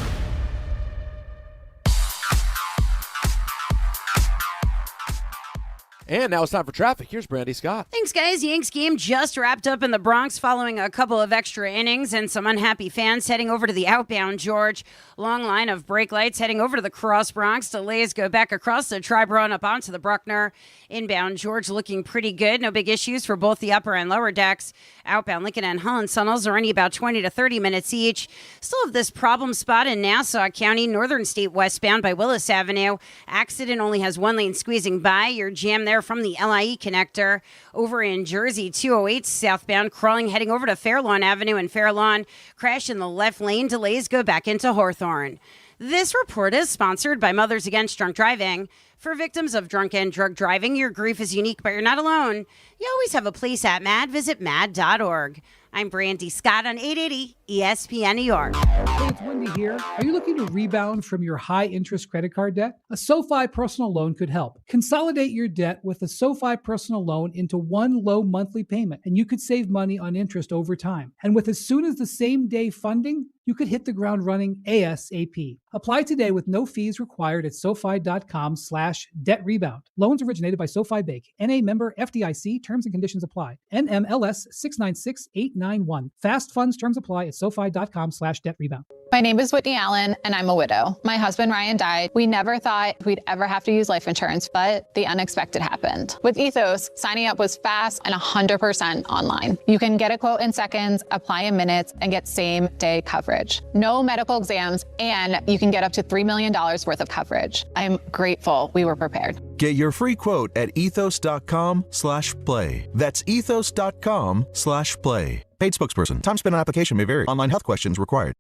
And now it's time for traffic. Here's Brandy Scott. Thanks, guys. Yanks game just wrapped up in the Bronx following a couple of extra innings and some unhappy fans heading over to the outbound George. Long line of brake lights heading over to the cross Bronx. Delays go back across the Triborough and up onto the Bruckner. Inbound George looking pretty good. No big issues for both the upper and lower decks. Outbound Lincoln and Holland tunnels are only about 20 to 30 minutes each. Still have this problem spot in Nassau County, Northern State westbound by Willis Avenue. Accident only has one lane squeezing by. You're jammed there from the LIE connector. Over in Jersey, 208 southbound, crawling heading over to Fairlawn Avenue and Fairlawn. Crash in the left lane. Delays go back into Hawthorne. This report is sponsored by Mothers Against Drunk Driving. For victims of drunk and drug driving, your grief is unique, but you're not alone. You always have a place at MAD. Visit mad.org. I'm Brandy Scott on 880 ESPN New York. Hey, it's Wendy here. Are you looking to rebound from your high-interest credit card debt? A SoFi personal loan could help. Consolidate your debt with a SoFi personal loan into one low monthly payment, and you could save money on interest over time. And with as soon as the same day funding, you could hit the ground running ASAP. Apply today with no fees required at SoFi.com/debt rebound. Loans originated by SoFi Bank. NA member FDIC. Terms and conditions apply. NMLS 696891. Fast funds terms apply at SoFi.com/debt rebound. My name is Whitney Allen, and I'm a widow. My husband, Ryan, died. We never thought we'd ever have to use life insurance, but the unexpected happened. With Ethos, signing up was fast and 100% online. You can get a quote in seconds, apply in minutes, and get same-day coverage. No medical exams, and you can get up to $3 million worth of coverage. I'm grateful we were prepared. Get your free quote at ethos.com/play. That's ethos.com/play. Paid spokesperson. Time spent on application may vary. Online health questions required.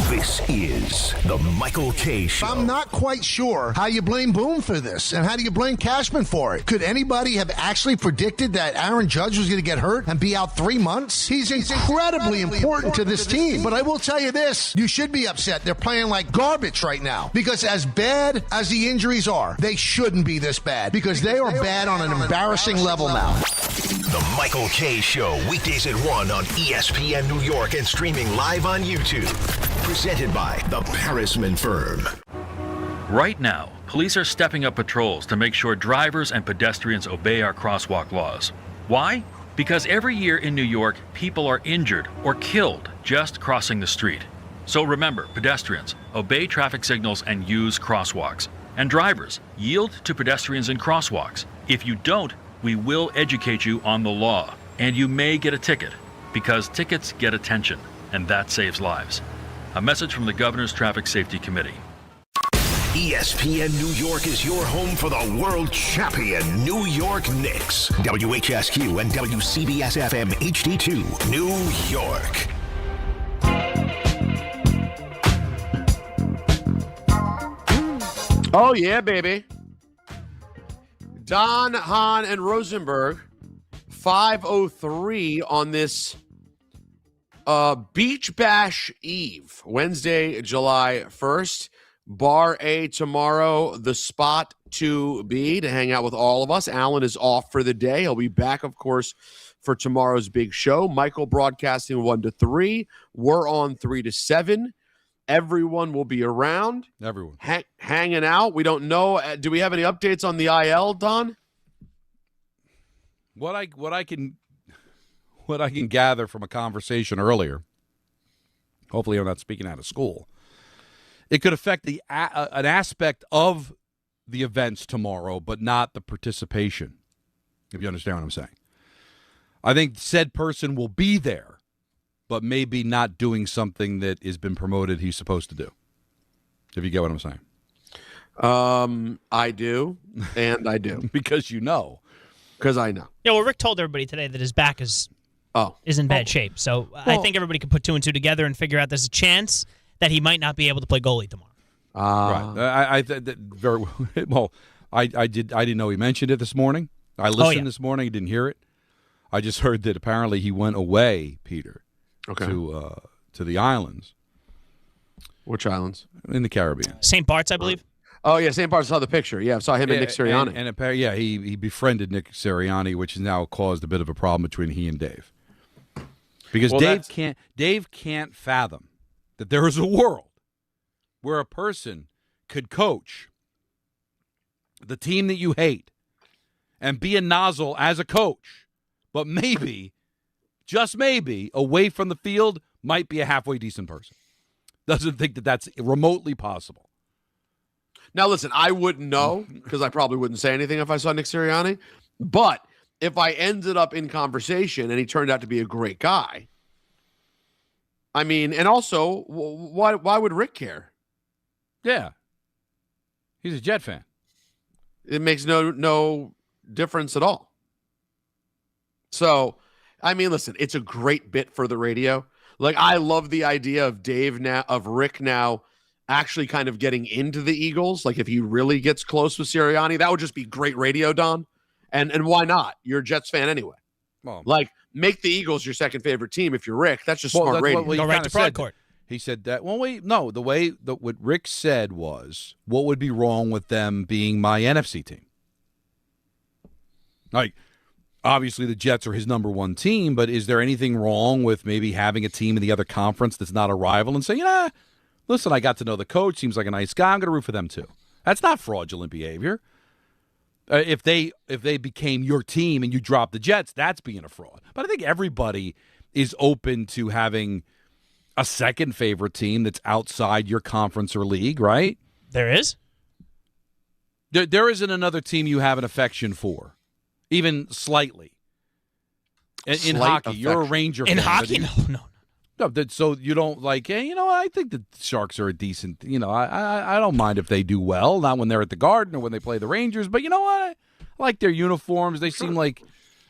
This is the Michael K. Show. I'm not quite sure how you blame Boone for this, and how do you blame Cashman for it? Could anybody have actually predicted that Aaron Judge was going to get hurt and be out 3 months? He's incredibly important to this team. But I will tell you this, you should be upset. They're playing like garbage right now, because as bad as the injuries are, they shouldn't be this bad, because they are bad on an embarrassing level now. The Michael K. Show, weekdays at 1 on ESPN New York and streaming live on YouTube. Presented by the Parisman Firm. Right now, police are stepping up patrols to make sure drivers and pedestrians obey our crosswalk laws. Why? Because every year in New York, people are injured or killed just crossing the street. So remember, pedestrians, obey traffic signals and use crosswalks. And drivers, yield to pedestrians in crosswalks. If you don't, we will educate you on the law, and you may get a ticket, because tickets get attention, and that saves lives. A message from the Governor's Traffic Safety Committee. ESPN New York is your home for the world champion New York Knicks. WHSQ and WCBS FM HD2, New York. Oh, yeah, baby. Don, Hahn, and Rosenberg, 5:03 on this Beach Bash Eve, Wednesday, July 1st. Bar A tomorrow, the spot to be to hang out with all of us. Alan is off for the day. He'll be back, of course, for tomorrow's big show. Michael broadcasting 1 to 3. We're on 3 to 7. Everyone will be around. Everyone. Hanging out. We don't know. Do we have any updates on the IL, Don? What I can gather from a conversation earlier, hopefully I'm not speaking out of school, it could affect an aspect of the events tomorrow, but not the participation, if you understand what I'm saying. I think said person will be there, but maybe not doing something that has been promoted he's supposed to do, if you get what I'm saying. I do, and I do. Because you know. Because I know. Yeah, well, Rick told everybody today that his back is in bad shape. So I think everybody can put two and two together and figure out there's a chance that he might not be able to play goalie tomorrow. Right. Very well. I didn't know he mentioned it this morning. I listened this morning. I didn't hear it. I just heard that apparently he went away, Peter, to the islands. Which islands? In the Caribbean. St. Bart's, I believe. Oh, yeah, same part. I saw the picture. Yeah, I saw him and Nick Sirianni. And he befriended Nick Sirianni, which has now caused a bit of a problem between he and Dave. Because Dave can't fathom that there is a world where a person could coach the team that you hate and be a nozzle as a coach, but maybe, just maybe, away from the field might be a halfway decent person. Doesn't think that that's remotely possible. Now, listen, I wouldn't know because I probably wouldn't say anything if I saw Nick Sirianni. But if I ended up in conversation and he turned out to be a great guy, I mean, and also, why would Rick care? Yeah. He's a Jet fan. It makes no difference at all. So, I mean, listen, it's a great bit for the radio. Like, I love the idea of Rick now actually kind of getting into the Eagles. Like, if he really gets close with Sirianni, that would just be great radio, Don. And why not? You're a Jets fan anyway. Well, like, make the Eagles your second favorite team if you're Rick. That's just smart radio. Go right to broad court. He said that. Well, wait, no. What Rick said was, what would be wrong with them being my NFC team? Like, obviously the Jets are his number one team, but is there anything wrong with maybe having a team in the other conference that's not a rival and saying, listen, I got to know the coach, seems like a nice guy, I'm going to root for them too. That's not fraudulent behavior. If they became your team and you dropped the Jets, that's being a fraud. But I think everybody is open to having a second favorite team that's outside your conference or league, right? There is? There isn't another team you have an affection for, even slightly. In hockey, affection. You're a Ranger fan. In hockey? No. So you don't like, I think the Sharks are a decent, I don't mind if they do well, not when they're at the Garden or when they play the Rangers, but you know what? I like their uniforms. They seem like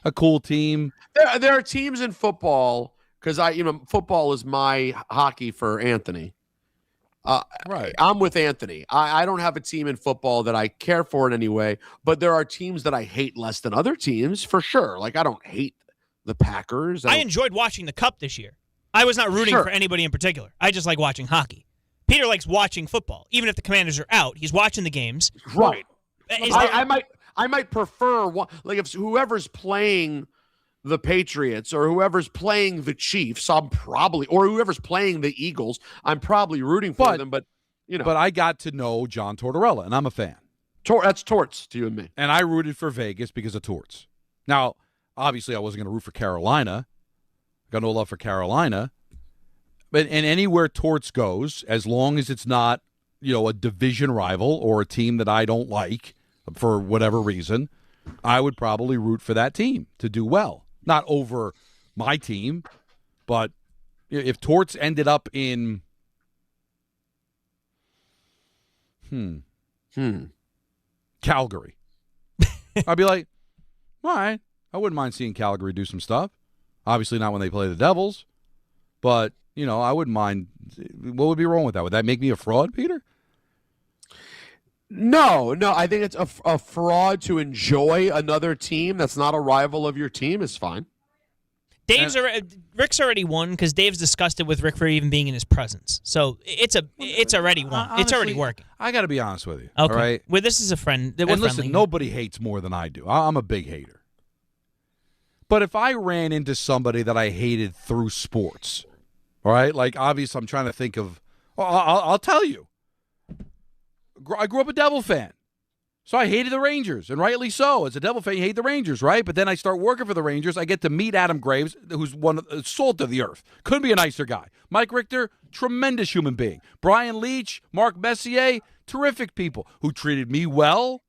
a cool team. There are teams in football, because football is my hockey for Anthony. Right. I'm with Anthony. I don't have a team in football that I care for in any way, but there are teams that I hate less than other teams, for sure. Like, I don't hate the Packers. I enjoyed watching the Cup this year. I was not rooting for anybody in particular. I just like watching hockey. Peter likes watching football. Even if the Commanders are out, he's watching the games. Right. I might prefer, like, if whoever's playing the Patriots or whoever's playing the Chiefs, or whoever's playing the Eagles, I'm probably rooting for them. But But I got to know John Tortorella, and I'm a fan. That's Torts to you and me. And I rooted for Vegas because of Torts. Now, obviously, I wasn't going to root for Carolina. Got no love for Carolina. And anywhere Torts goes, as long as it's not, a division rival or a team that I don't like for whatever reason, I would probably root for that team to do well. Not over my team, but if Torts ended up in Calgary, I'd be like, all right, I wouldn't mind seeing Calgary do some stuff. Obviously not when they play the Devils, but, I wouldn't mind. What would be wrong with that? Would that make me a fraud, Peter? No, I think it's a fraud to enjoy another team that's not a rival of your team is fine. Rick's already won because Dave's disgusted with Rick for even being in his presence. So it's already won. Honestly, it's already working. I got to be honest with you. Okay. All right? Well, this is a friend. And listen, nobody hates more than I do. I'm a big hater. But if I ran into somebody that I hated through sports, all right, like obviously I'm trying to think of, I'll tell you. I grew up a Devil fan. So I hated the Rangers, and rightly so. As a Devil fan, you hate the Rangers, right? But then I start working for the Rangers. I get to meet Adam Graves, who's one of the salt of the earth. Couldn't be a nicer guy. Mike Richter, tremendous human being. Brian Leach, Mark Messier, terrific people who treated me well.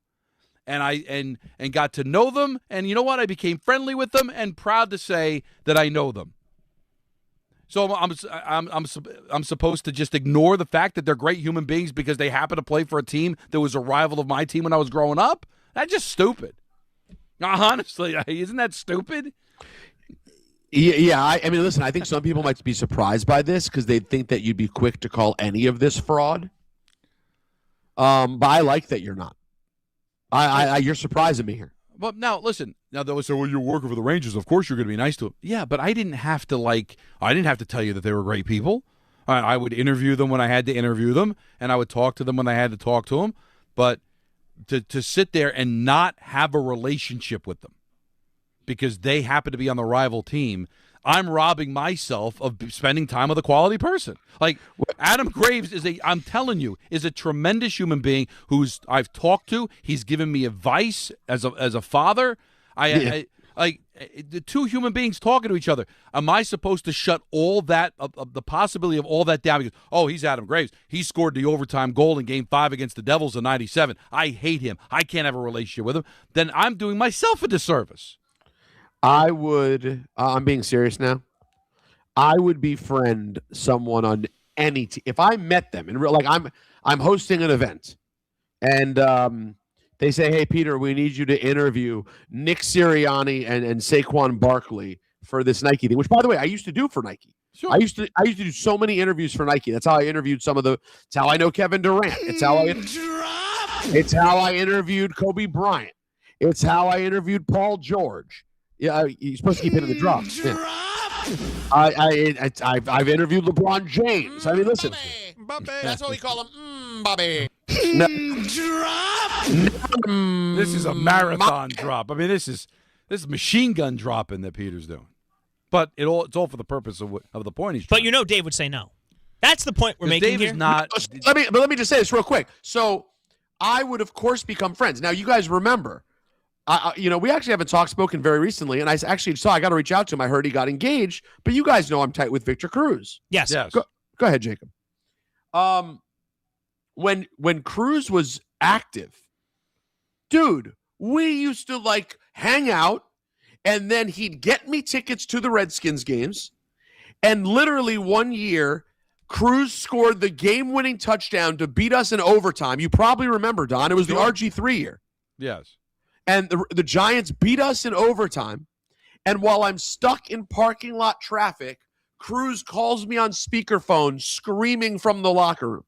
And I got to know them, and you know what? I became friendly with them, and proud to say that I know them. So I'm supposed to just ignore the fact that they're great human beings because they happen to play for a team that was a rival of my team when I was growing up? That's just stupid. Honestly, isn't that stupid? Yeah. I mean, listen, I think some people might be surprised by this because they think that you'd be quick to call any of this fraud. But I like that you're not. You're surprising me here. But now, listen. Now, they'll say, well, you're working for the Rangers. Of course you're going to be nice to them. Yeah, but I didn't have to tell you that they were great people. I would interview them when I had to interview them, and I would talk to them when I had to talk to them. but to sit there and not have a relationship with them because they happen to be on the rival team, I'm robbing myself of spending time with a quality person. Like Adam Graves I'm telling you, is a tremendous human being who's I've talked to. He's given me advice as a father. The two human beings talking to each other. Am I supposed to shut all that of the possibility of all that down because he's Adam Graves. He scored the overtime goal in Game 5 against the Devils in '97. I hate him. I can't have a relationship with him. Then I'm doing myself a disservice. I would. I'm being serious now. I would befriend someone on any team if I met them in real. Like I'm hosting an event, and they say, "Hey, Peter, we need you to interview Nick Sirianni and Saquon Barkley for this Nike thing." Which, by the way, I used to do for Nike. Sure. I used to do so many interviews for Nike. That's how I interviewed some of the. It's how I know Kevin Durant. It's how I interviewed Kobe Bryant. It's how I interviewed Paul George. Yeah, you're supposed to keep hitting the drop. Yeah. I've interviewed LeBron James. I mean, listen. Bobby, that's what we call him. Bobby. This is a marathon drop. I mean, this is machine gun dropping that Peter's doing. But it's all for the purpose of the point he's trying. But Dave would say no. That's the point we're making Dave here. Is not. Let me just say this real quick. So I would, of course, become friends. Now, you guys remember. We actually haven't spoken very recently, and I actually saw I got to reach out to him. I heard he got engaged, but you guys know I'm tight with Victor Cruz. Yes. Go ahead, Jacob. When Cruz was active, dude, we used to hang out, and then he'd get me tickets to the Redskins games, and literally one year, Cruz scored the game-winning touchdown to beat us in overtime. You probably remember, Don. It was the RG3 year. Yes. And the Giants beat us in overtime. And while I'm stuck in parking lot traffic, Cruz calls me on speakerphone screaming from the locker room.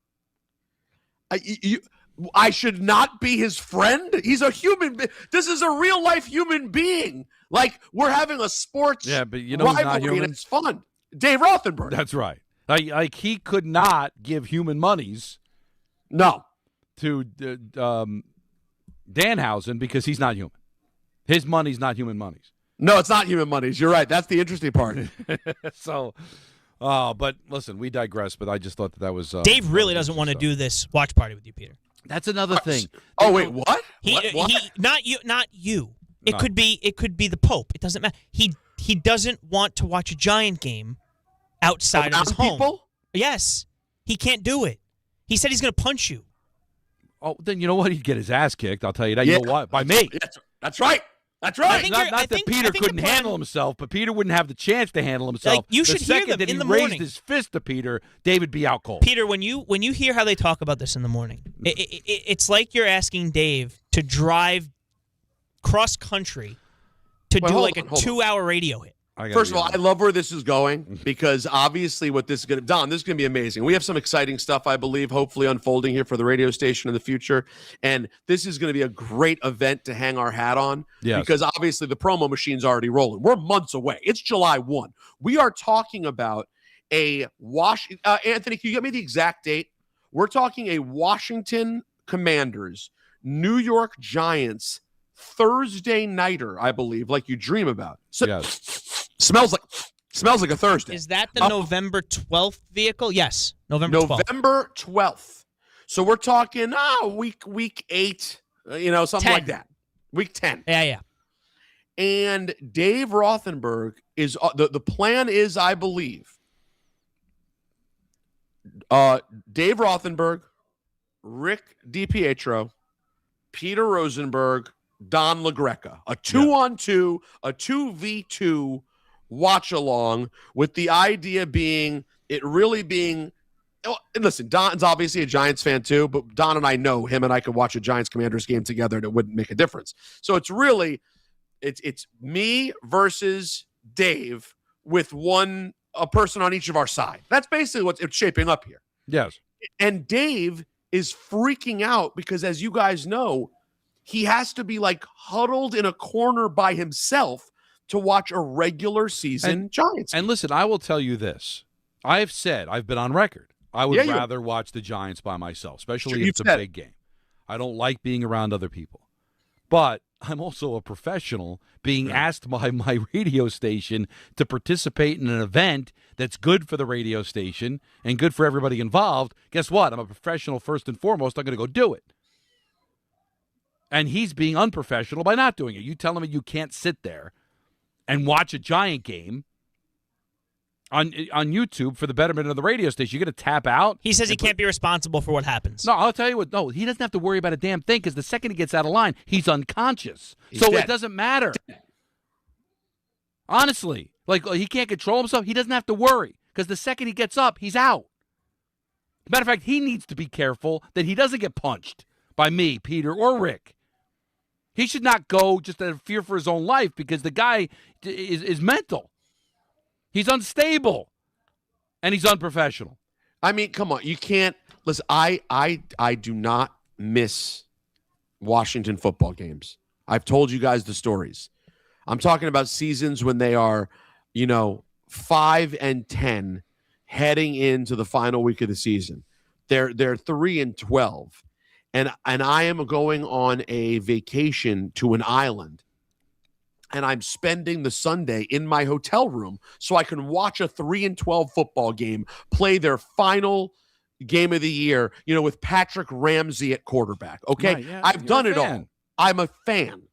I should not be his friend? He's a human. This is a real-life human being. Like, we're having a sports but rivalry, and it's fun. Dave Rothenberg. That's right. Like he could not give human monies to Danhausen because he's not human. His money's not human monies. No, it's not human monies. You're right. That's the interesting part. But listen, we digress. But I just thought that was Dave really doesn't want to do this watch party with you, Peter. That's another thing. Oh wait, what? What? Not you. It could be the Pope. It doesn't matter. He doesn't want to watch a Giant game outside of his home. People? Yes, he can't do it. He said he's going to punch you. Oh, then you know what? He'd get his ass kicked. I'll tell you that. Yeah. You know what? By me. That's right. That's right. Not that Peter couldn't handle himself, but Peter wouldn't have the chance to handle himself. You should hear them that in the morning. morning. Raised his fist to Peter, David be out cold. Peter, when you hear how they talk about this in the morning, it's like you're asking Dave to drive cross country to do a 2-hour radio hit. First of all, I love where this is going because obviously what this is going to – Don, this is going to be amazing. We have some exciting stuff, I believe, hopefully unfolding here for the radio station in the future. And this is going to be a great event to hang our hat on because obviously the promo machine's already rolling. We're months away. It's July 1. We are talking about Anthony, can you get me the exact date? We're talking a Washington Commanders, New York Giants Thursday nighter, I believe, like you dream about. So, Smells like a Thursday. Is that the November 12th vehicle? Yes, November 12th. So we're talking week 8, something 10. like that. Week 10. Yeah. And Dave Rothenberg is the plan is, I believe, Dave Rothenberg, Rick DiPietro, Peter Rosenberg, Don LaGreca, a 2-on-2, a 2v2 watch along, with the idea being listen, Don's obviously a Giants fan too, but Don and I know him and I could watch a Giants Commanders game together and it wouldn't make a difference. So it's really it's me versus Dave with a person on each of our side. That's basically what it's shaping up here. Yes. And Dave is freaking out because, as you guys know, he has to be huddled in a corner by himself to watch a regular season Giants game. And listen, I will tell you this. I've been on record, I would rather watch the Giants by myself, especially if it's a big game. I don't like being around other people. But I'm also a professional being asked by my radio station to participate in an event that's good for the radio station and good for everybody involved. Guess what? I'm a professional first and foremost. I'm going to go do it. And he's being unprofessional by not doing it. You tell him you can't sit there and watch a Giant game on YouTube for the betterment of the radio station. You're going to tap out? He says he can't be responsible for what happens. No, I'll tell you what. No, he doesn't have to worry about a damn thing because the second he gets out of line, he's unconscious. So it doesn't matter. Honestly. Like, he can't control himself. He doesn't have to worry because the second he gets up, he's out. Matter of fact, he needs to be careful that he doesn't get punched by me, Peter, or Rick. He should not go just out of fear for his own life because the guy is mental. He's unstable, and he's unprofessional. I mean, come on. You can't – listen, I do not miss Washington football games. I've told you guys the stories. I'm talking about seasons when they are, 5-10 heading into the final week of the season. They're 3-12, and I am going on a vacation to an island. And I'm spending the Sunday in my hotel room so I can watch a 3-12 football game, play their final game of the year, with Patrick Ramsey at quarterback. Okay, Right, yeah, I've done you're it a all. fan. I'm a fan.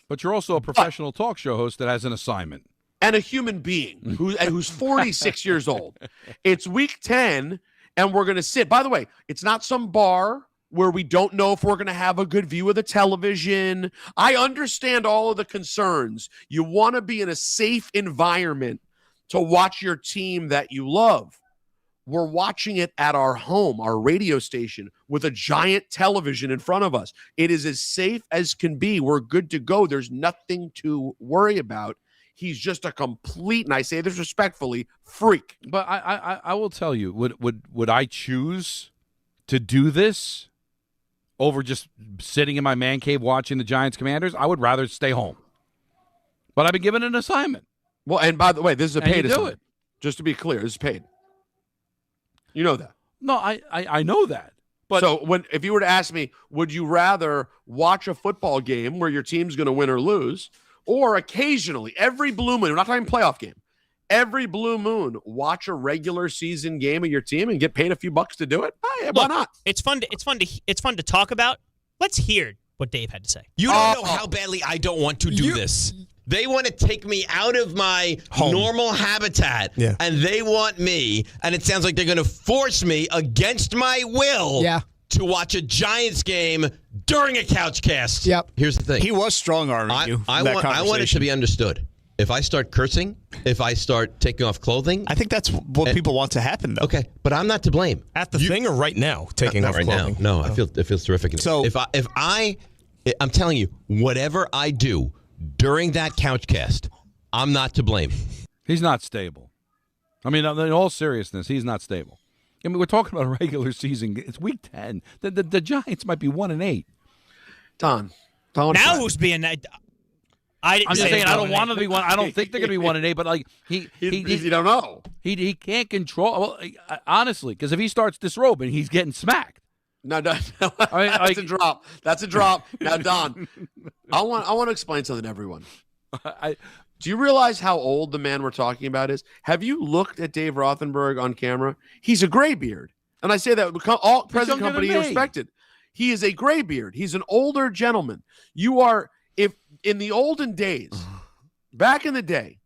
But you're also a professional talk show host that has an assignment. And a human being who's 46 years old. It's week 10, and we're going to sit. By the way, it's not some bar where we don't know if we're going to have a good view of the television. I understand all of the concerns. You want to be in a safe environment to watch your team that you love. We're watching it at our home, our radio station, with a giant television in front of us. It is as safe as can be. We're good to go. There's nothing to worry about. He's just a complete, and I say this respectfully, freak. But I will tell you, would I choose to do this over just sitting in my man cave watching the Giants Commanders? I would rather stay home. But I've been given an assignment. Well, and by the way, this is a paid assignment. It. Just to be clear, this is paid. You know that. No, I know that. But so if you were to ask me, would you rather watch a football game where your team's going to win or lose, or occasionally, every blue moon, we're not talking playoff game, every blue moon, watch a regular season game of your team and get paid a few bucks to do it? Why not? It's fun to talk about. Let's hear what Dave had to say. You don't know how badly I don't want to do this. They want to take me out of my normal habitat, and they want me, and it sounds like they're going to force me against my will to watch a Giants game during a couch cast. Yep. Here's the thing. He was strong-arming you. I want it to be understood. If I start cursing, if I start taking off clothing. I think that's what people want to happen, though. Okay, but I'm not to blame. At the thing or right now, taking off right clothing? Now. No, it feels terrific. So I'm telling you, whatever I do during that couch cast, I'm not to blame. He's not stable. I mean, in all seriousness, he's not stable. I mean, we're talking about a regular season. It's week 10. The Giants might be 1-8. Don. Now who's being? I'm just saying I don't want to be one. I don't think they're going to be 1-8. But like you don't know. He can't control. Well, honestly, because if he starts disrobing, he's getting smacked. No. That's a drop. That's a drop. Now, Don, I want to explain something to everyone. Do you realize how old the man we're talking about is? Have you looked at Dave Rothenberg on camera? He's a graybeard. And I say that all present company respected. He is a graybeard. He's an older gentleman. You are, if in the olden days, back in the day,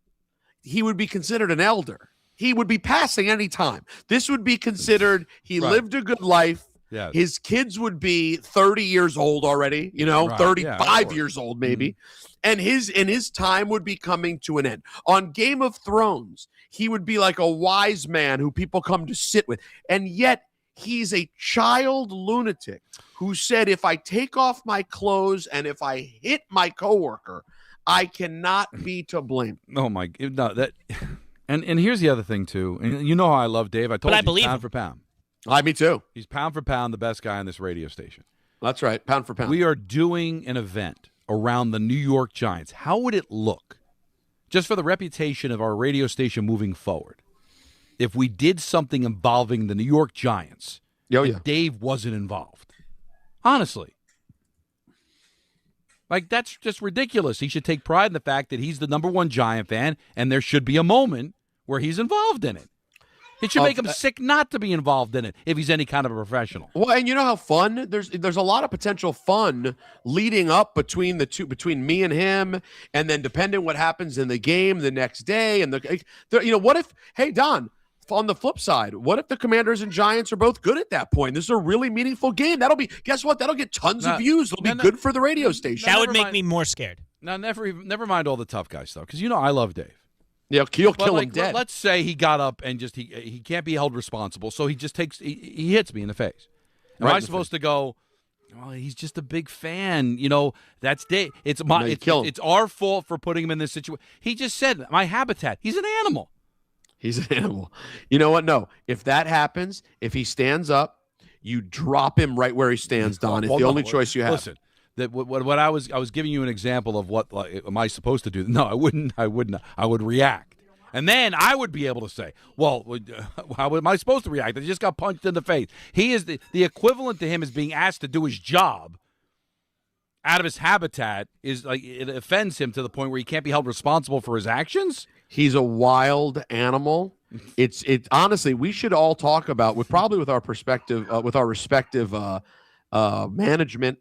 he would be considered an elder. He would be passing any time. This would be considered he lived a good life. Yes. His kids would be 30 years old already, 35 years old maybe. Mm-hmm. And his time would be coming to an end. On Game of Thrones, he would be like a wise man who people come to sit with. And yet he's a child lunatic who said, if I take off my clothes and if I hit my coworker, I cannot be to blame. Oh my, no, that. And here's the other thing too. And you know how I love Dave. I told you pound for pound. Me too. He's pound for pound the best guy on this radio station. That's right, pound for pound. We are doing an event around the New York Giants. How would it look, just for the reputation of our radio station moving forward, if we did something involving the New York Giants and Dave wasn't involved? Honestly. Like, that's just ridiculous. He should take pride in the fact that he's the number one Giant fan, and there should be a moment where he's involved in it. It should make him sick not to be involved in it if he's any kind of a professional. Well, and you know how fun there's a lot of potential fun leading up between me and him, and then depending what happens in the game the next day, and what if, hey Don, on the flip side, what if the Commanders and Giants are both good at that point? This is a really meaningful game. Guess what? That'll get tons of views. It'll be good for the radio station. That would make me more scared. Now, never mind all the tough guys stuff, because I love Dave. Yeah, he'll kill him dead. Let's say he got up and just he can't be held responsible, so he just he hits me in the face. Am I supposed to go, well, he's just a big fan, that's Dave. It's our fault for putting him in this situation. He just said my habitat. He's an animal. He's an animal. You know what? No. If that happens, if he stands up, you drop him right where he stands, Don. It's the only choice you have. Listen, what I was giving you an example of what am I supposed to do? No, I wouldn't. I would react. And then I would be able to say, well, how am I supposed to react? I just got punched in the face. He is the equivalent to him is being asked to do his job out of his habitat is like it offends him to the point where he can't be held responsible for his actions. He's a wild animal. It's honestly, we should all talk about with our perspective, with our respective management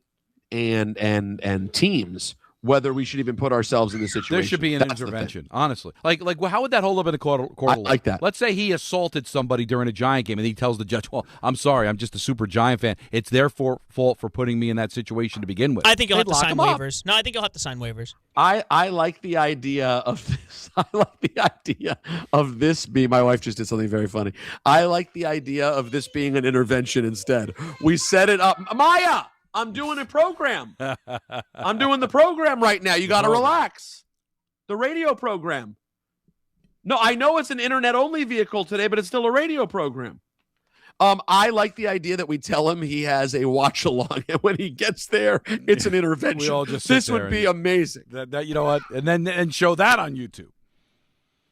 and teams, whether we should even put ourselves in this situation. There should be an intervention, honestly. Like, how would that hold up in a court of law? Like that. Let's say he assaulted somebody during a Giant game, and he tells the judge, well, I'm sorry, I'm just a super Giant fan. It's their fault for putting me in that situation to begin with. I think you'll have to sign waivers. No, I think you'll have to sign waivers. I like the idea of this. I like the idea of this being, my wife just did something very funny. I like the idea of this being an intervention instead. We set it up. Maya! I'm doing a program. I'm doing the program right now. You got to relax. The radio program. No, I know it's an internet-only vehicle today, but it's still a radio program. I like the idea that we tell him he has a watch-along, and when he gets there, it's an intervention. We all just this would be amazing. That you know what? And show that on YouTube.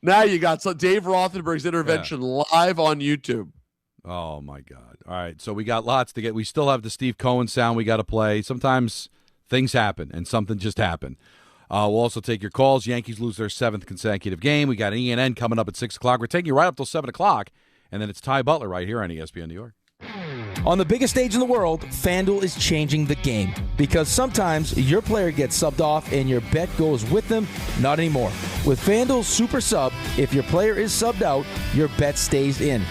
Now you got Dave Rothenberg's intervention live on YouTube. Oh, my God. All right, so we got lots to get. We still have the Steve Cohen sound we got to play. Sometimes things happen, and something just happened. We'll also take your calls. Yankees lose their 7th consecutive game. We got ESPN coming up at 6 o'clock. We're taking you right up till 7 o'clock, and then it's Ty Butler right here on ESPN New York. On the biggest stage in the world, FanDuel is changing the game because sometimes your player gets subbed off and your bet goes with them. Not anymore. With FanDuel's Super Sub, if your player is subbed out, your bet stays in.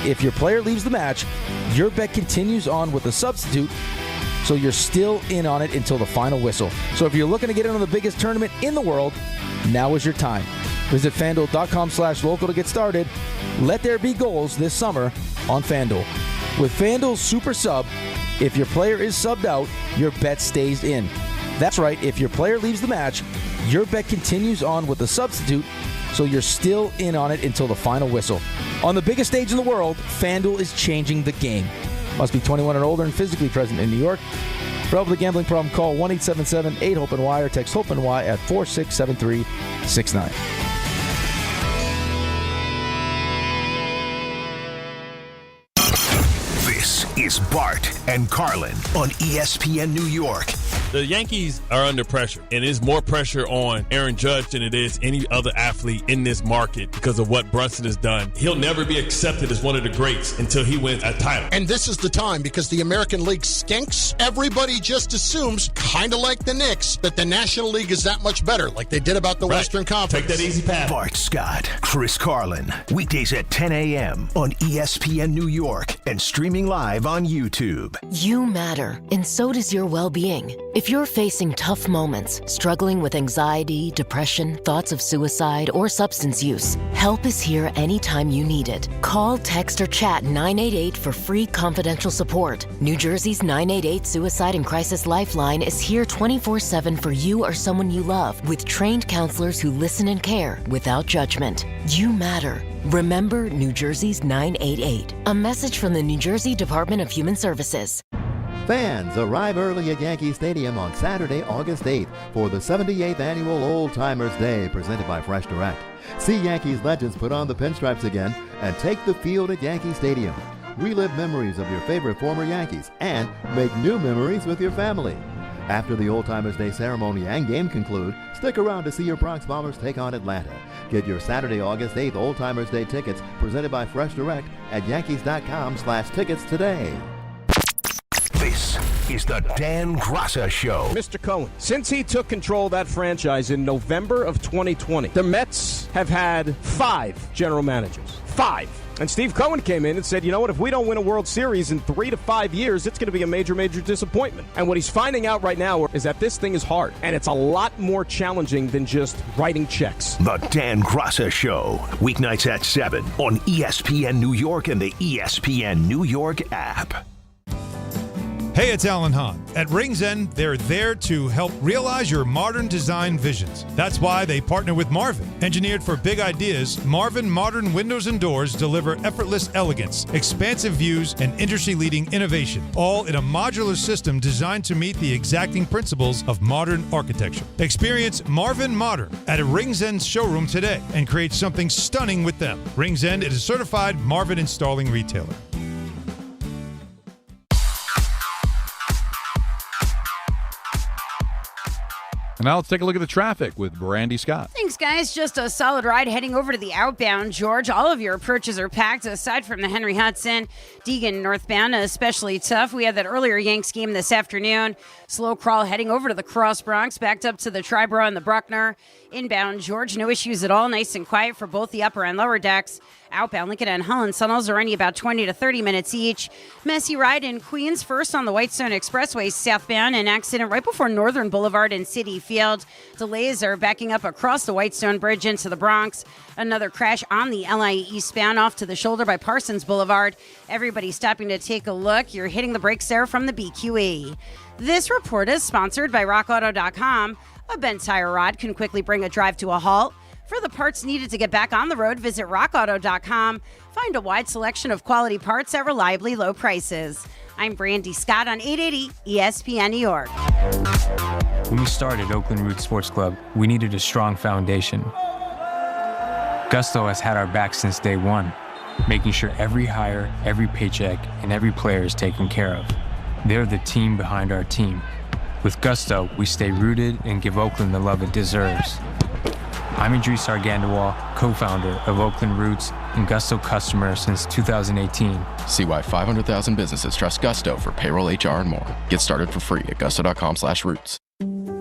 If your player leaves the match, your bet continues on with a substitute, so you're still in on it until the final whistle. So if you're looking to get in on the biggest tournament in the world, now is your time. Visit FanDuel.com/local to get started. Let there be goals this summer on FanDuel. With FanDuel's Super Sub, if your player is subbed out, your bet stays in. That's right, if your player leaves the match, your bet continues on with a substitute, so you're still in on it until the final whistle. On the biggest stage in the world, FanDuel is changing the game. Must be 21 or older and physically present in New York. For help with a gambling problem, call 1-877-8-HOPE-NY or text HOPE-NY at 467-369. This is Bart and Carlin on ESPN New York. The Yankees are under pressure, and there's more pressure on Aaron Judge than it is any other athlete in this market because of what Brunson has done. He'll never be accepted as one of the greats until he wins a title. And this is the time because the American League stinks. Everybody just assumes, kind of like the Knicks, that the National League is that much better, like they did about the Western Conference. Take that easy path. Bart Scott, Chris Carlin, weekdays at 10 a.m. on ESPN New York and streaming live on YouTube. You matter, and so does your well-being. If you're facing tough moments, struggling with anxiety, depression, thoughts of suicide, or substance use, help is here anytime you need it. Call, text, or chat 988 for free confidential support. New Jersey's 988 Suicide and Crisis Lifeline is here 24/7 for you or someone you love, with trained counselors who listen and care without judgment. You matter. Remember New Jersey's 988. A message from the New Jersey Department of Human Services. Fans arrive early at Yankee Stadium on Saturday, August 8th for the 78th Annual Old Timers Day presented by Fresh Direct. See Yankees legends put on the pinstripes again and take the field at Yankee Stadium. Relive memories of your favorite former Yankees and make new memories with your family. After the Old Timers Day ceremony and game conclude, stick around to see your Bronx Bombers take on Atlanta. Get your Saturday, August 8th Old Timers Day tickets presented by Fresh Direct at Yankees.com/tickets today. This is the Dan Graca Show. Mr. Cohen, since he took control of that franchise in November of 2020, the Mets have had 5 general managers. 5. And Steve Cohen came in and said, you know what, if we don't win a World Series in 3 to 5 years, it's going to be a major, major disappointment. And what he's finding out right now is that this thing is hard. And it's a lot more challenging than just writing checks. The Dan Graca Show. Weeknights at 7 on ESPN New York and the ESPN New York app. Hey, it's Alan Hahn. At Rings End, they're there to help realize your modern design visions. That's why they partner with Marvin. Engineered for big ideas, Marvin Modern Windows and Doors deliver effortless elegance, expansive views, and industry-leading innovation, all in a modular system designed to meet the exacting principles of modern architecture. Experience Marvin Modern at a Rings End showroom today and create something stunning with them. Rings End is a certified Marvin installing retailer. And now let's take a look at the traffic with Brandy Scott. Thanks, guys. Just a solid ride heading over to the outbound, George. All of your approaches are packed, aside from the Henry Hudson. Deegan northbound, especially tough. We had that earlier Yanks game this afternoon. Slow crawl heading over to the Cross Bronx, backed up to the Triborough and the Bruckner. Inbound, George, no issues at all. Nice and quiet for both the upper and lower decks. Outbound, Lincoln and Holland tunnels are only about 20 to 30 minutes each. Messy ride in Queens, first on the Whitestone Expressway southbound. An accident right before Northern Boulevard and City Field. Delays are backing up across the Whitestone Bridge into the Bronx. Another crash on the LIE eastbound off to the shoulder by Parsons Boulevard. Everybody stopping to take a look. You're hitting the brakes there from the BQE. This report is sponsored by RockAuto.com. A bent tire rod can quickly bring a drive to a halt. For the parts needed to get back on the road, visit RockAuto.com. Find a wide selection of quality parts at reliably low prices. I'm Brandy Scott on 880 ESPN New York. When we started Oakland Roots Sports Club, we needed a strong foundation. Gusto has had our back since day one, making sure every hire, every paycheck, and every player is taken care of. They're the team behind our team. With Gusto, we stay rooted and give Oakland the love it deserves. I'm Idris Argandawal, co-founder of Oakland Roots and Gusto customer since 2018. See why 500,000 businesses trust Gusto for payroll, HR, and more. Get started for free at gusto.com/roots.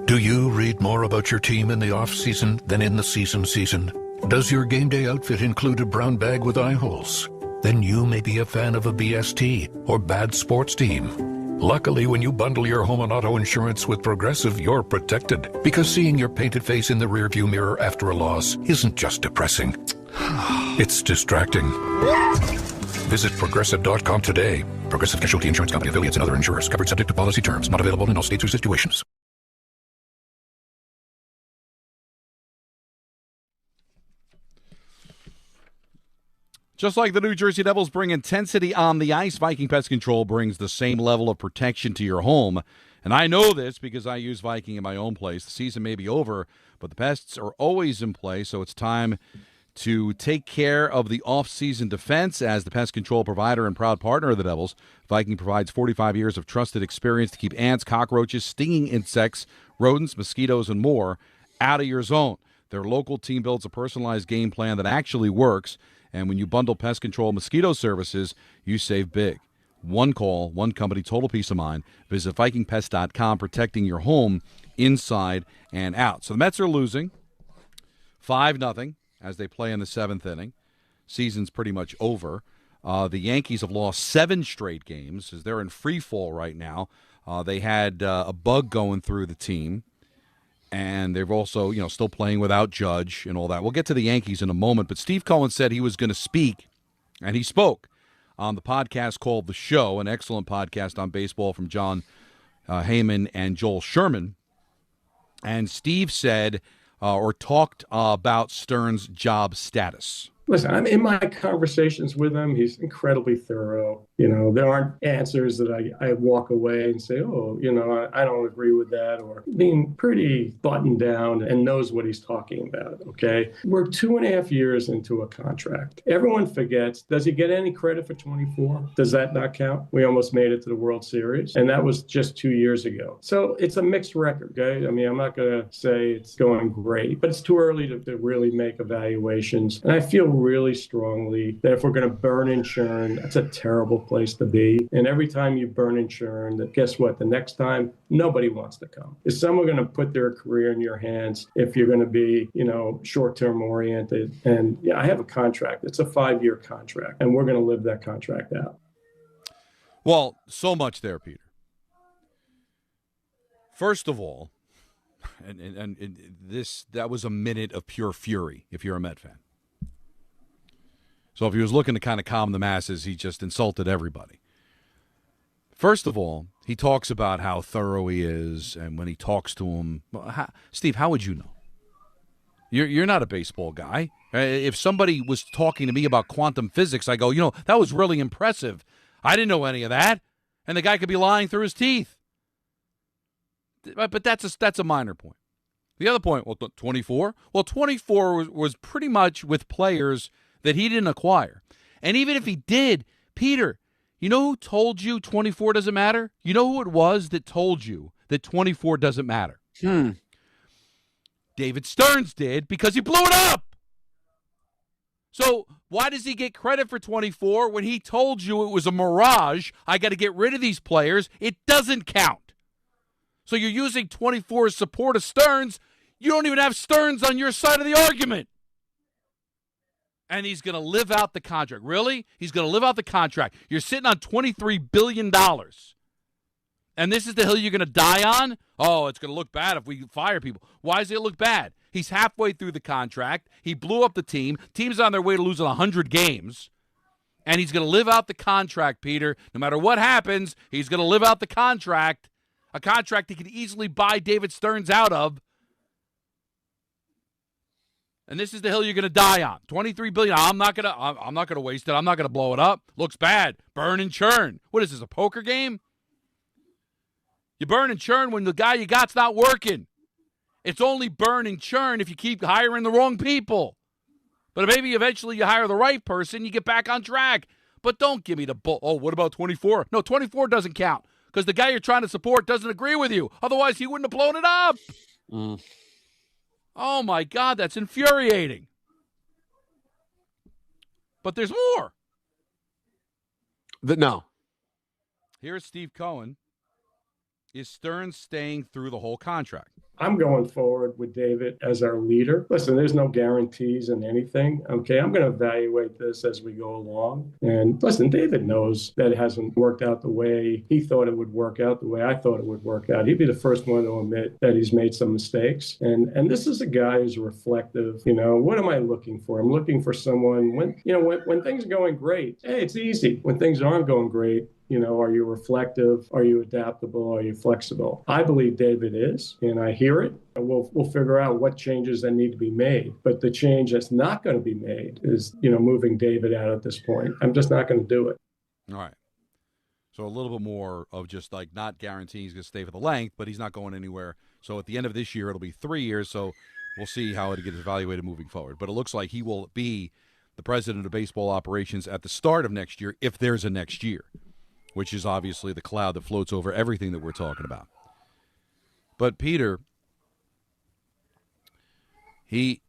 Do you read more about your team in the off-season than in the season? Does your game day outfit include a brown bag with eye holes? Then you may be a fan of a BST or bad sports team. Luckily, when you bundle your home and auto insurance with Progressive, you're protected. Because seeing your painted face in the rearview mirror after a loss isn't just depressing. It's distracting. Visit Progressive.com today. Progressive Casualty Insurance Company, affiliates, and other insurers. Covered subject to policy terms. Not available in all states or situations. Just like the New Jersey Devils bring intensity on the ice, Viking Pest Control brings the same level of protection to your home. And I know this because I use Viking in my own place. The season may be over, but the pests are always in play, so it's time to take care of the off-season defense. As the pest control provider and proud partner of the Devils, Viking provides 45 years of trusted experience to keep ants, cockroaches, stinging insects, rodents, mosquitoes, and more out of your zone. Their local team builds a personalized game plan that actually works. And when you bundle pest control mosquito services, you save big. One call, one company, total peace of mind. Visit VikingPest.com, protecting your home inside and out. So the Mets are losing 5-0 as they play in the 7th inning. Season's pretty much over. The Yankees have lost 7 straight games as they're in free fall right now. They had a bug going through the team. And they've also, still playing without Judge and all that. We'll get to the Yankees in a moment. But Steve Cohen said he was going to speak, and he spoke on the podcast called The Show, an excellent podcast on baseball from John Heyman and Joel Sherman. And Steve said or talked about Stearns' job status. Listen, I'm in my conversations with him. He's incredibly thorough. There aren't answers that I walk away and say, oh, I don't agree with that, or being pretty buttoned down and knows what he's talking about, okay? We're 2.5 years into a contract. Everyone forgets, does he get any credit for 24? Does that not count? We almost made it to the World Series, and that was just 2 years ago. So it's a mixed record, okay? I mean, I'm not going to say it's going great, but it's too early to really make evaluations. And I feel really strongly that if we're going to burn and churn, that's a terrible place to be. And every time you burn and churn, that guess what? The next time, nobody wants to come. Is someone going to put their career in your hands if you're going to be, short-term oriented? And yeah, I have a contract. It's a 5-year contract, and we're going to live that contract out. Well, so much there, Peter. First of all, and that was a minute of pure fury if you're a Met fan. So if he was looking to kind of calm the masses, he just insulted everybody. First of all, he talks about how thorough he is, and when he talks to him, Steve, how would you know? You're not a baseball guy. If somebody was talking to me about quantum physics, I go, that was really impressive. I didn't know any of that, and the guy could be lying through his teeth. But that's a minor point. The other point, 24? Well, 24 was pretty much with players that he didn't acquire. And even if he did, Peter, you know who told you 24 doesn't matter? You know who it was that told you that 24 doesn't matter? David Stearns did, because he blew it up. So why does he get credit for 24 when he told you it was a mirage? I got to get rid of these players. It doesn't count. So you're using 24's support of Stearns. You don't even have Stearns on your side of the argument. And he's going to live out the contract. Really? He's going to live out the contract. You're sitting on $23 billion. And this is the hill you're going to die on? Oh, it's going to look bad if we fire people. Why does it look bad? He's halfway through the contract. He blew up the team. Team's on their way to losing 100 games. And he's going to live out the contract, Peter. No matter what happens, he's going to live out the contract. A contract he could easily buy David Stearns out of. And this is the hill you're going to die on. $23 billion. I'm not going to waste it. I'm not going to blow it up. Looks bad. Burn and churn. What is this, a poker game? You burn and churn when the guy you got's not working. It's only burn and churn if you keep hiring the wrong people. But maybe eventually you hire the right person, you get back on track. But don't give me the bull. Oh, what about 24? No, 24 doesn't count because the guy you're trying to support doesn't agree with you. Otherwise, he wouldn't have blown it up. Oh, my God, that's infuriating. But there's more. No. Here's Steve Cohen. Is Stearns staying through the whole contract? I'm going forward with David as our leader. Listen, there's no guarantees in anything. Okay, I'm going to evaluate this as we go along. And listen, David knows that it hasn't worked out the way he thought it would work out, the way I thought it would work out. He'd be the first one to admit that he's made some mistakes. And this is a guy who's reflective. What am I looking for? I'm looking for someone when things are going great. Hey, it's easy. When things aren't going great, are you reflective? Are you adaptable? Are you flexible? I believe David is, and I hear it. We'll figure out what changes that need to be made. But the change that's not going to be made is, moving David out at this point. I'm just not going to do it. All right. So a little bit more of just like not guaranteeing he's going to stay for the length, but he's not going anywhere. So at the end of this year, it'll be 3 years. So we'll see how it gets evaluated moving forward. But it looks like he will be the president of baseball operations at the start of next year, if there's a next year, which is obviously the cloud that floats over everything that we're talking about. But Peter, it's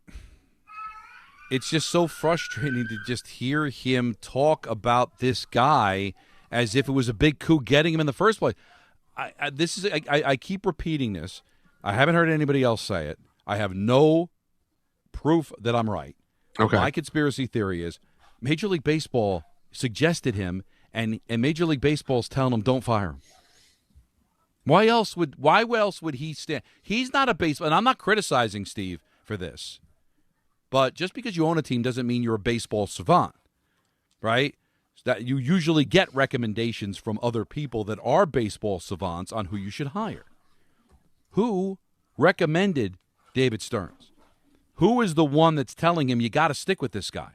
just so frustrating to just hear him talk about this guy as if it was a big coup getting him in the first place. I keep repeating this. I haven't heard anybody else say it. I have no proof that I'm right. Okay. My conspiracy theory is Major League Baseball suggested him, and Major League Baseball's telling him, don't fire him. Why else would he stand? He's not a baseball, and I'm not criticizing Steve for this, but just because you own a team doesn't mean you're a baseball savant, right? That you usually get recommendations from other people that are baseball savants on who you should hire. Who recommended David Stearns? Who is the one that's telling him you got to stick with this guy?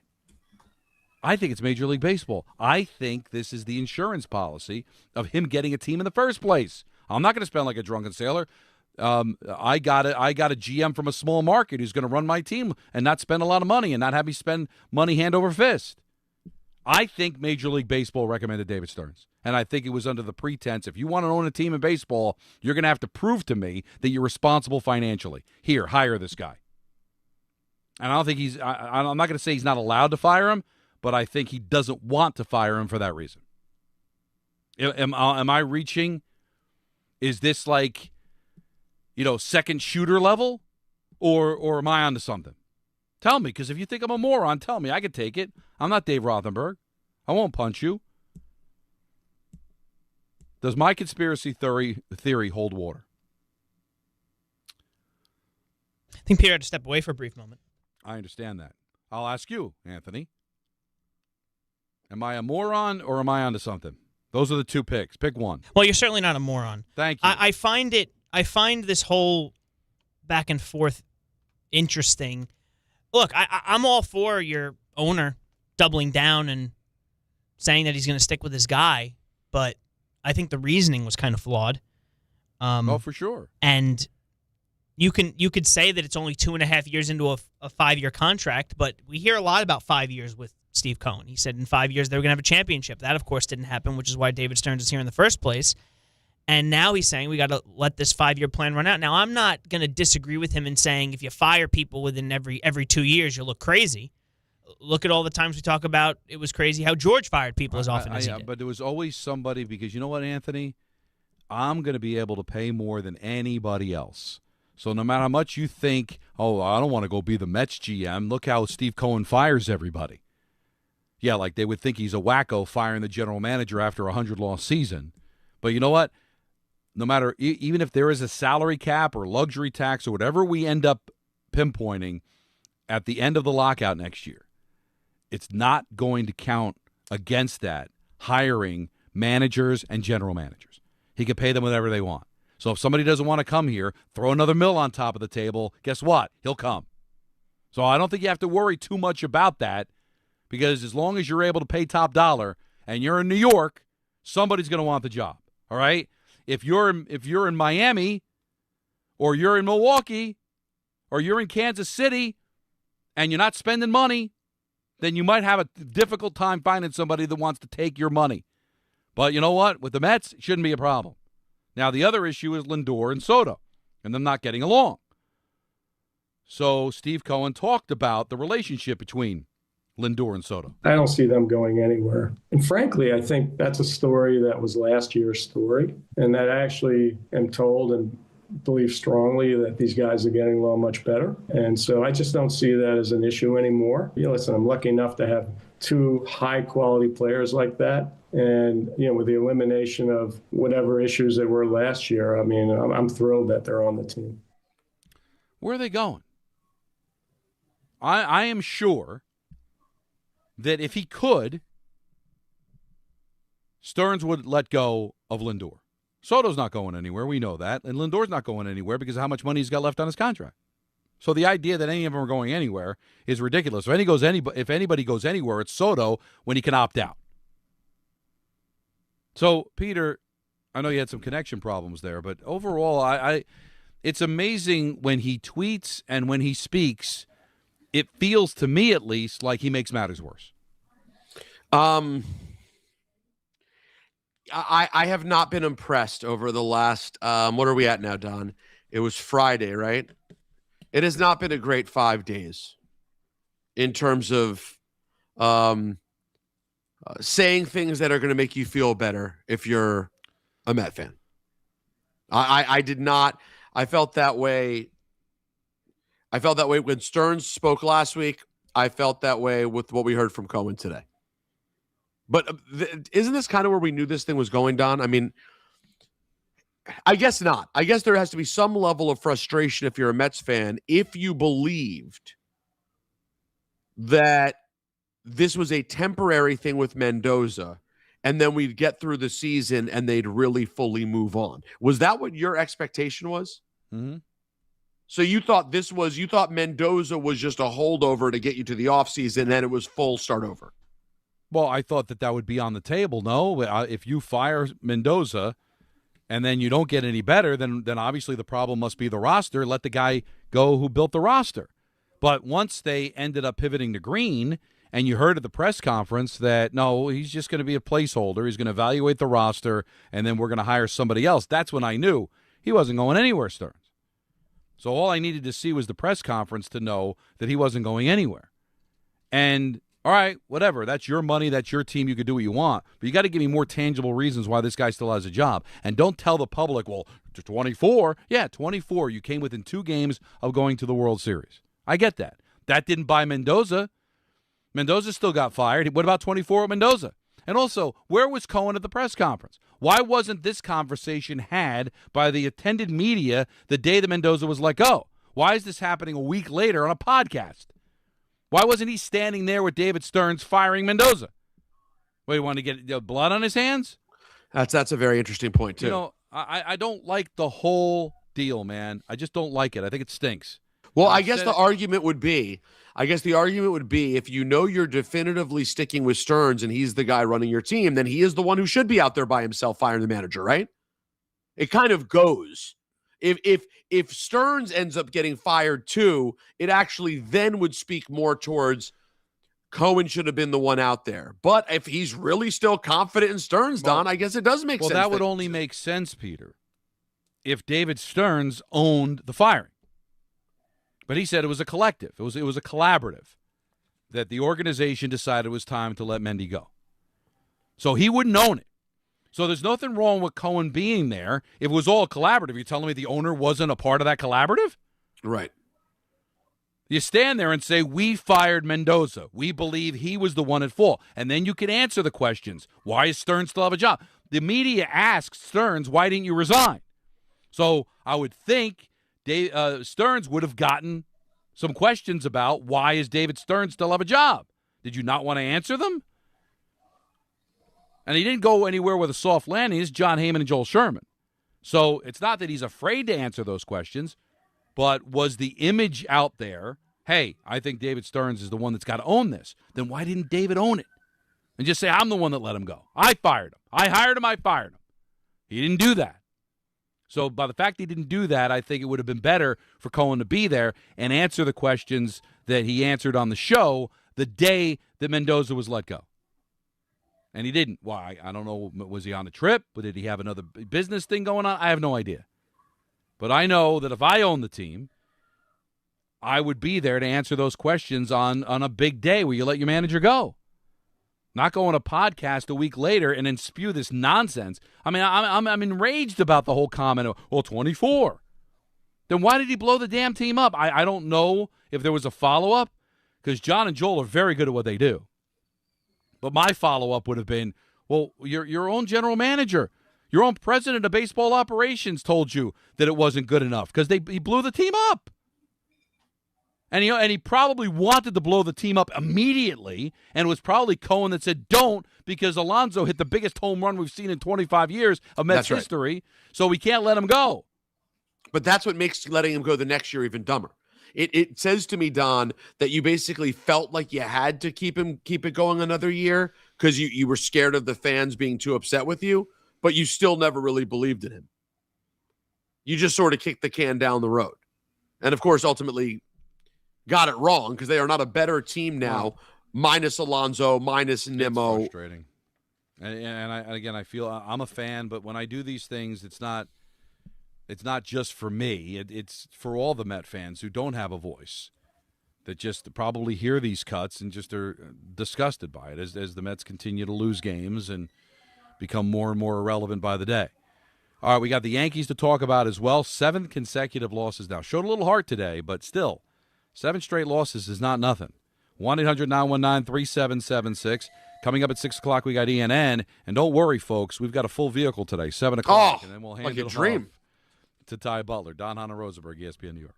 I think it's Major League Baseball. I think this is the insurance policy of him getting a team in the first place. I'm not going to spend like a drunken sailor. I got a GM from a small market who's going to run my team and not spend a lot of money and not have me spend money hand over fist. I think Major League Baseball recommended David Stearns, and I think it was under the pretense, if you want to own a team in baseball, you're going to have to prove to me that you're responsible financially. Here, hire this guy. And I don't think I'm not going to say he's not allowed to fire him, but I think he doesn't want to fire him for that reason. Am I reaching? Is this like, second shooter level, or am I onto something? Tell me, because if you think I'm a moron, tell me. I could take it. I'm not Dave Rothenberg. I won't punch you. Does my conspiracy theory hold water? I think Peter had to step away for a brief moment. I understand that. I'll ask you, Anthony. Am I a moron or am I onto something? Those are the two picks. Pick one. Well, you're certainly not a moron. Thank you. I find this whole back and forth interesting. Look, I'm all for your owner doubling down and saying that he's going to stick with his guy, but I think the reasoning was kind of flawed. For sure. And you could say that it's only 2.5 years into a 5-year contract, but we hear a lot about 5 years with Steve Cohen. He said in 5 years they were going to have a championship. That, of course, didn't happen, which is why David Stearns is here in the first place. And now he's saying we got to let this 5-year plan run out. Now, I'm not going to disagree with him in saying if you fire people within every 2 years, you'll look crazy. Look at all the times we talk about it was crazy how George fired people as often as he did. But there was always somebody, because you know what, Anthony? I'm going to be able to pay more than anybody else. So no matter how much you think, I don't want to go be the Mets GM, look how Steve Cohen fires everybody. Yeah, like they would think he's a wacko firing the general manager after a 100-loss season. But you know what? No matter, even if there is a salary cap or luxury tax or whatever we end up pinpointing at the end of the lockout next year, it's not going to count against that hiring managers and general managers. He can pay them whatever they want. So if somebody doesn't want to come here, throw another mill on top of the table, guess what? He'll come. So I don't think you have to worry too much about that, because as long as you're able to pay top dollar and you're in New York, somebody's going to want the job, all right? If you're in Miami or you're in Milwaukee or you're in Kansas City and you're not spending money, then you might have a difficult time finding somebody that wants to take your money. But you know what? With the Mets, it shouldn't be a problem. Now, the other issue is Lindor and Soto and them not getting along. So Steve Cohen talked about the relationship between Lindor and Soto. I don't see them going anywhere. And frankly, I think that's a story that was last year's story, and that I actually am told and believe strongly that these guys are getting along much better. And so I just don't see that as an issue anymore. Listen, I'm lucky enough to have two high-quality players like that. And, with the elimination of whatever issues there were last year, I'm thrilled that they're on the team. Where are they going? I am sure that if he could, Stearns would let go of Lindor. Soto's not going anywhere. We know that. And Lindor's not going anywhere because of how much money he's got left on his contract. So the idea that any of them are going anywhere is ridiculous. If anybody goes anywhere, it's Soto when he can opt out. So, Peter, I know you had some connection problems there, but overall, it's amazing when he tweets and when he speaks, it feels to me at least like he makes matters worse. I have not been impressed over the last, what are we at now, Don? It was Friday, right? It has not been a great 5 days in terms of saying things that are going to make you feel better if you're a Met fan. I did not. I felt that way. I felt that way when Stearns spoke last week. I felt that way with what we heard from Cohen today. But isn't this kind of where we knew this thing was going, Don? I guess not. I guess there has to be some level of frustration if you're a Mets fan, if you believed that this was a temporary thing with Mendoza, and then we'd get through the season and they'd really fully move on. Was that what your expectation was? Mm-hmm. So you thought Mendoza was just a holdover to get you to the offseason, and then it was full start over? Well, I thought that would be on the table. No, if you fire Mendoza and then you don't get any better, then obviously the problem must be the roster. Let the guy go who built the roster. But once they ended up pivoting to Green, and you heard at the press conference that, no, he's just going to be a placeholder. He's going to evaluate the roster, and then we're going to hire somebody else. That's when I knew he wasn't going anywhere, Stearns. So all I needed to see was the press conference to know that he wasn't going anywhere. And all right, whatever. That's your money. That's your team. You can do what you want. But you got to give me more tangible reasons why this guy still has a job. And don't tell the public, well, 24. Yeah, 24. You came within 2 games of going to the World Series. I get that. That didn't buy Mendoza. Mendoza still got fired. What about 24 with Mendoza? And also, where was Cohen at the press conference? Why wasn't this conversation had by the attended media the day that Mendoza was let go? Why is this happening a week later on a podcast? Why wasn't he standing there with David Stearns firing Mendoza? Well, he wanted to get blood on his hands? That's a very interesting point, too. You know, I don't like the whole deal, man. I just don't like it. I think it stinks. Well, I guess the argument would be, if you know you're definitively sticking with Stearns and he's the guy running your team, then he is the one who should be out there by himself firing the manager, right? It kind of goes. If Stearns ends up getting fired too, it actually then would speak more towards Cohen should have been the one out there. But if he's really still confident in Stearns, Don, I guess it does make sense. Well, that would only make sense, Peter, if David Stearns owned the firing. But he said it was a collective. It was a collaborative that the organization decided it was time to let Mendy go. So he wouldn't own it. So there's nothing wrong with Cohen being there. If it was all collaborative, you're telling me the owner wasn't a part of that collaborative? Right. You stand there and say, we fired Mendoza. We believe he was the one at fault. And then you can answer the questions. Why does Stearns still have a job? The media asks Stearns, why didn't you resign? So I would think Stearns would have gotten some questions about why is David Stearns still have a job? Did you not want to answer them? And he didn't go anywhere with a soft landing. It's John Heyman and Joel Sherman. So it's not that he's afraid to answer those questions, but was the image out there, hey, I think David Stearns is the one that's got to own this. Then why didn't David own it? And just say, I'm the one that let him go. I fired him. I hired him. I fired him. He didn't do that. So by the fact he didn't do that, I think it would have been better for Cohen to be there and answer the questions that he answered on the show the day that Mendoza was let go. And he didn't. Why? I don't know. Was he on a trip? Did he have another business thing going on? I have no idea. But I know that if I owned the team, I would be there to answer those questions on a big day where you let your manager go. Not go on a podcast a week later and then spew this nonsense. I mean, I'm enraged about the whole comment of, well, 24. Then why did he blow the damn team up? I don't know if there was a follow-up, because John and Joel are very good at what they do. But my follow-up would have been, well, your own general manager, your own president of baseball operations told you that it wasn't good enough because he blew the team up. And he probably wanted to blow the team up immediately, and it was probably Cohen that said, don't, because Alonso hit the biggest home run we've seen in 25 years of Mets history, so we can't let him go. But that's what makes letting him go the next year even dumber. It says to me, Don, that you basically felt like you had to keep it going another year because you were scared of the fans being too upset with you, but you still never really believed in him. You just sort of kicked the can down the road. And, of course, ultimately got it wrong because they are not a better team now, minus Alonso, minus Nimmo. It's frustrating. And I feel I'm a fan, but when I do these things, it's not just for me. It's for all the Met fans who don't have a voice, that just probably hear these cuts and just are disgusted by it as the Mets continue to lose games and become more and more irrelevant by the day. All right, we got the Yankees to talk about as well. 7 consecutive losses now. Showed a little heart today, but still, 7 straight losses is not nothing. 1-800-919-3776. Coming up at 6 o'clock, we got ENN. And don't worry, folks, we've got a full vehicle today, 7 o'clock. And then we'll hand it off to Ty Butler. Don, Hahn, and Rosenberg, ESPN New York.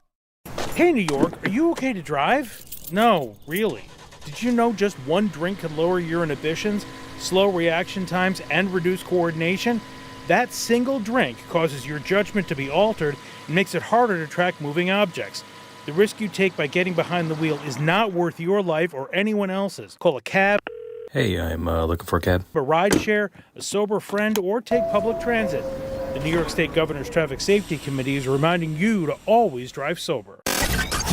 Hey, New York, are you okay to drive? No, really. Did you know just one drink can lower your inhibitions, slow reaction times, and reduce coordination? That single drink causes your judgment to be altered and makes it harder to track moving objects. The risk you take by getting behind the wheel is not worth your life or anyone else's. Call a cab. Hey, I'm looking for a cab. A ride share, a sober friend, or take public transit. The New York State Governor's Traffic Safety Committee is reminding you to always drive sober.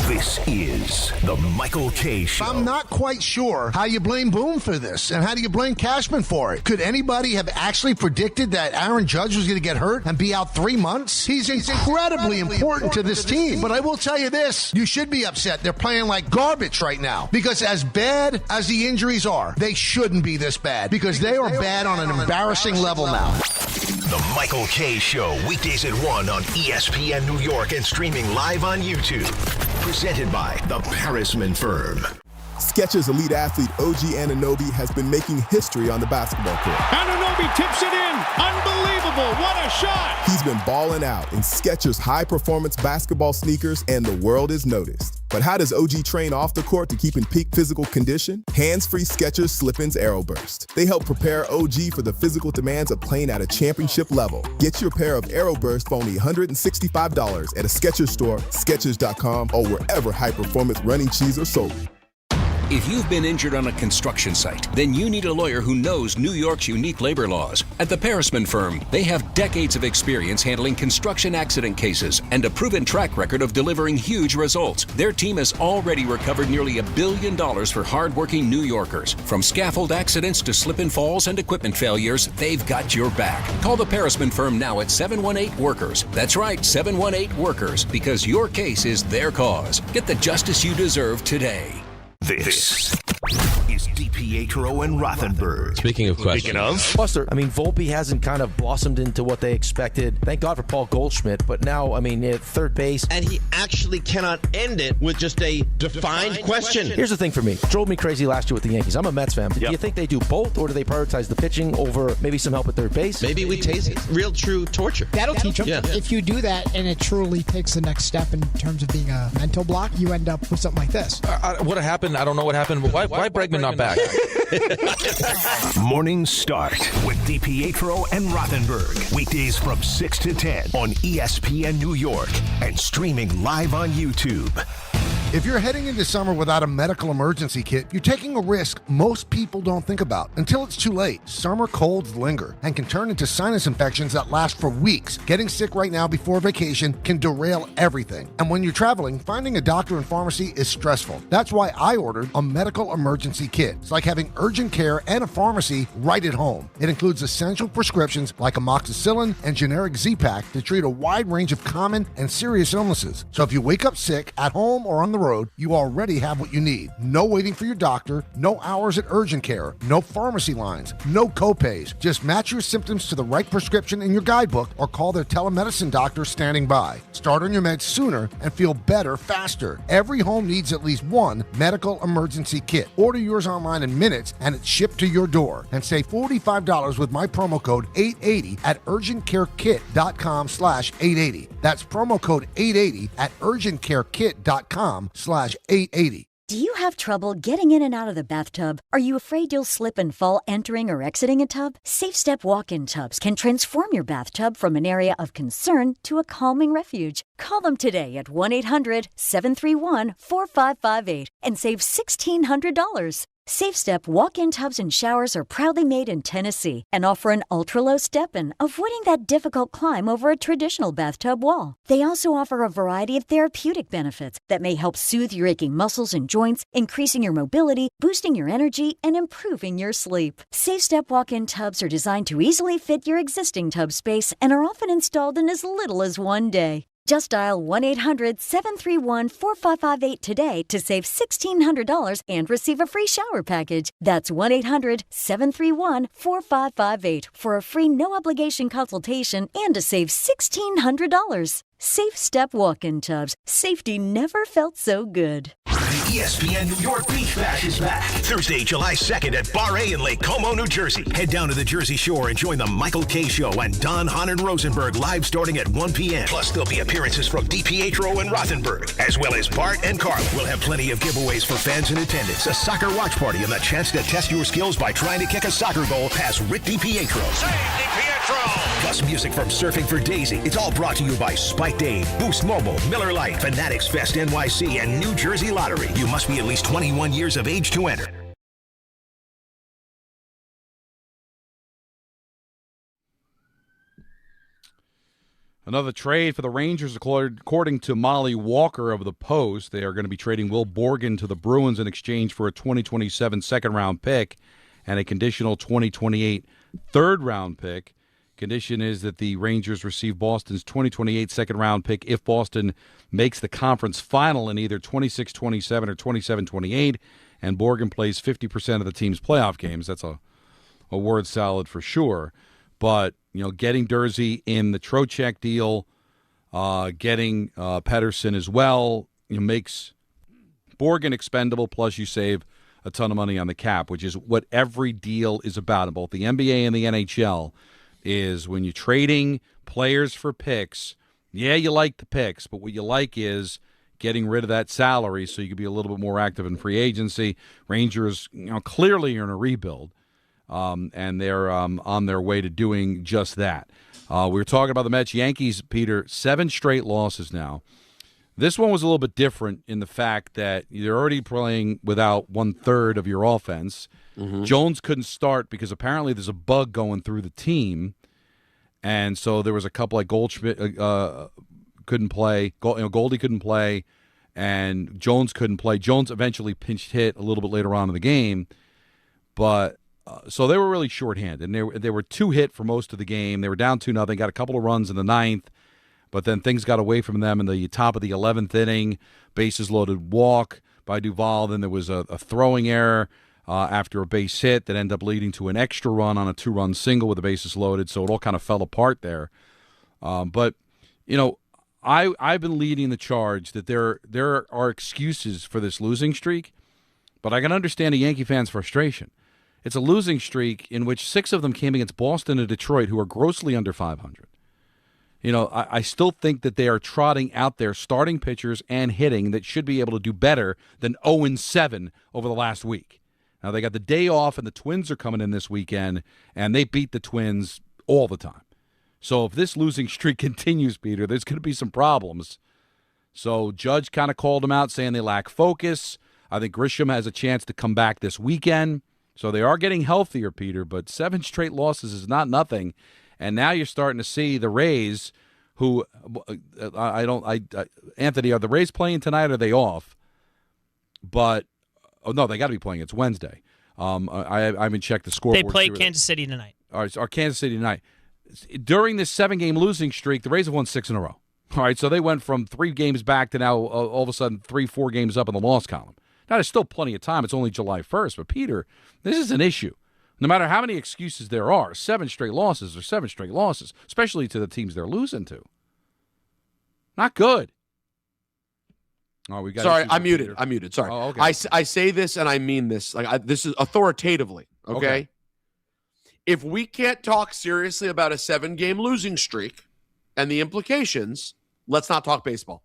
This is the Michael K. Show. I'm not quite sure how you blame Boone for this, and how do you blame Cashman for it? Could anybody have actually predicted that Aaron Judge was going to get hurt and be out 3 months? He's incredibly important to this team. But I will tell you this, you should be upset. They're playing like garbage right now. Because as bad as the injuries are, they shouldn't be this bad. Because they are bad on an embarrassing level now. The Michael K. Show, weekdays at 1 on ESPN New York and streaming live on YouTube. Presented by the Parisman Firm. Skechers elite athlete OG Anunoby has been making history on the basketball court. Anunoby tips it in. Unbelievable. What a shot. He's been balling out in Skechers high-performance basketball sneakers, and the world is noticed. But how does OG train off the court to keep in peak physical condition? Hands-free Skechers Slip-ins Aeroburst. They help prepare OG for the physical demands of playing at a championship level. Get your pair of Aeroburst for only $165 at a Skechers store, Skechers.com, or wherever high-performance running shoes are sold. If you've been injured on a construction site, then you need a lawyer who knows New York's unique labor laws. At the Parisman Firm, they have decades of experience handling construction accident cases and a proven track record of delivering huge results. Their team has already recovered nearly $1 billion for hardworking New Yorkers. From scaffold accidents to slip and falls and equipment failures, they've got your back. Call the Parisman Firm now at 718-WORKERS. That's right, 718-WORKERS, because your case is their cause. Get the justice you deserve today. This is DiPietro and Rothenberg. Speaking of questions. Buster, I mean, Volpe hasn't kind of blossomed into what they expected. Thank God for Paul Goldschmidt, but now, I mean, at third base. And he actually cannot end it with just a defined question. Here's the thing for me. It drove me crazy last year with the Yankees. I'm a Mets fan. Do you think they do both, or do they prioritize the pitching over maybe some help at third base? Maybe we taste real true torture. That'll teach them. Yeah. If you do that and it truly takes the next step in terms of being a mental block, you end up with something like this. What happened? I don't know what happened. Why Bregman not back? Morning Start with DiPietro and Rothenberg. Weekdays from 6 to 10 on ESPN New York and streaming live on YouTube. If you're heading into summer without a medical emergency kit, you're taking a risk most people don't think about until it's too late. Summer colds linger and can turn into sinus infections that last for weeks. Getting sick right now before vacation can derail everything. And when you're traveling, finding a doctor and pharmacy is stressful. That's why I ordered a medical emergency kit. It's like having urgent care and a pharmacy right at home. It includes essential prescriptions like amoxicillin and generic Z-Pak to treat a wide range of common and serious illnesses. So if you wake up sick at home or on the road, you already have what you need. No waiting for your doctor, no hours at urgent care, no pharmacy lines, no copays. Just match your symptoms to the right prescription in your guidebook or call their telemedicine doctor standing by. Start on your meds sooner and feel better faster. Every home needs at least one medical emergency kit. Order yours online in minutes and it's shipped to your door. And save $45 with my promo code 880 at urgentcarekit.com/880. That's promo code 880 at urgentcarekit.com/880. Do you have trouble getting in and out of the bathtub? Are you afraid you'll slip and fall entering or exiting a tub? Safe Step walk-in tubs can transform your bathtub from an area of concern to a calming refuge. Call them today at 1-800-731-4558 and save $1,600. Safe Step walk-in tubs and showers are proudly made in Tennessee and offer an ultra-low step-in, avoiding that difficult climb over a traditional bathtub wall. They also offer a variety of therapeutic benefits that may help soothe your aching muscles and joints, increasing your mobility, boosting your energy, and improving your sleep. Safe Step walk-in tubs are designed to easily fit your existing tub space and are often installed in as little as 1 day. Just dial 1-800-731-4558 today to save $1,600 and receive a free shower package. That's 1-800-731-4558 for a free no-obligation consultation and to save $1,600. Safe Step walk-in tubs. Safety never felt so good. The ESPN New York Beach Bash is back. Thursday, July 2nd at Bar A in Lake Como, New Jersey. Head down to the Jersey Shore and join the Michael K. Show and Don, Hahn, and Rosenberg live starting at 1 p.m. Plus, there'll be appearances from DiPietro and Rothenberg, as well as Bart and Carlin. We'll have plenty of giveaways for fans in attendance, a soccer watch party, and the chance to test your skills by trying to kick a soccer goal past Rick DiPietro. Save DiPietro! Plus, music from Surfing for Daisy. It's all brought to you by Spike Dave, Boost Mobile, Miller Lite, Fanatics Fest NYC, and New Jersey Lottery. You must be at least 21 years of age to enter. Another trade for the Rangers, according to Molly Walker of the Post. They are going to be trading Will Borgen to the Bruins in exchange for a 2027 second-round pick and a conditional 2028 third-round pick. Condition is that the Rangers receive Boston's 2028 second-round pick if Boston makes the conference final in either 26-27 or 27-28, and Borgen plays 50% of the team's playoff games. That's a word salad for sure. But, getting Dursey in the Trocheck deal, getting Pettersson as well, makes Borgen expendable, plus you save a ton of money on the cap, which is what every deal is about in both the NBA and the NHL, is when you're trading players for picks, you like the picks, but what you like is getting rid of that salary so you can be a little bit more active in free agency. Rangers, clearly are in a rebuild. And they're on their way to doing just that. We were talking about the Mets. Yankees, Peter, 7 straight losses now. This one was a little bit different in the fact that you're already playing without 1/3 of your offense. Mm-hmm. Jones couldn't start because apparently there's a bug going through the team. And so there was a couple like Goldschmidt couldn't play. Goldie couldn't play. And Jones couldn't play. Jones eventually pinch hit a little bit later on in the game. But so they were really shorthanded. And they were 2 hit for most of the game. They were down 2-0. Got a couple of runs in the 9th. But then things got away from them in the top of the 11th inning. Bases loaded walk by Duvall. Then there was a throwing error after a base hit that ended up leading to an extra run on a 2-run single with the bases loaded. So it all kind of fell apart there. But, I've been leading the charge that there are excuses for this losing streak. But I can understand a Yankee fan's frustration. It's a losing streak in which 6 of them came against Boston and Detroit, who are grossly under 500. I still think that they are trotting out there starting pitchers and hitting that should be able to do better than 0-7 over the last week. Now, they got the day off, and the Twins are coming in this weekend, and they beat the Twins all the time. So if this losing streak continues, Peter, there's going to be some problems. So Judge kind of called them out, saying they lack focus. I think Grisham has a chance to come back this weekend. So they are getting healthier, Peter, but 7 straight losses is not nothing. And now you're starting to see the Rays, who Anthony, are the Rays playing tonight or are they off? But, no, they got to be playing. It's Wednesday. I haven't checked the scoreboard. They play Kansas City tonight. All right, or Kansas City tonight. During this 7-game losing streak, the Rays have won 6 in a row. All right, so they went from 3 games back to now all of a sudden 3-4 games up in the loss column. Now, there's still plenty of time. It's only July 1st. But, Peter, this is an issue. No matter how many excuses there are, 7 straight losses are 7 straight losses, especially to the teams they're losing to. Not good. Oh, we got. Sorry, I'm muted. Sorry. Oh, okay. I say this and I mean this. This is authoritatively, okay? If we can't talk seriously about a 7-game losing streak and the implications, let's not talk baseball.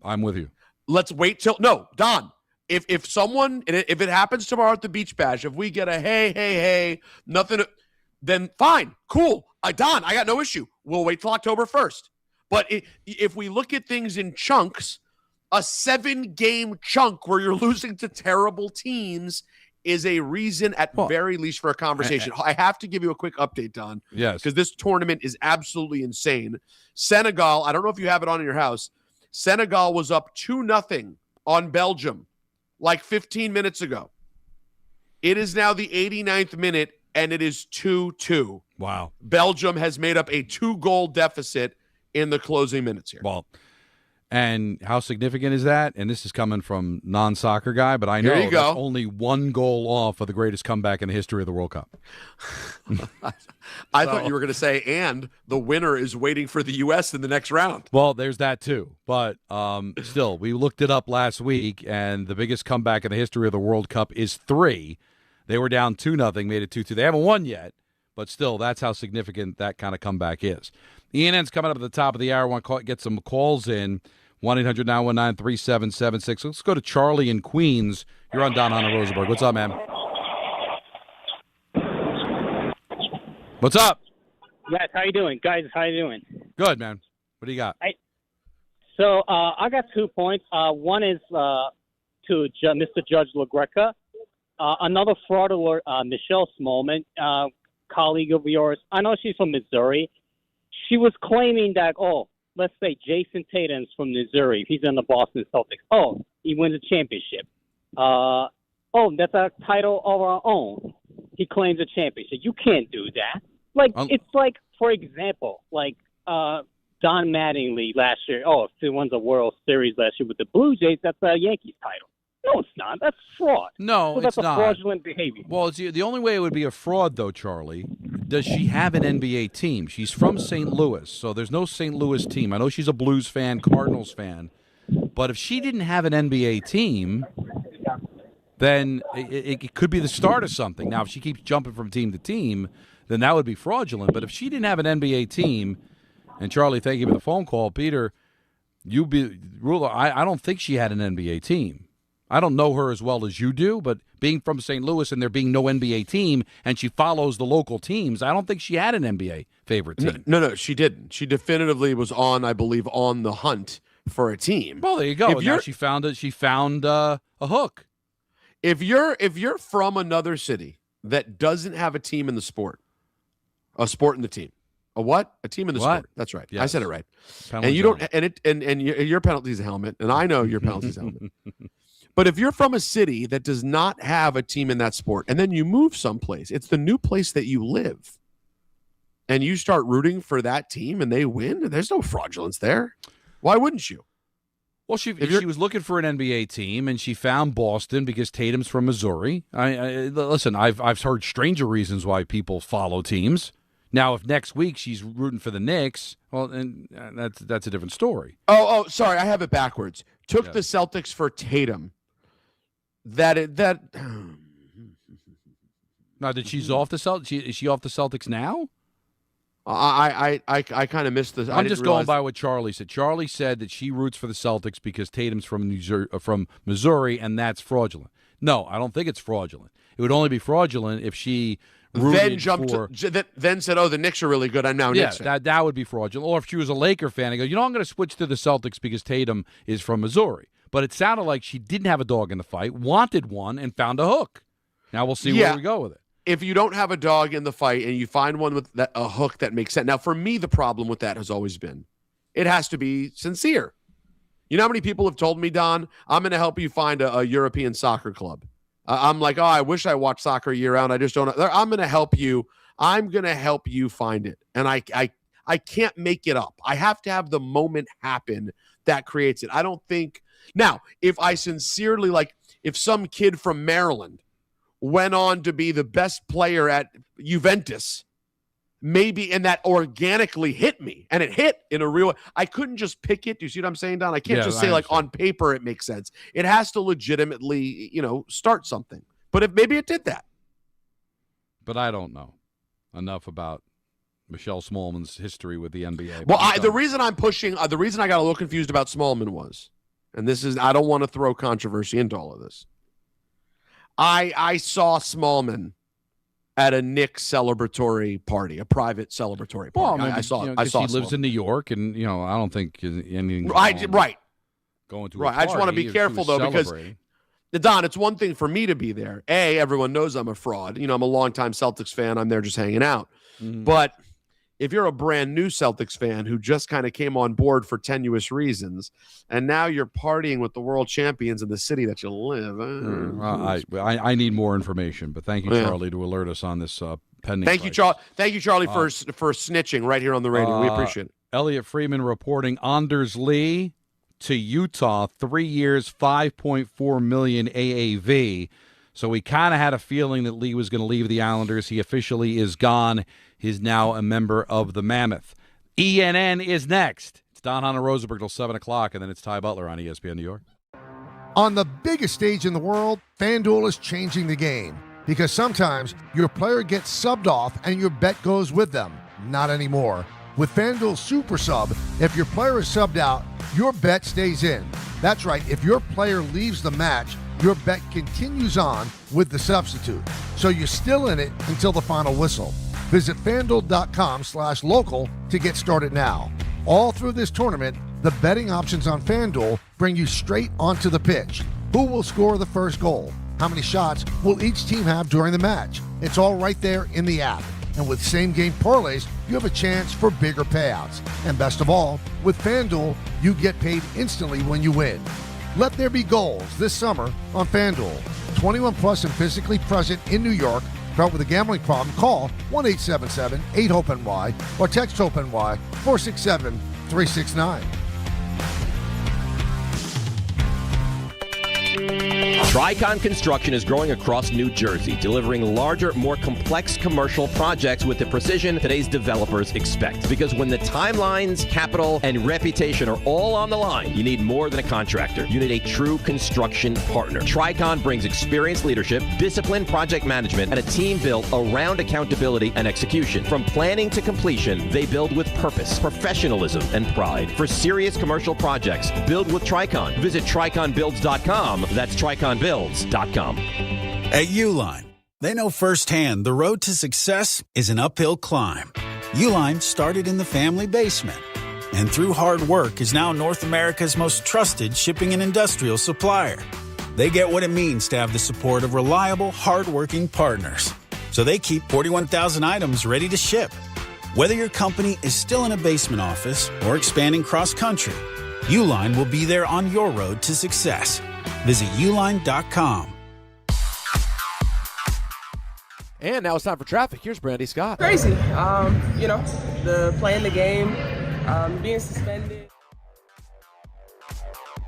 I'm with you. Let's wait till Don. If it happens tomorrow at the Beach Bash, if we get a hey, nothing, then fine, cool. Don, I got no issue. We'll wait till October 1st. But if we look at things in chunks, a 7-game chunk where you're losing to terrible teams is a reason at very least for a conversation. I have to give you a quick update, Don. Yes. Because this tournament is absolutely insane. Senegal, I don't know if you have it on in your house. Senegal was up 2-0 on Belgium like 15 minutes ago. It is now the 89th minute, and it is 2-2. Wow. Belgium has made up a 2-goal deficit in the closing minutes here. Well, and how significant is that? And this is coming from non-soccer guy, but I know that's only 1 goal off of the greatest comeback in the history of the World Cup. I thought you were going to say, and the winner is waiting for the U.S. in the next round. Well, there's that too. But still, we looked it up last week, and the biggest comeback in the history of the World Cup is 3. They were down 2-0, made it 2-2. They haven't won yet, but still, that's how significant that kind of comeback is. ENN's coming up at the top of the hour. I want to get some calls in. 1-800-919-3776. Let's go to Charlie in Queens. You're on Don Hahn and Rosenberg. What's up, man? What's up? Yes, how you doing? Guys, how you doing? Good, man. What do you got? I got 2 points. One is to Mr. Judge LaGreca. Another fraud alert, Michelle Smallman, colleague of yours. I know she's from Missouri. She was claiming that, let's say Jason Tatum's from Missouri. He's in the Boston Celtics. Oh, he wins a championship. That's a title of our own. He claims a championship. You can't do that. It's like, for example, Don Mattingly last year. Oh, if he wins a World Series last year with the Blue Jays, that's a Yankees title. No, it's not. That's fraud. No, that's it's not. Fraudulent behavior. Well, the only way it would be a fraud, though, Charlie. Does she have an NBA team? She's from St. Louis, so there's no St. Louis team. I know she's a Blues fan, Cardinals fan, but if she didn't have an NBA team, then it could be the start of something. Now, if she keeps jumping from team to team, then that would be fraudulent. But if she didn't have an NBA team, and Charlie, thank you for the phone call, Peter, I don't think she had an NBA team. I don't know her as well as you do, but being from St. Louis and there being no NBA team, and she follows the local teams, I don't think she had an NBA favorite team. No, she didn't. She definitively was I believe, on the hunt for a team. Well, there you go. Now she found it. She found a hook. If you're from another city that doesn't have a team in the sport, a sport in the team, a what? A team in the sport. That's right. Yes. I said it right. And you don't. And your penalty's a helmet, and I know your penalty's a helmet. But if you're from a city that does not have a team in that sport, and then you move someplace, it's the new place that you live, and you start rooting for that team and they win, there's no fraudulence there. Why wouldn't you? Well, she was looking for an NBA team, and she found Boston because Tatum's from Missouri. Listen, I've heard stranger reasons why people follow teams. Now, if next week she's rooting for the Knicks, well, and that's a different story. Oh, sorry, I have it backwards. Took the Celtics for Tatum. Now that she's off the Celtics. Is she off the Celtics now? I kind of missed this. I'm just going by what Charlie said. Charlie said that she roots for the Celtics because Tatum's from Missouri, and that's fraudulent. No, I don't think it's fraudulent. It would only be fraudulent if she then said, "Oh, the Knicks are really good. I'm now Knicks fan." that would be fraudulent. Or if she was a Laker fan and go, I'm going to switch to the Celtics because Tatum is from Missouri. But it sounded like she didn't have a dog in the fight, wanted one, and found a hook. Now we'll see where we go with it. If you don't have a dog in the fight and you find one with a hook that makes sense. Now, for me, the problem with that has always been it has to be sincere. You know how many people have told me, Don, I'm going to help you find a European soccer club. I'm like, I wish I watched soccer year-round. I just don't. I'm going to help you. I'm going to help you find it. And I can't make it up. I have to have the moment happen that creates it. I don't think. Now, if I sincerely, if some kid from Maryland went on to be the best player at Juventus, maybe, and that organically hit me, and it hit in a real, I couldn't just pick it. Do you see what I'm saying, Don? I can't just say, on paper it makes sense. It has to legitimately, start something. But if maybe it did that. But I don't know enough about Michelle Smallman's history with the NBA. Well, the reason I'm pushing, the reason I got a little confused about Smallman was, and this is, I don't want to throw controversy into all of this. I saw Smallman at a Knicks celebratory party, a private celebratory party. Well, I saw. He lives in New York, and I don't think anything. Right. Going to right. I just want to be careful though, because Don, it's one thing for me to be there. Everyone knows I'm a fraud. I'm a longtime Celtics fan. I'm there just hanging out. Mm-hmm. But if you're a brand new Celtics fan who just kind of came on board for tenuous reasons, and now you're partying with the world champions in the city that you live. I need more information, but thank you, Charlie, to alert us on this pending. Thank you, Charlie. Thank you, Charlie, for snitching right here on the radio. We appreciate it. Elliot Freeman reporting Anders Lee to Utah, 3 years, $5.4 million AAV. So we kind of had a feeling that Lee was going to leave the Islanders. He officially is gone. He's now a member of the Mammoth. ENN is next. It's Don Hahn and Rosenberg till 7 o'clock, and then it's Ty Butler on ESPN New York. On the biggest stage in the world, FanDuel is changing the game. Because sometimes your player gets subbed off and your bet goes with them. Not anymore. With FanDuel Super Sub, if your player is subbed out, your bet stays in. That's right. If your player leaves the match, your bet continues on with the substitute. So you're still in it until the final whistle. Visit FanDuel.com/local to get started now. All through this tournament, the betting options on FanDuel bring you straight onto the pitch. Who will score the first goal? How many shots will each team have during the match? It's all right there in the app. And with same-game parlays, you have a chance for bigger payouts. And best of all, with FanDuel, you get paid instantly when you win. Let there be goals this summer on FanDuel. 21 plus and physically present in New York. Caught with a gambling problem? Call 1-877-8-HOPE-NY or text HOPE-NY 467-369. Tricon Construction is growing across New Jersey, delivering larger, more complex commercial projects with the precision today's developers expect. Because when the timelines, capital, and reputation are all on the line, you need more than a contractor. You need a true construction partner. Tricon brings experienced leadership, disciplined project management, and a team built around accountability and execution. From planning to completion, they build with purpose, professionalism, and pride. For serious commercial projects, build with Tricon. Visit triconbuilds.com. That's triconbuilds.com. At Uline, they know firsthand the road to success is an uphill climb. Uline started in the family basement, and through hard work is now North America's most trusted shipping and industrial supplier. They get what it means to have the support of reliable, hardworking partners. So they keep 41,000 items ready to ship. Whether your company is still in a basement office or expanding cross-country, Uline will be there on your road to success. Visit uline.com. And now it's time for traffic. Here's Brandy Scott. Crazy. The playing the game, being suspended.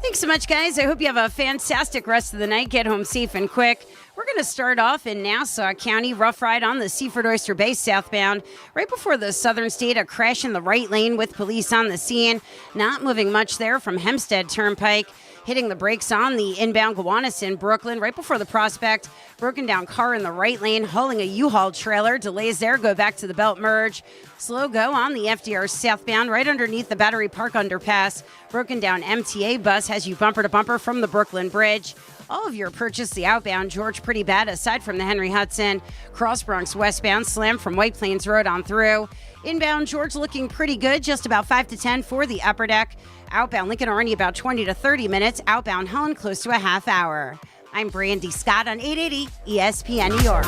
Thanks so much, guys. I hope you have a fantastic rest of the night. Get home safe and quick. We're going to start off in Nassau County. Rough ride on the Seaford Oyster Bay southbound. Right before the Southern State, a crash in the right lane with police on the scene. Not moving much there from Hempstead Turnpike. Hitting the brakes on the inbound Gowanus in Brooklyn. Right before the Prospect. Broken down car in the right lane. Hauling a U-Haul trailer. Delays there. Go back to the Belt Merge. Slow go on the FDR southbound. Right underneath the Battery Park underpass. Broken down MTA bus has you bumper to bumper from the Brooklyn Bridge. All of your purchase the outbound George pretty bad aside from the Henry Hudson. Cross Bronx westbound slam from White Plains Road on through. Inbound George looking pretty good, just about 5 to 10 for the upper deck. Outbound Lincoln Arnie about 20 to 30 minutes. Outbound Helen close to a half hour. I'm Brandy Scott on 880 ESPN New York.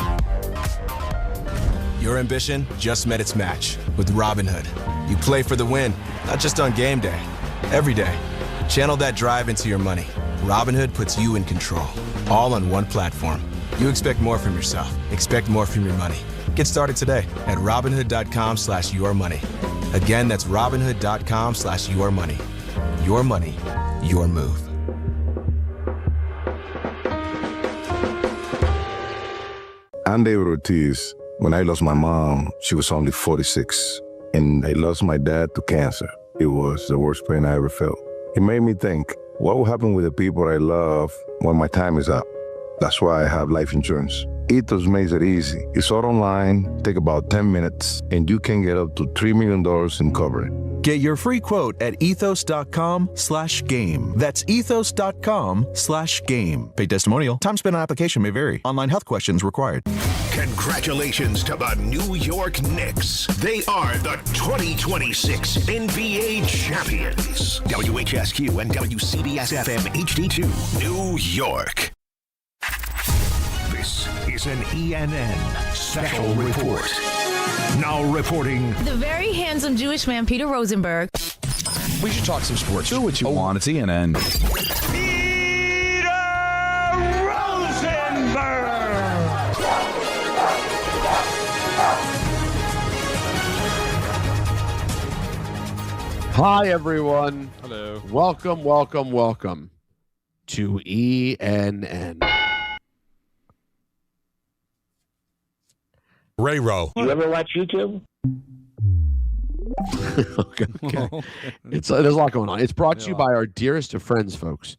Your ambition just met its match with Robinhood. You play for the win, not just on game day, every day. Channel that drive into your money. Robinhood puts you in control, all on one platform. You expect more from yourself. Expect more from your money. Get started today at Robinhood.com/yourmoney. Again, that's Robinhood.com/yourmoney. Your money, your move. I'm David Ortiz. When I lost my mom, she was only 46. And I lost my dad to cancer. It was the worst pain I ever felt. It made me think, what will happen with the people I love when my time is up? That's why I have life insurance. Ethos makes it easy. It's all online, take about 10 minutes, and you can get up to $3 million in coverage. Get your free quote at ethos.com/game. That's ethos.com/game. Paid testimonial. Time spent on application may vary. Online health questions required. Congratulations to the New York Knicks. They are the 2026 NBA champions. WHSQ and WCBS-FM HD2, New York. This is an ENN special report. Now reporting. The very handsome Jewish man, Peter Rosenberg. We should talk some sports. Do what you want. It's ENN. Hi, everyone. Hello. Welcome to ENN. Ray Rowe. You ever watch YouTube? Okay. There's a lot going on. It's brought to you by our dearest of friends, folks,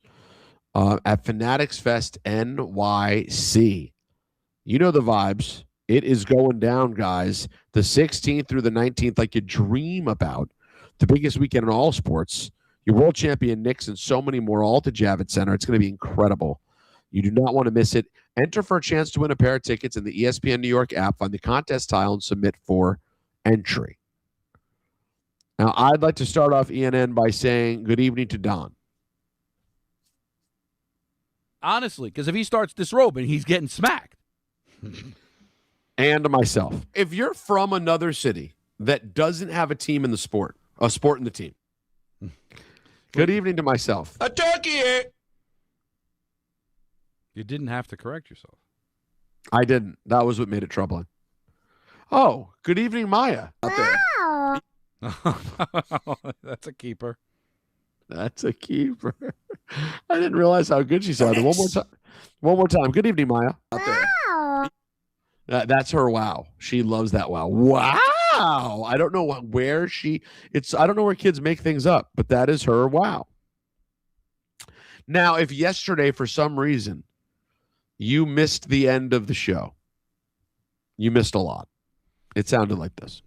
at Fanatics Fest NYC. You know the vibes. It is going down, guys. The 16th through the 19th, like you dream about. The biggest weekend in all sports. Your world champion Knicks and so many more, all at the Javits Center. It's going to be incredible. You do not want to miss it. Enter for a chance to win a pair of tickets in the ESPN New York app. Find the contest tile and submit for entry. Now, I'd like to start off ENN by saying good evening to Don. Honestly, because if he starts disrobing, he's getting smacked. And myself. If you're from another city that doesn't have a team in the sport, a sport in the team. Good evening to myself. A turkey. You didn't have to correct yourself. I didn't. That was what made it troubling. Oh, good evening, Maya. Out there. That's a keeper. That's a keeper. I didn't realize how good she sounded. One more time. Good evening, Maya. Out there. That's her wow. She loves that wow. Wow. I don't know where I don't know where kids make things up, but that is her wow. Now, if yesterday for some reason you missed the end of the show, you missed a lot. It sounded like this.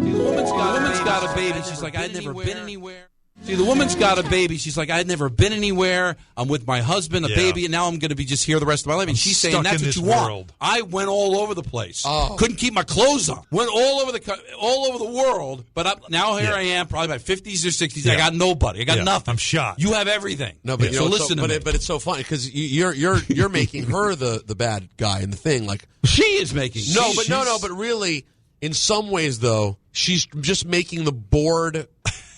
The woman's got a baby. She's like, I'd never been anywhere. See, the woman's got a baby. She's like, I'd never been anywhere. I'm with my husband, a baby, and now I'm going to be just here the rest of my life. And she's saying that's what you want. I went all over the place. Couldn't keep my clothes on. Went all over the world. But now here I am, probably my 50s or 60s. I got nobody. I got nothing. I'm shocked. You have everything. No, but so listen to me. But it's so funny because you're making her the bad guy in the thing. Like she is making. But really, in some ways though, she's just making the bored,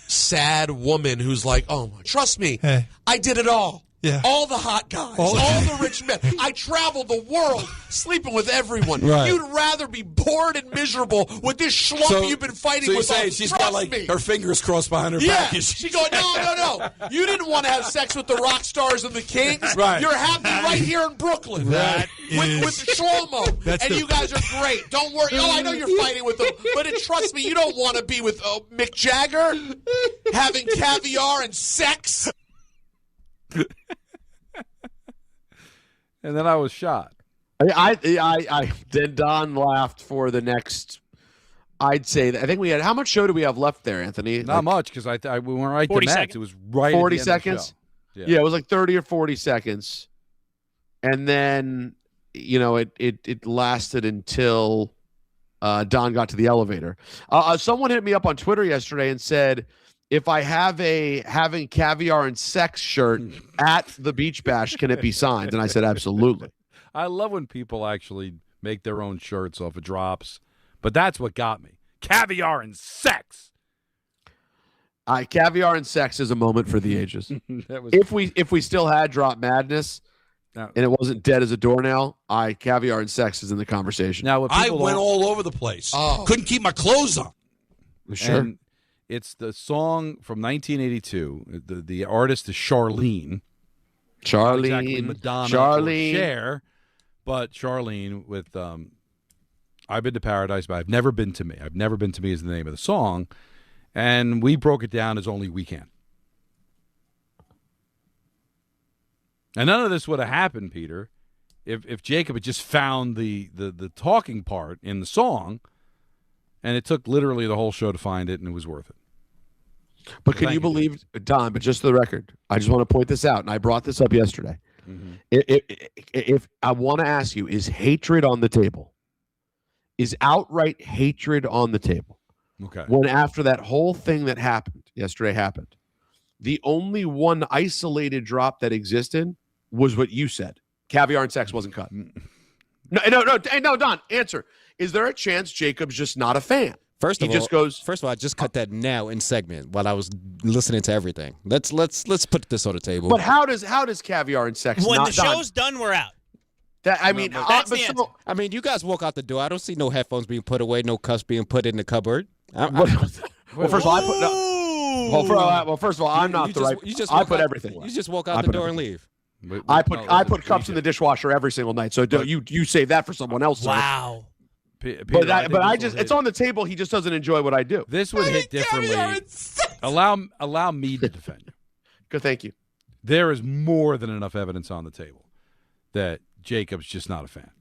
sad woman who's like, oh, trust me, I did it all. Yeah. All the hot guys, all the rich men. I traveled the world sleeping with everyone. Right. You'd rather be bored and miserable with this schlump you've been fighting with. So she's got like her fingers crossed behind her back. She going, no. You didn't want to have sex with the rock stars and the kings. Right. You're happy right here in Brooklyn. With Shlomo. And you guys are great. Don't worry. I know you're fighting with them. But trust me, you don't want to be with Mick Jagger having caviar and sex. And then I was shot. Then Don laughed for the next. I'd say I think we had. How much show do we have left there, Anthony? Not much because we went right 40 to Mets. seconds. It was right. 40 at the end seconds. Of the show. Yeah, it was like 30 or 40 seconds, and then it lasted until Don got to the elevator. Someone hit me up on Twitter yesterday and said, if I have a having caviar and sex shirt at the Beach Bash, can it be signed? And I said, absolutely. I love when people actually make their own shirts off of drops, but that's what got me. Caviar and sex. Caviar and sex is a moment for the ages. If we still had Drop Madness and it wasn't dead as a doornail, caviar and sex is in the conversation. Now, I went all over the place. Couldn't keep my clothes on. Sure. And it's the song from 1982. The artist is Charlene. Not exactly Madonna or Cher, but Charlene with I've Been to Paradise, but I've Never Been to Me. I've Never Been to Me is the name of the song. And we broke it down as Only We Can. And none of this would have happened, Peter, if Jacob had just found the talking part in the song, and it took literally the whole show to find it, and it was worth it. But can you believe, Don, but just for the record, I just want to point this out, and I brought this up yesterday. Mm-hmm. If I want to ask you, is hatred on the table? Is outright hatred on the table? Okay. When after that whole thing that happened yesterday happened, the only one isolated drop that existed was what you said. Caviar and sex wasn't cut. No, Don, answer. Is there a chance Jacob's just not a fan? First of all, I just cut that now in segment while I was listening to everything. Let's put this on the table. But how does caviar and sex? When not the show's done, we're out. I mean, you guys walk out the door. I don't see no headphones being put away, no cups being put in the cupboard. Well, first of all, first of all, I'm not the right. I put everything. You just walk out the door and leave. I put cups in the dishwasher every single night. So you save that for someone else. Wow. Peter, it's on the table. He just doesn't enjoy what I do. This would hit differently. Allow me to defend you. Good, thank you. There is more than enough evidence on the table that Jacob's just not a fan.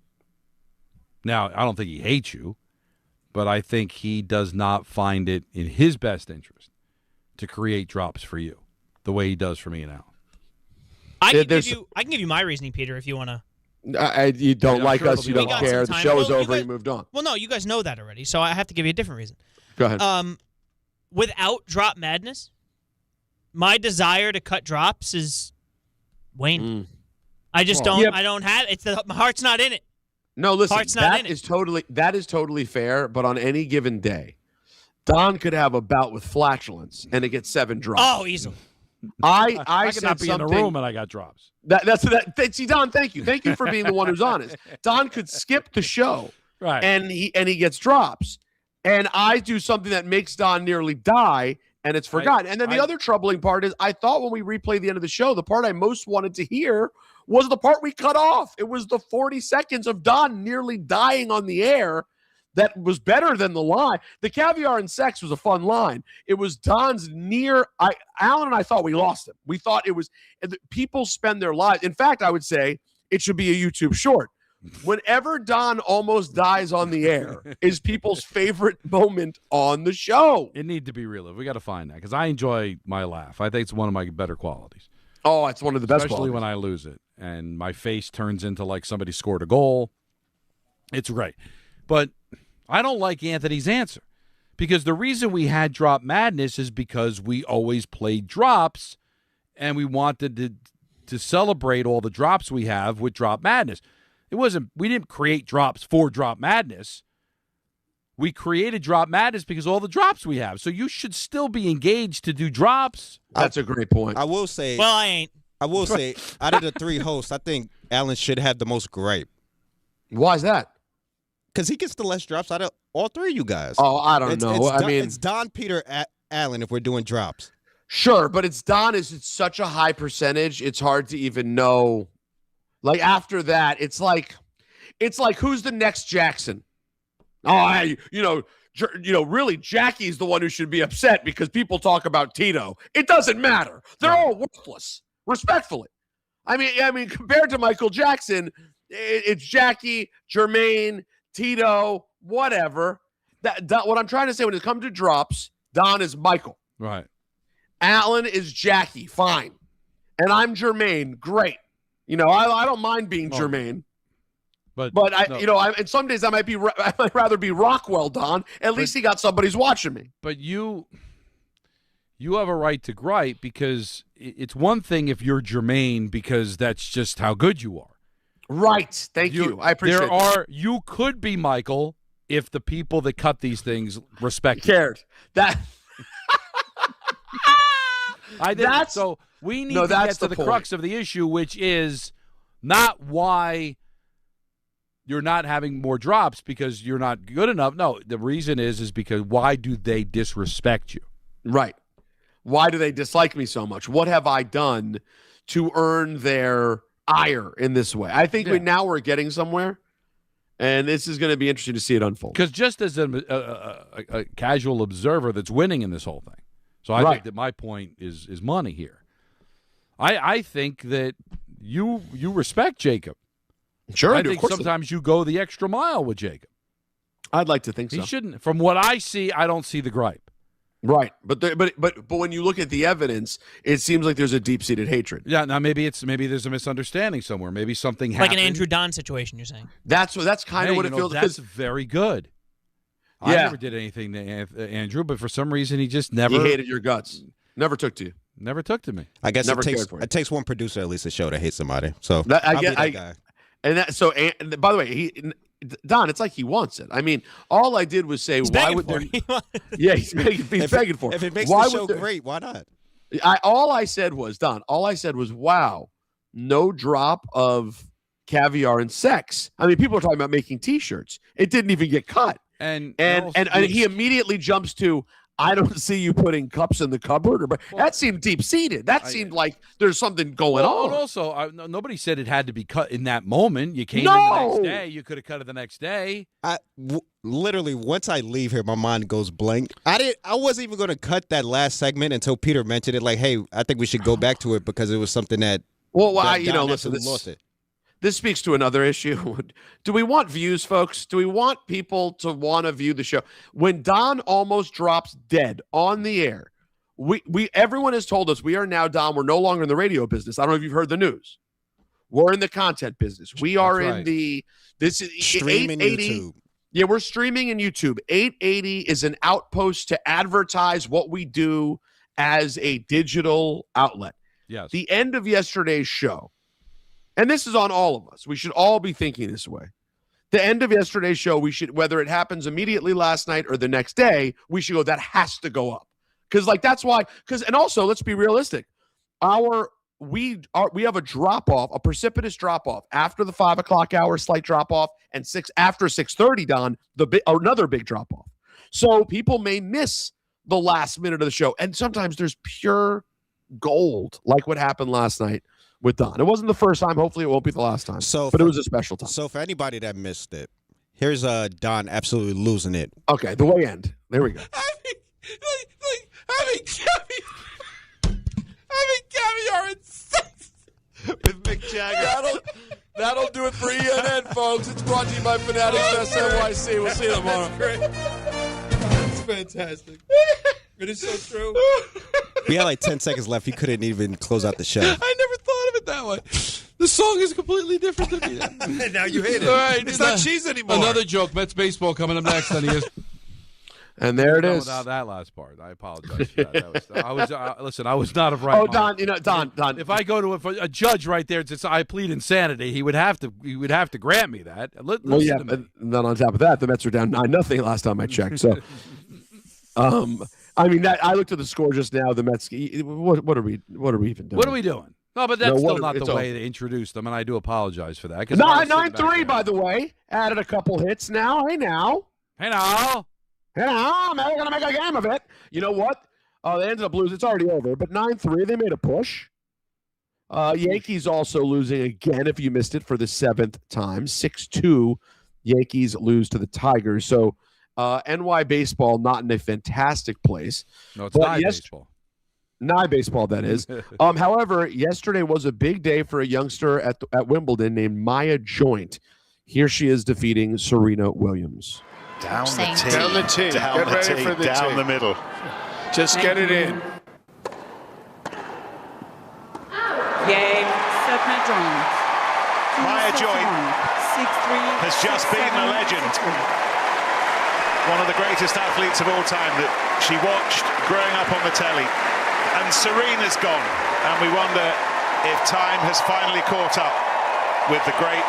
Now, I don't think he hates you, but I think he does not find it in his best interest to create drops for you the way he does for me and Al. I can give you my reasoning, Peter, if you want to. You don't like us. You don't care. The show is over. You moved on. Well, no, you guys know that already, so I have to give you a different reason. Go ahead. Without Drop Madness, my desire to cut drops is waning. I just don't. I don't have it. My heart's not in it. No, listen, Heart's not in it. that is totally fair, but on any given day, Don could have a bout with flatulence and it gets 7 drops. Oh, easily. I could said not be in the room and I got drops. See, Don, thank you. Thank you for being the one who's honest. Don could skip the show. Right. And he gets drops. And I do something that makes Don nearly die, and it's forgotten. And then the other troubling part is I thought when we replay the end of the show, the part I most wanted to hear was the part we cut off. It was the 40 seconds of Don nearly dying on the air that was better than the line. The caviar and sex was a fun line. It was Don's Alan and I thought we lost him. We thought it was – people spend their lives – in fact, I would say it should be a YouTube short. Whenever Don almost dies on the air is people's favorite moment on the show. It need to be relived. We got to find that because I enjoy my laugh. I think it's one of my better qualities. Oh, it's one of the best Especially qualities. when I lose it and my face turns into like somebody scored a goal. It's great. But I don't like Anthony's answer because the reason we had Drop Madness is because we always played drops and we wanted to celebrate all the drops we have with Drop Madness. We didn't create drops for Drop Madness. We created Drop Madness because all the drops we have. So you should still be engaged to do drops. That's a great point. I will say. Well, I ain't. I will say, out of the 3 hosts, I think Alan should have the most gripe. Why is that? Because he gets the less drops out of all 3 of you guys. Oh, I don't know. It's Don, Peter, Alan if we're doing drops. Sure, but it's such a high percentage, it's hard to even know. Like after that, it's like who's the next Jackson? Oh, really, Jackie's the one who should be upset because people talk about Tito. It doesn't matter. They're all worthless, respectfully. I mean, compared to Michael Jackson, it's Jackie, Jermaine, Tito, whatever. That what I'm trying to say when it comes to drops, Don is Michael. Right. Alan is Jackie, fine. And I'm Jermaine, great. I don't mind being Jermaine. But and some days I might rather be Rockwell, Don. At least he got somebody's watching me. But you have a right to gripe because it's one thing if you're Jermaine because that's just how good you are. Right. Thank you. I appreciate that. You could be Michael if the people that cut these things respect you. Cared. That I did. So we need to get to the crux of the issue, which is not why you're not having more drops because you're not good enough. No, the reason is because why do they disrespect you? Right. Why do they dislike me so much? What have I done to earn their ire in this way? I think we're getting somewhere, and this is going to be interesting to see it unfold. Because just as a casual observer that's winning in this whole thing, so I think that my point is money here. I think that you respect Jacob. Sure, I think sometimes you go the extra mile with Jacob. I'd like to think so. He shouldn't. From what I see, I don't see the gripe. Right, but when you look at the evidence, it seems like there's a deep-seated hatred. Yeah, now maybe there's a misunderstanding somewhere. Maybe something happened. Like an Andrew Don situation, you're saying. That's kind of what it feels like. That's very good. Yeah. I never did anything to Andrew, but for some reason he just never. He hated your guts. Never took to you. Never took to me. I guess it takes one producer at least to show to hate somebody. So I'll be that guy. And by the way, Don, it's like he wants it. I mean, all I did was say, why would there? Yeah, he's begging for it. If it makes the show great, why not? All I said was, wow, no drop of caviar and sex. I mean, people are talking about making T-shirts. It didn't even get cut. And he immediately jumps to, I don't see you putting cups in the cupboard. That seemed deep-seated. That seemed like there's something going on. And also, nobody said it had to be cut in that moment. You came in the next day. You could have cut it the next day. Literally, once I leave here, my mind goes blank. I wasn't even going to cut that last segment until Peter mentioned it. Like, hey, I think we should go back to it because it was something that. Listen, this speaks to another issue. Do we want views, folks? Do we want people to want to view the show? When Don almost drops dead on the air, everyone has told us we are now, Don, we're no longer in the radio business. I don't know if you've heard the news. We're in the content business. We are in this is streaming YouTube. Yeah, we're streaming in YouTube. 880 is an outpost to advertise what we do as a digital outlet. Yes. The end of yesterday's show. And this is on all of us. We should all be thinking this way. The end of yesterday's show, we should, whether it happens immediately last night or the next day, we should go, that has to go up. Because, that's why, and also, let's be realistic. We have a drop-off, a precipitous drop-off after the 5 o'clock hour, slight drop-off, and after 6:30, Don, another big drop-off. So people may miss the last minute of the show. And sometimes there's pure gold, like what happened last night with Don. It wasn't the first time. Hopefully it won't be the last time. But it was a special time. So for anybody that missed it, here's Don absolutely losing it. Okay, the way end. There we go. Having caviar and sex with Mick Jagger. That'll do it for ENN, folks. It's brought to you by Fanatics Fest NYC. We'll see you tomorrow. That's great. That's fantastic. It is so true. We had like 10 seconds left. You couldn't even close out the show. I never thought of it that way. The song is completely different than me. Now you hate it. All right, it's not cheese anymore. Another joke. Mets baseball coming up next on ESPN. And there it is. Without that last part, I apologize for that. I was not of right. Oh, mind. Don. If I go to a judge right there and says I plead insanity, he would have to grant me that. And then on top of that, the Mets were down 9-0 last time I checked. So, I looked at the score just now. The Mets. What are we even doing? What are we doing? No, but that's still not the way they introduced them, and I do apologize for that. 9-3, by the way, added a couple hits now. Hey now. I'm going to make a game of it. You know what? They ended up losing. It's already over. But 9-3, they made a push. Yankees also losing again, if you missed it, for the 7th time. 6-2, Yankees lose to the Tigers. So NY baseball not in a fantastic place. No, it's not baseball. Nye baseball, that is. However, yesterday was a big day for a youngster at Wimbledon named Maya Joint. Here she is defeating Serena Williams. Down the tee. Get ready for the down tee. The middle. Just get it in. Game, second round. Maya Joint 6-3 has just been a legend. One of the greatest athletes of all time that she watched growing up on the telly. And Serena's gone. And we wonder if time has finally caught up with the great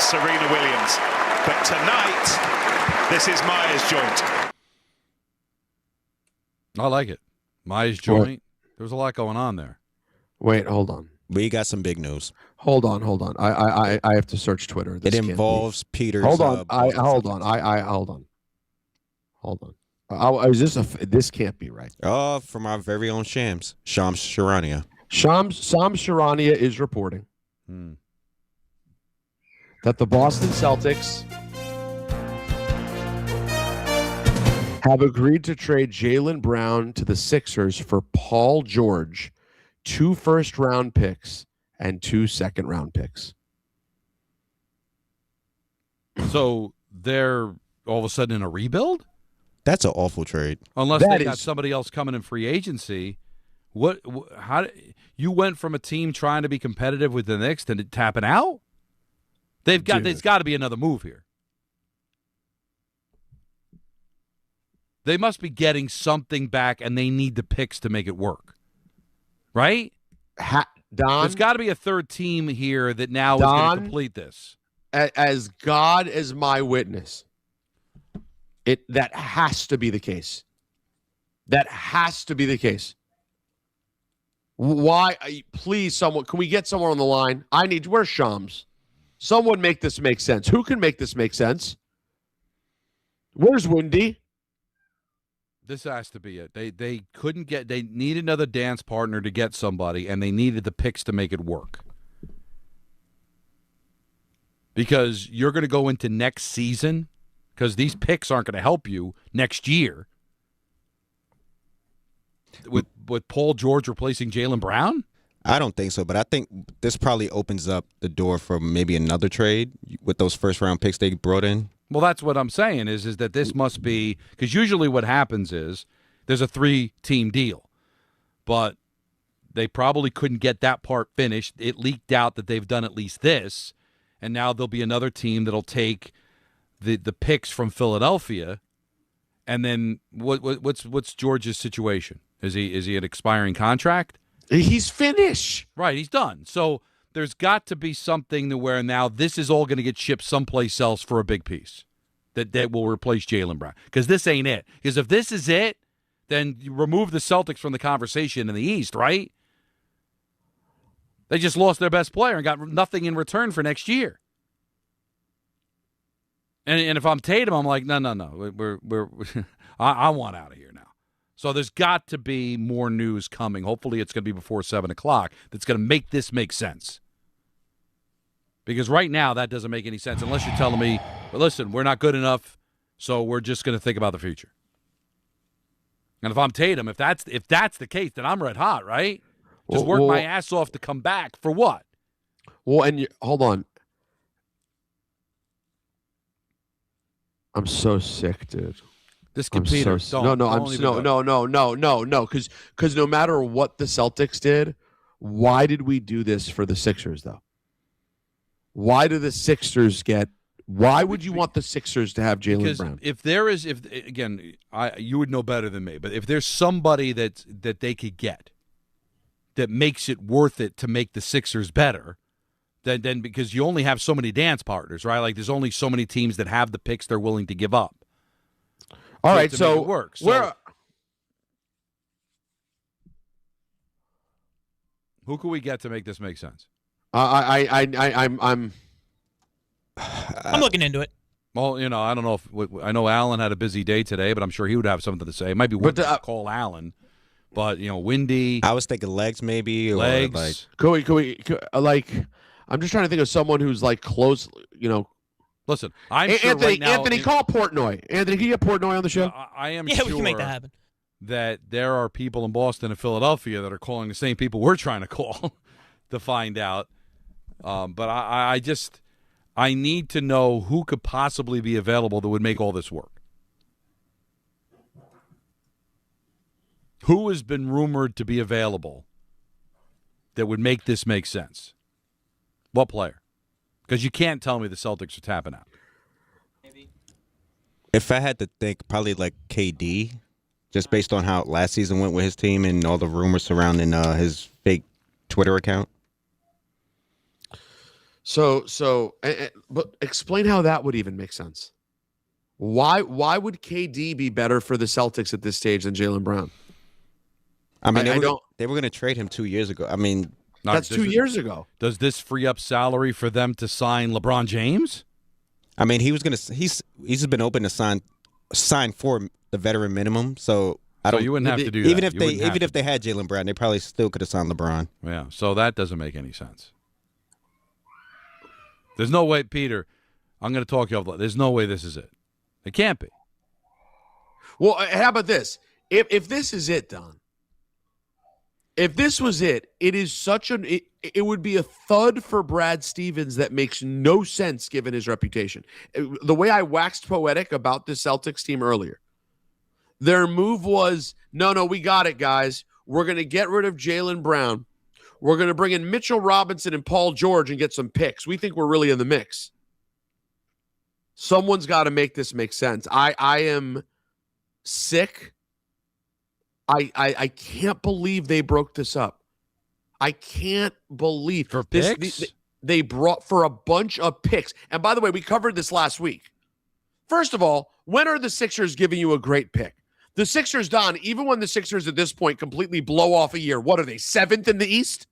Serena Williams. But tonight, this is Maya's Joint. I like it. Maya's Joint. There's a lot going on there. Wait, hold on. We got some big news. Hold on. I have to search Twitter. It involves Peter's. Hold on. Hold on. This can't be right. From our very own Shams Charania. Shams Charania is reporting that the Boston Celtics have agreed to trade Jaylen Brown to the Sixers for Paul George, 2 first-round picks and 2 second-round picks. So they're all of a sudden in a rebuild? That's an awful trade. Unless they got somebody else coming in free agency. How you went from a team trying to be competitive with the Knicks to tapping out? There's got to be another move here. They must be getting something back, and they need the picks to make it work. Right? Don? There's got to be a third team here that now is going to complete this. As God is my witness, that has to be the case. That has to be the case. Why? Please, someone, can we get someone on the line? Where's Shams? Someone make this make sense. Who can make this make sense? Where's Wendy? This has to be it. They couldn't get. They need another dance partner to get somebody, and they needed the picks to make it work. Because you're going to go into next season, because these picks aren't going to help you next year. With Paul George replacing Jaylen Brown? I don't think so, but I think this probably opens up the door for maybe another trade with those first-round picks they brought in. Well, that's what I'm saying is that this must be – because usually what happens is there's a 3-team deal, but they probably couldn't get that part finished. It leaked out that they've done at least this, and now there'll be another team that'll take the picks from Philadelphia, and then what's George's situation? Is he an expiring contract? He's finished. Right, he's done. So there's got to be something to where now this is all going to get shipped someplace else for a big piece that will replace Jaylen Brown. Because this ain't it. Because if this is it, then you remove the Celtics from the conversation in the East, right? They just lost their best player and got nothing in return for next year. And if I'm Tatum, I'm like, no. I want out of here now. So there's got to be more news coming. Hopefully it's going to be before 7 o'clock that's going to make this make sense. Because right now that doesn't make any sense unless you're telling me, well, listen, we're not good enough, so we're just going to think about the future. And if I'm Tatum, if that's the case, then I'm red hot, right? Just work my ass off to come back for what? Well, and hold on. I'm so sick, dude. This computer. No. Because no matter what the Celtics did, why did we do this for the Sixers though? Why do the Sixers get? Why would you want the Sixers to have Jaylen Brown? If there is, you would know better than me. But if there's somebody that they could get that makes it worth it to make the Sixers better, then because you only have so many dance partners, right? Like there's only so many teams that have the picks they're willing to give up. All right, so work. Who can we get to make this make sense? I'm looking into it. Well, I don't know I know Alan had a busy day today, but I'm sure he would have something to say. It might be worth to call Alan, but Windy. I was thinking legs, maybe. Legs. Or Can we I'm just trying to think of someone who's like close. Listen, I'm Anthony, sure right now. Anthony, call Portnoy. Anthony, can you get Portnoy on the show? I am sure we can make that happen. That there are people in Boston and Philadelphia that are calling the same people we're trying to call to find out. But I need to know who could possibly be available that would make all this work. Who has been rumored to be available that would make this make sense? What player? Because you can't tell me the Celtics are tapping out. if I had to think, probably like KD, just based on how last season went with his team and all the rumors surrounding his fake Twitter account. But explain how that would even make sense. Why would KD be better for the Celtics at this stage than Jaylen Brown? I mean, they were going to trade him 2 years ago. I mean, that's 2 years ago. Does this free up salary for them to sign LeBron James? I mean, he's been open to sign for the veteran minimum. So you wouldn't have to do that. Even if they had Jaylen Brown, they probably still could have signed LeBron. Yeah. So that doesn't make any sense. There's no way, Peter. I'm going to talk you off. There's no way this is it. It can't be. Well, how about this? If this is it, Don. If this was it, it is such it would be a thud for Brad Stevens that makes no sense given his reputation. The way I waxed poetic about the Celtics team earlier, their move was, no, we got it, guys. We're going to get rid of Jaylen Brown. We're going to bring in Mitchell Robinson and Paul George and get some picks. We think we're really in the mix. Someone's got to make this make sense. I am sick. I can't believe they broke this up. I can't believe for this. Picks? They brought for a bunch of picks. And by the way, we covered this last week. First of all, when are the Sixers giving you a great pick? The Sixers, Don, even when the Sixers at this point completely blow off a year, what are they, 7th in the East?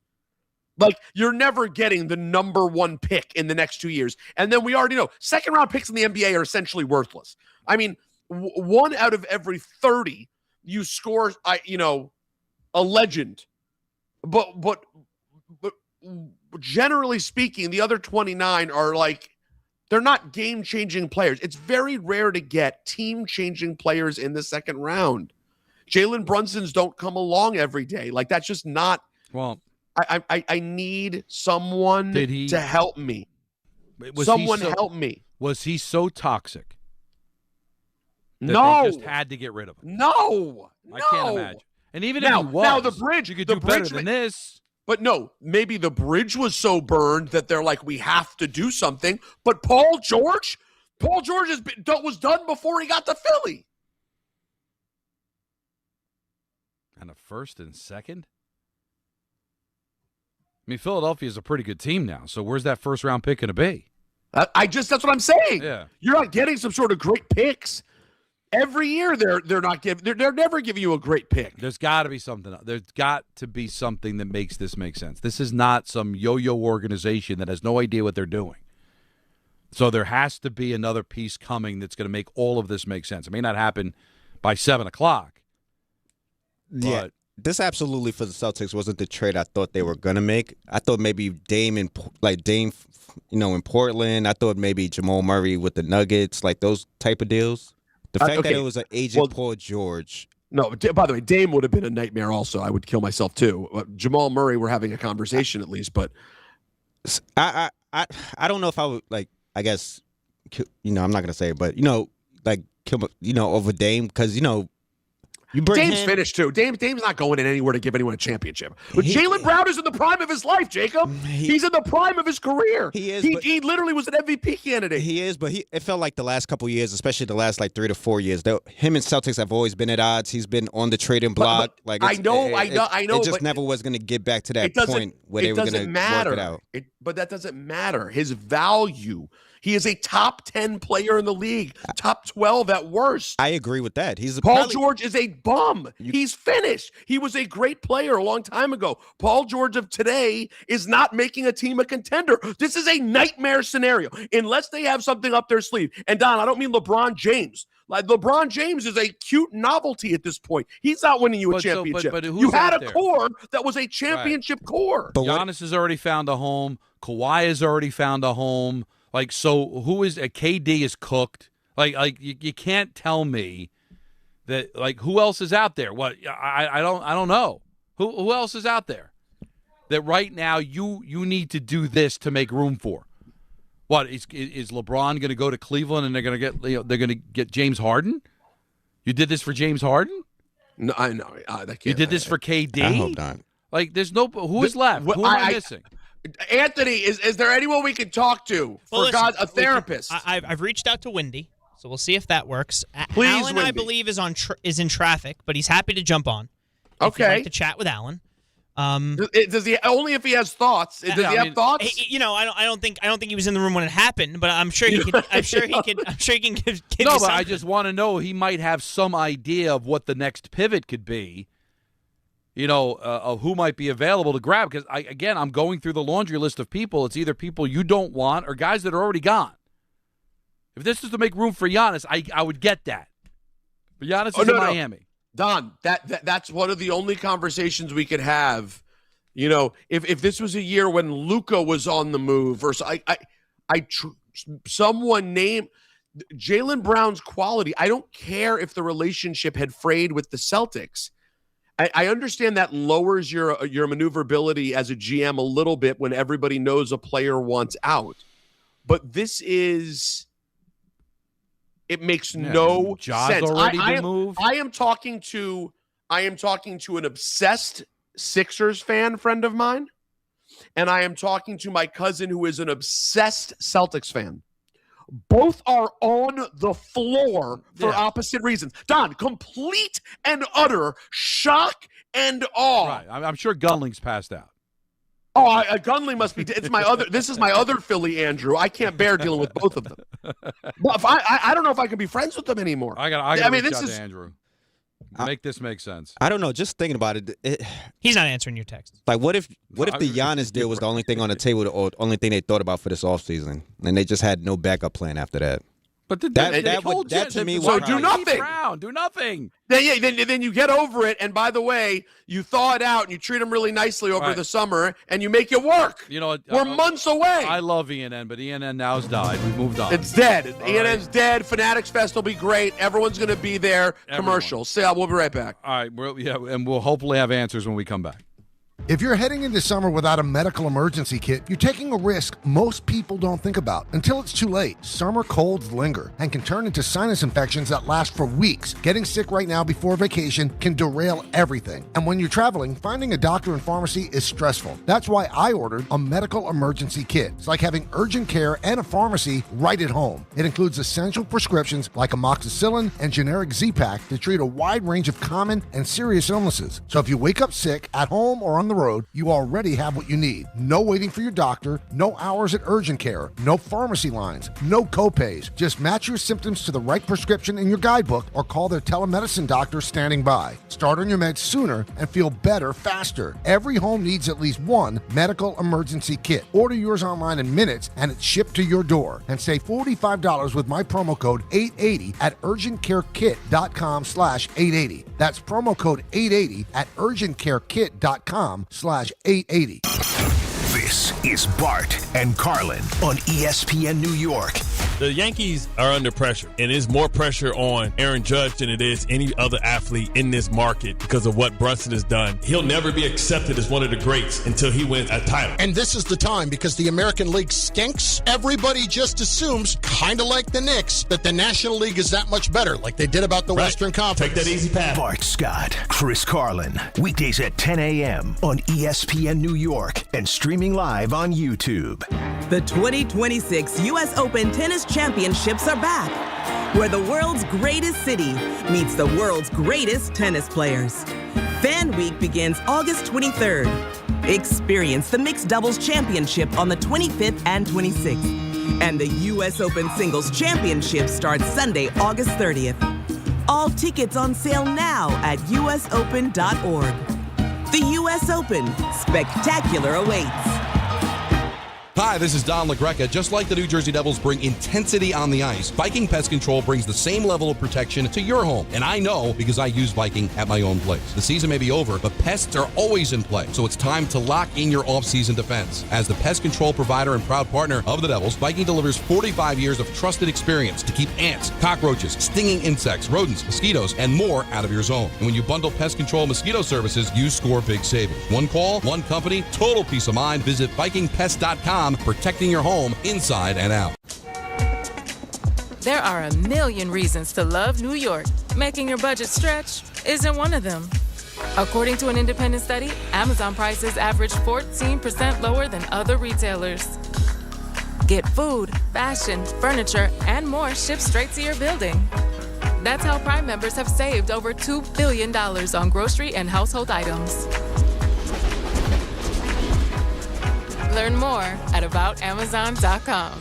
Like, you're never getting the number one pick in the next 2 years. And then we already know second-round picks in the NBA are essentially worthless. I mean, 1 out of every 30 you score, a legend. But generally speaking, the other 29 are like, they're not game-changing players. It's very rare to get team-changing players in the second round. Jalen Brunson's don't come along every day. Like, that's just not. Well, I need someone to help me. Help me. Was he so toxic? No. They just had to get rid of him. No. I can't imagine. And even if he was, now the bridge, you could do better than this. But no, maybe the bridge was so burned that they're like, we have to do something. But Paul George was done before he got to Philly. And a first and second? mean, Philadelphia is a pretty good team now. So where's that first-round pick going to be? That's what I'm saying. Yeah. You're not getting some sort of great picks. Every year they're never giving you a great pick. There's got to be something. There's got to be something that makes this make sense. This is not some yo-yo organization that has no idea what they're doing. So there has to be another piece coming that's going to make all of this make sense. It may not happen by 7 o'clock. Yeah, this absolutely for the Celtics wasn't the trade I thought they were going to make. I thought maybe Dame, in Portland. I thought maybe Jamal Murray with the Nuggets, like those type of deals. The fact that it was an agent Paul George. No, by the way, Dame would have been a nightmare also. I would kill myself too. Jamal Murray, we're having a conversation at least, but I don't know if I would I guess I'm not gonna say it, but over Dame because Dame's finished too. Dame's not going in anywhere to give anyone a championship. But Jaylen Brown is in the prime of his life, Jacob. He's in the prime of his career. He is. He literally was an MVP candidate. He is, but it felt like the last couple of years, especially the last 3 to 4 years, him and Celtics have always been at odds. He's been on the trading block. I know. It just never was going to get back to that point where they were going to work it out. But that doesn't matter. His value. He is a top 10 player in the league, top 12 at worst. I agree with that. Paul George is a bum. He's finished. He was a great player a long time ago. Paul George of today is not making a team a contender. This is a nightmare scenario unless they have something up their sleeve. And Don, I don't mean LeBron James. Like LeBron James is a cute novelty at this point. He's not winning you a championship. But you had a core that was a championship core. But Giannis has already found a home. Kawhi has already found a home. So who is KD is cooked? You can't tell me that who else is out there? What I don't know. Who else is out there that right now you need to do this to make room for? What is LeBron going to go to Cleveland and they're going to get James Harden? You did this for James Harden? No, I know. You did this for KD? I hope not. There's no who's left? Who am I missing? Anthony, is there anyone we can talk to a therapist? I've reached out to Wendy, so we'll see if that works. Please, Alan, Wendy. I believe, is in traffic, but he's happy to jump on. If you'd like to chat with Alan. Does he only if he has thoughts? Does he have thoughts? I don't think he was in the room when it happened, but I'm sure he could. I'm sure he can give No, you but I something. just want to know he might have some idea of what the next pivot could be. Of who might be available to grab. Because, I'm going through the laundry list of people. It's either people you don't want or guys that are already gone. If this is to make room for Giannis, I would get that. But Giannis is in Miami. Don, that's one of the only conversations we could have. If this was a year when Luka was on the move, versus someone named Jaylen Brown's quality. I don't care if the relationship had frayed with the Celtics. I understand that lowers your maneuverability as a GM a little bit when everybody knows a player wants out. But it makes no sense. I am talking to an obsessed Sixers fan friend of mine, and I am talking to my cousin who is an obsessed Celtics fan. Both are on the floor for opposite reasons. Don, complete and utter shock and awe. Right. I'm sure Gunling's passed out. Oh, Gunling must be. This is my other Philly Andrew. I can't bear dealing with both of them. But if I don't know if I can be friends with them anymore. I got reach out to Andrew. Make this make sense. I don't know. Just thinking about it, he's not answering your text. What if the Giannis deal was the only thing on the table, or the only thing they thought about for this offseason, and they just had no backup plan after that? But that to me so do nothing. Do nothing. Then you get over it, and by the way, you thaw it out and you treat them really nicely over the summer, and you make it work. We're months away. I love ENN, but ENN now's died. We've moved on. It's dead. ENN's dead. Fanatics Fest will be great. Everyone's going to be there. Commercial. We'll be right back. All right. And we'll hopefully have answers when we come back. If you're heading into summer without a medical emergency kit, you're taking a risk most people don't think about until it's too late. Summer colds linger and can turn into sinus infections that last for weeks. Getting sick right now before vacation can derail everything. And when you're traveling, finding a doctor and pharmacy is stressful. That's why I ordered a medical emergency kit. It's like having urgent care and a pharmacy right at home. It includes essential prescriptions like amoxicillin and generic Z-Pak to treat a wide range of common and serious illnesses. So if you wake up sick at home or on the the road, you already have what you need. No waiting for your doctor, no hours at urgent care, no pharmacy lines, no copays. Just match your symptoms to the right prescription in your guidebook or call their telemedicine doctor standing by. Start on your meds sooner and feel better faster. Every home needs at least one medical emergency kit. Order yours online in minutes and it's shipped to your door. And save $45 with my promo code 880 at urgentcarekit.com/880. That's promo code 880 at urgentcarekit.com/880. This is Bart and Carlin on ESPN New York. The Yankees are under pressure, and there's more pressure on Aaron Judge than it is any other athlete in this market because of what Brunson has done. He'll never be accepted as one of the greats until he wins a title. And this is the time, because the American League stinks. Everybody just assumes, kind of like the Knicks, that the National League is that much better, like they did about the Western Conference. Take that easy path. Bart Scott, Chris Carlin, weekdays at 10 a.m. on ESPN New York and streaming live on YouTube. The 2026 U.S. Open Tennis Championships are back, where the world's greatest city meets the world's greatest tennis players. Fan Week begins August 23rd. Experience the Mixed Doubles Championship on the 25th and 26th. And the U.S. Open Singles Championship starts Sunday, August 30th. All tickets on sale now at usopen.org. The U.S. Open. Spectacular awaits. Hi, this is Don LaGreca. Just like the New Jersey Devils bring intensity on the ice, Viking Pest Control brings the same level of protection to your home. And I know because I use Viking at my own place. The season may be over, but pests are always in play. So it's time to lock in your off-season defense. As the pest control provider and proud partner of the Devils, Viking delivers 45 years of trusted experience to keep ants, cockroaches, stinging insects, rodents, mosquitoes, and more out of your zone. And when you bundle pest control mosquito services, you score big savings. One call, one company, total peace of mind. Visit VikingPest.com. Protecting your home inside and out. There are a million reasons to love New York. Making your budget stretch isn't one of them. According to an independent study, Amazon prices average 14% lower than other retailers. Get food, fashion, furniture, and more shipped straight to your building. That's how Prime members have saved over $2 billion on grocery and household items. Learn more at aboutamazon.com.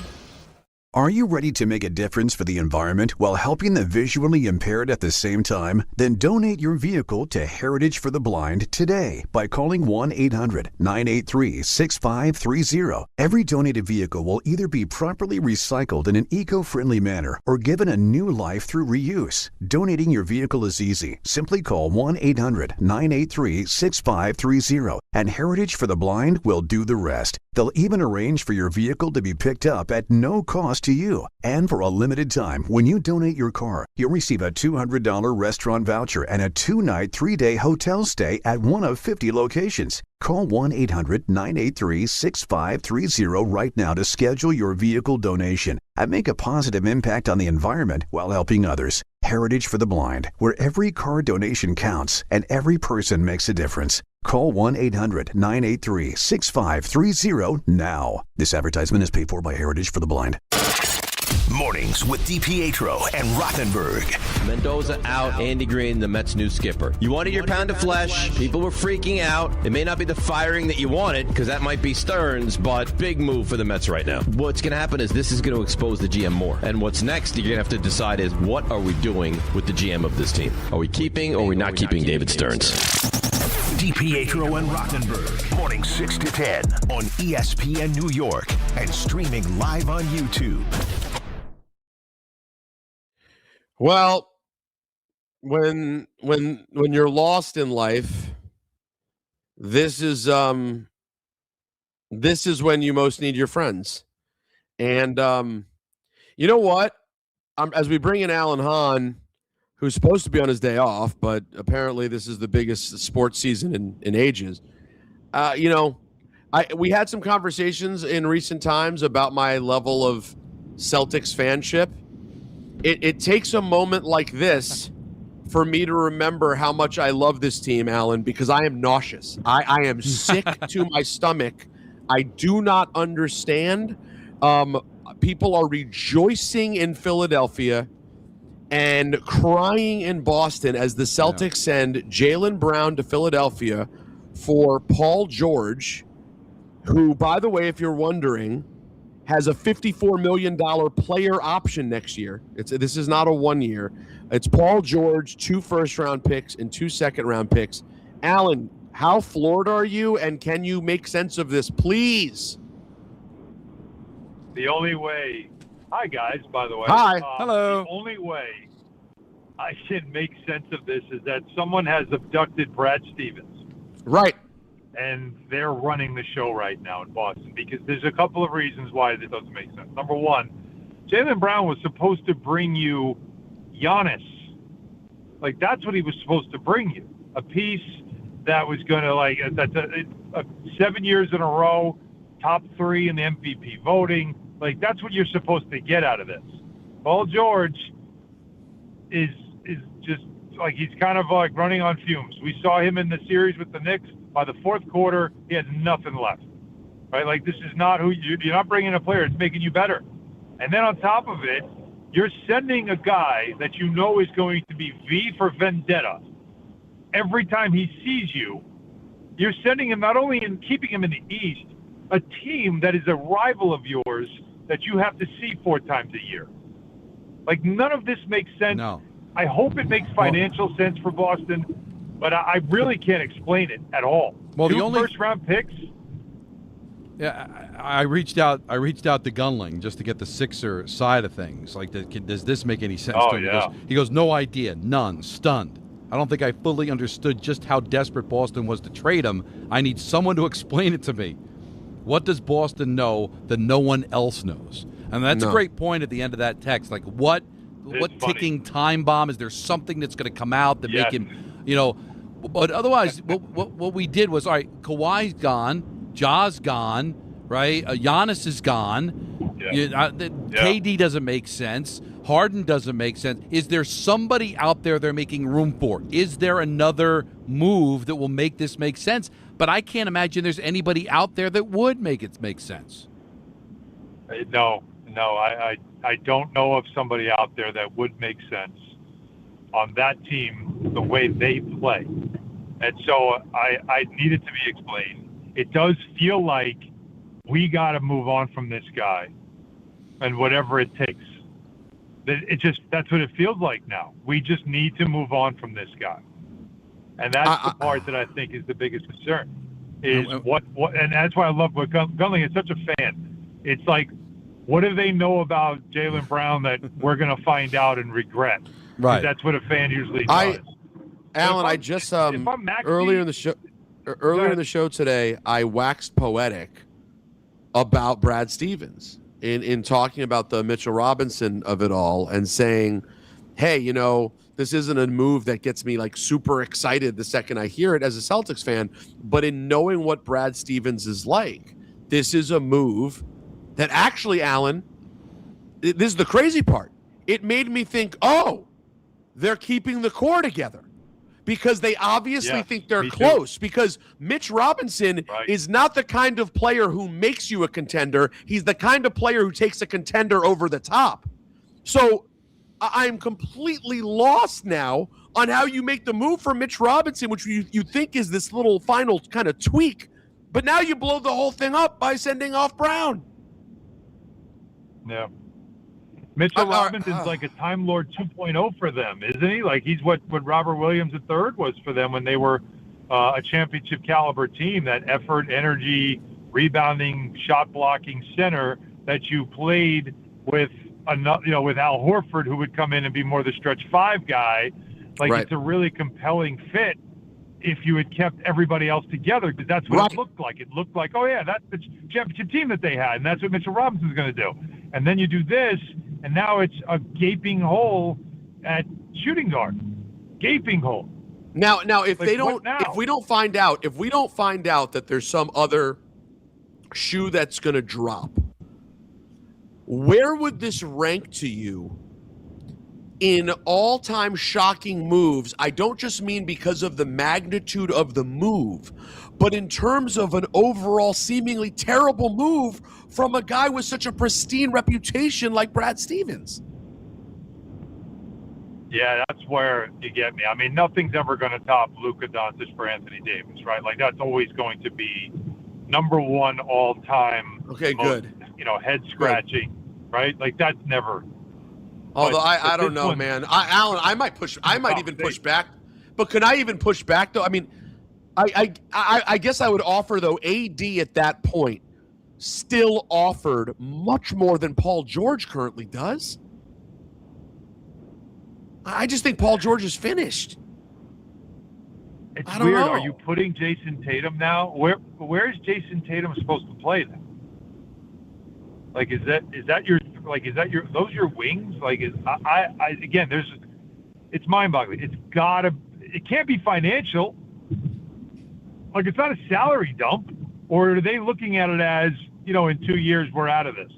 Are you ready to make a difference for the environment while helping the visually impaired at the same time? Then donate your vehicle to Heritage for the Blind today by calling 1-800-983-6530. Every donated vehicle will either be properly recycled in an eco-friendly manner or given a new life through reuse. Donating your vehicle is easy. Simply call 1-800-983-6530 and Heritage for the Blind will do the rest. They'll even arrange for your vehicle to be picked up at no cost to you. And for a limited time, when you donate your car, you'll receive a $200 restaurant voucher and a 2-night, 3-day hotel stay at one of 50 locations. Call 1-800-983-6530 right now to schedule your vehicle donation and make a positive impact on the environment while helping others. Heritage for the Blind, where every car donation counts and every person makes a difference. Call 1-800-983-6530 now. This advertisement is paid for by Heritage for the Blind. Mornings with DiPietro and Rothenberg. Mendoza out, Andy Green, the Mets' new skipper. You wanted your pound of flesh. People were freaking out. It may not be the firing that you wanted, because that might be Stearns, but big move for the Mets right now. What's going to happen is this is going to expose the GM more. And what's next, you're going to have to decide is what are we doing with the GM of this team? Are we keeping or are we not keeping David Stearns? DiPietro and Rothenberg, morning 6 to 10 on ESPN New York and streaming live on YouTube. Well, when you're lost in life, this is when you most need your friends. And you know what? As we bring in Alan Hahn, who's supposed to be on his day off, but apparently this is the biggest sports season in ages. We had some conversations in recent times about my level of Celtics fanship. It takes a moment like this for me to remember how much I love this team, Alan, because I am nauseous. I am sick to my stomach. I do not understand. People are rejoicing in Philadelphia and crying in Boston as the Celtics send Jaylen Brown to Philadelphia for Paul George, who, by the way, if you're wondering, has a $54 million player option next year. This is not a 1 year. It's Paul George, 2 first-round picks and 2 second-round picks. Alan, how floored are you, and can you make sense of this, please? The only way. Hi, guys, by the way. Hi. Hello. The only way I can make sense of this is that someone has abducted Brad Stevens. Right. And they're running the show right now in Boston, because there's a couple of reasons why this doesn't make sense. Number one, Jaylen Brown was supposed to bring you Giannis. Like, that's what he was supposed to bring you. A piece that was going to, that's 7 years in a row, top 3 in the MVP voting. Like, that's what you're supposed to get out of this. Paul George is just, like, he's kind of like running on fumes. We saw him in the series with the Knicks. By the fourth quarter, he had nothing left, right? Like, this is not who you're not bringing a player. It's making you better. And then on top of it, you're sending a guy that you know is going to be V for vendetta. Every time he sees you, you're sending him not only in keeping him in the East, a team that is a rival of yours that you have to see 4 times a year. Like, none of this makes sense. No. I hope it makes financial sense for Boston, but I really can't explain it at all. Well, 2 the only first-round picks. Yeah, I reached out to Gunling just to get the Sixer side of things. Like, does this make any sense to him? Yeah. He goes, no idea, none, stunned. I don't think I fully understood just how desperate Boston was to trade him. I need someone to explain it to me. What does Boston know that no one else knows? And that's a great point at the end of that text. Like, what ticking time bomb? Is there something that's going to come out that make him, But otherwise, what we did was, all right, Kawhi's gone, Ja's gone, right? Giannis is gone. Yeah. KD doesn't make sense. Harden doesn't make sense. Is there somebody out there they're making room for? Is there another move that will make this make sense? But I can't imagine there's anybody out there that would make it make sense. No, I don't know of somebody out there that would make sense on that team the way they play. And so I need it to be explained. It does feel like we got to move on from this guy and whatever it takes. That's what it feels like now. We just need to move on from this guy. And that's the part that I think is the biggest concern. Is and that's why I love what Gunling is such a fan. It's like, what do they know about Jaylen Brown that we're going to find out and regret? Right. That's what a fan usually does. Alan, I just earlier in the show today, I waxed poetic about Brad Stevens in talking about the Mitchell Robinson of it all and saying, hey, this isn't a move that gets me like super excited the second I hear it as a Celtics fan, but in knowing what Brad Stevens is like, this is a move that actually, Alan, this is the crazy part. It made me think, they're keeping the core together because they obviously think they're close, because Mitch Robinson is not the kind of player who makes you a contender. He's the kind of player who takes a contender over the top. So I'm completely lost now on how you make the move for Mitch Robinson, which you think is this little final kind of tweak, but now you blow the whole thing up by sending off Brown. Yeah. Mitchell Robinson's like a Time Lord 2.0 for them, isn't he? Like, he's what Robert Williams III was for them when they were a championship caliber team, that effort, energy, rebounding, shot blocking center that you played with with Al Horford, who would come in and be more the stretch 5 guy. Like, it's a really compelling fit if you had kept everybody else together, because that's what it looked like. It looked like, that's the championship team that they had, and that's what Mitchell Robinson's going to do. And then you do this, and now it's a gaping hole at shooting guard. Gaping hole. Now, if we don't find out that there's some other shoe that's going to drop, where would this rank to you in all-time shocking moves? I don't just mean because of the magnitude of the move, but in terms of an overall seemingly terrible move from a guy with such a pristine reputation like Brad Stevens. Yeah, that's where you get me. I mean, nothing's ever going to top Luka Doncic for Anthony Davis, right? Like, that's always going to be number one all-time. Okay, good. Head-scratching, right? Like, that's never. Although I don't know, man. Alan, I might even push back. But can I even push back, though? I mean, I guess I would offer, though, AD at that point still offered much more than Paul George currently does. I just think Paul George is finished. It's I don't weird. know. Are you putting Jason Tatum now? Where is Jason Tatum supposed to play then? Like, is that your those your wings? Like, again, it's mind-boggling. It can't be financial. Like, it's not a salary dump, or are they looking at it as, in 2 years we're out of this?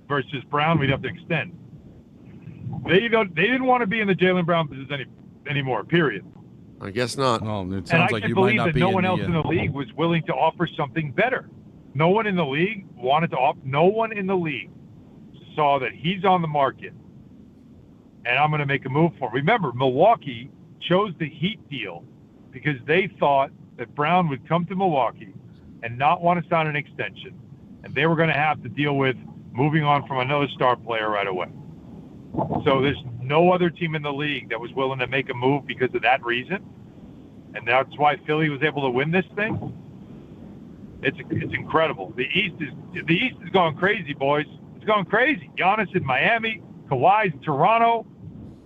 Versus Brown, we'd have to extend. They didn't want to be in the Jaylen Brown position anymore. Period. I guess not. Well, it sounds like you might believe not that be no in one the, else in the league was willing to offer something better. No one in the league wanted to offer. No one in the league saw that he's on the market, and I'm going to make a move for him. Remember, Milwaukee chose the Heat deal because they thought that Brown would come to Milwaukee and not want to sign an extension, and they were going to have to deal with moving on from another star player right away. So there's no other team in the league that was willing to make a move because of that reason, and that's why Philly was able to win this thing. It's incredible. The East is going crazy, boys. It's going crazy. Giannis in Miami, Kawhi's in Toronto,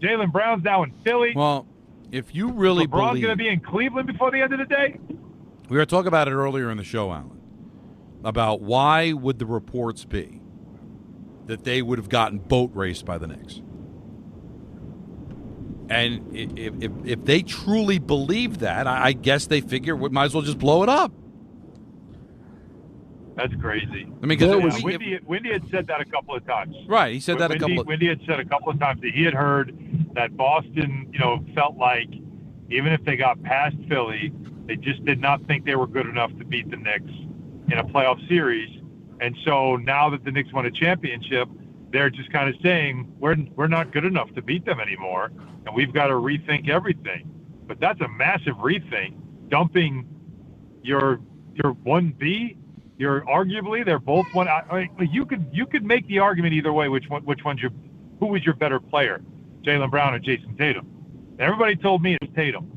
Jaylen Brown's now in Philly. Well, if you really LeBron's going to be in Cleveland before the end of the day. We were talking about it earlier in the show, Alan, about why would the reports be that they would have gotten boat raced by the Knicks. And if they truly believe that, I guess they figure we might as well just blow it up. That's crazy. I mean, because Windy had said that a couple of times. Right, he said that Windy had said a couple of times that he had heard that Boston, felt like even if they got past Philly, they just did not think they were good enough to beat the Knicks in a playoff series. And so now that the Knicks won a championship, they're just kind of saying we're not good enough to beat them anymore, and we've got to rethink everything. But that's a massive rethink, dumping your 1B. You're arguably they're both one. You could make the argument either way. Who was your better player, Jaylen Brown or Jason Tatum? Everybody told me it's Tatum.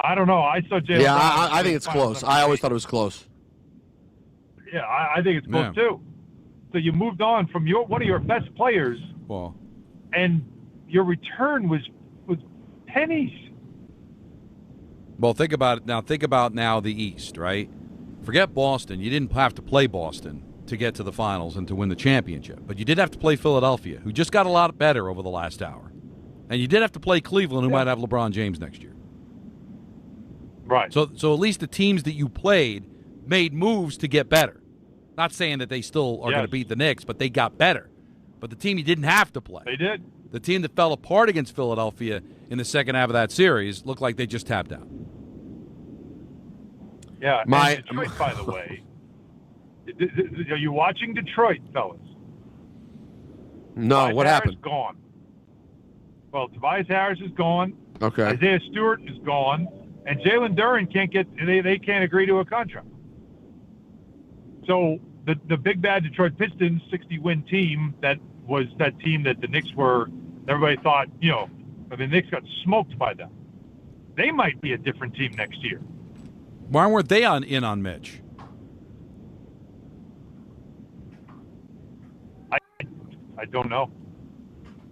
I don't know. I saw Jaylen. Yeah, Brown I think it's close. I always thought it was close. Yeah, I think it's close too. So you moved on from one of your best players, and your return was pennies. Well, think about it now. Think about now the East, right? Forget Boston. You didn't have to play Boston to get to the finals and to win the championship. But you did have to play Philadelphia, who just got a lot better over the last hour. And you did have to play Cleveland, who might have LeBron James next year. Right. So at least the teams that you played made moves to get better. Not saying that they still are going to beat the Knicks, but they got better. But the team you didn't have to play. They did. The team that fell apart against Philadelphia in the second half of that series looked like they just tapped out. Yeah, and Detroit, by the way. Are you watching Detroit, fellas? No, Tobias what Harris happened? Gone. Well, Tobias Harris is gone. Okay. Isaiah Stewart is gone, and Jalen Duren can't get. They can't agree to a contract. So the big bad Detroit Pistons 60-win team that was that team that the Knicks were. Everybody thought the Knicks got smoked by them. They might be a different team next year. Why weren't they in on Mitch? I don't know.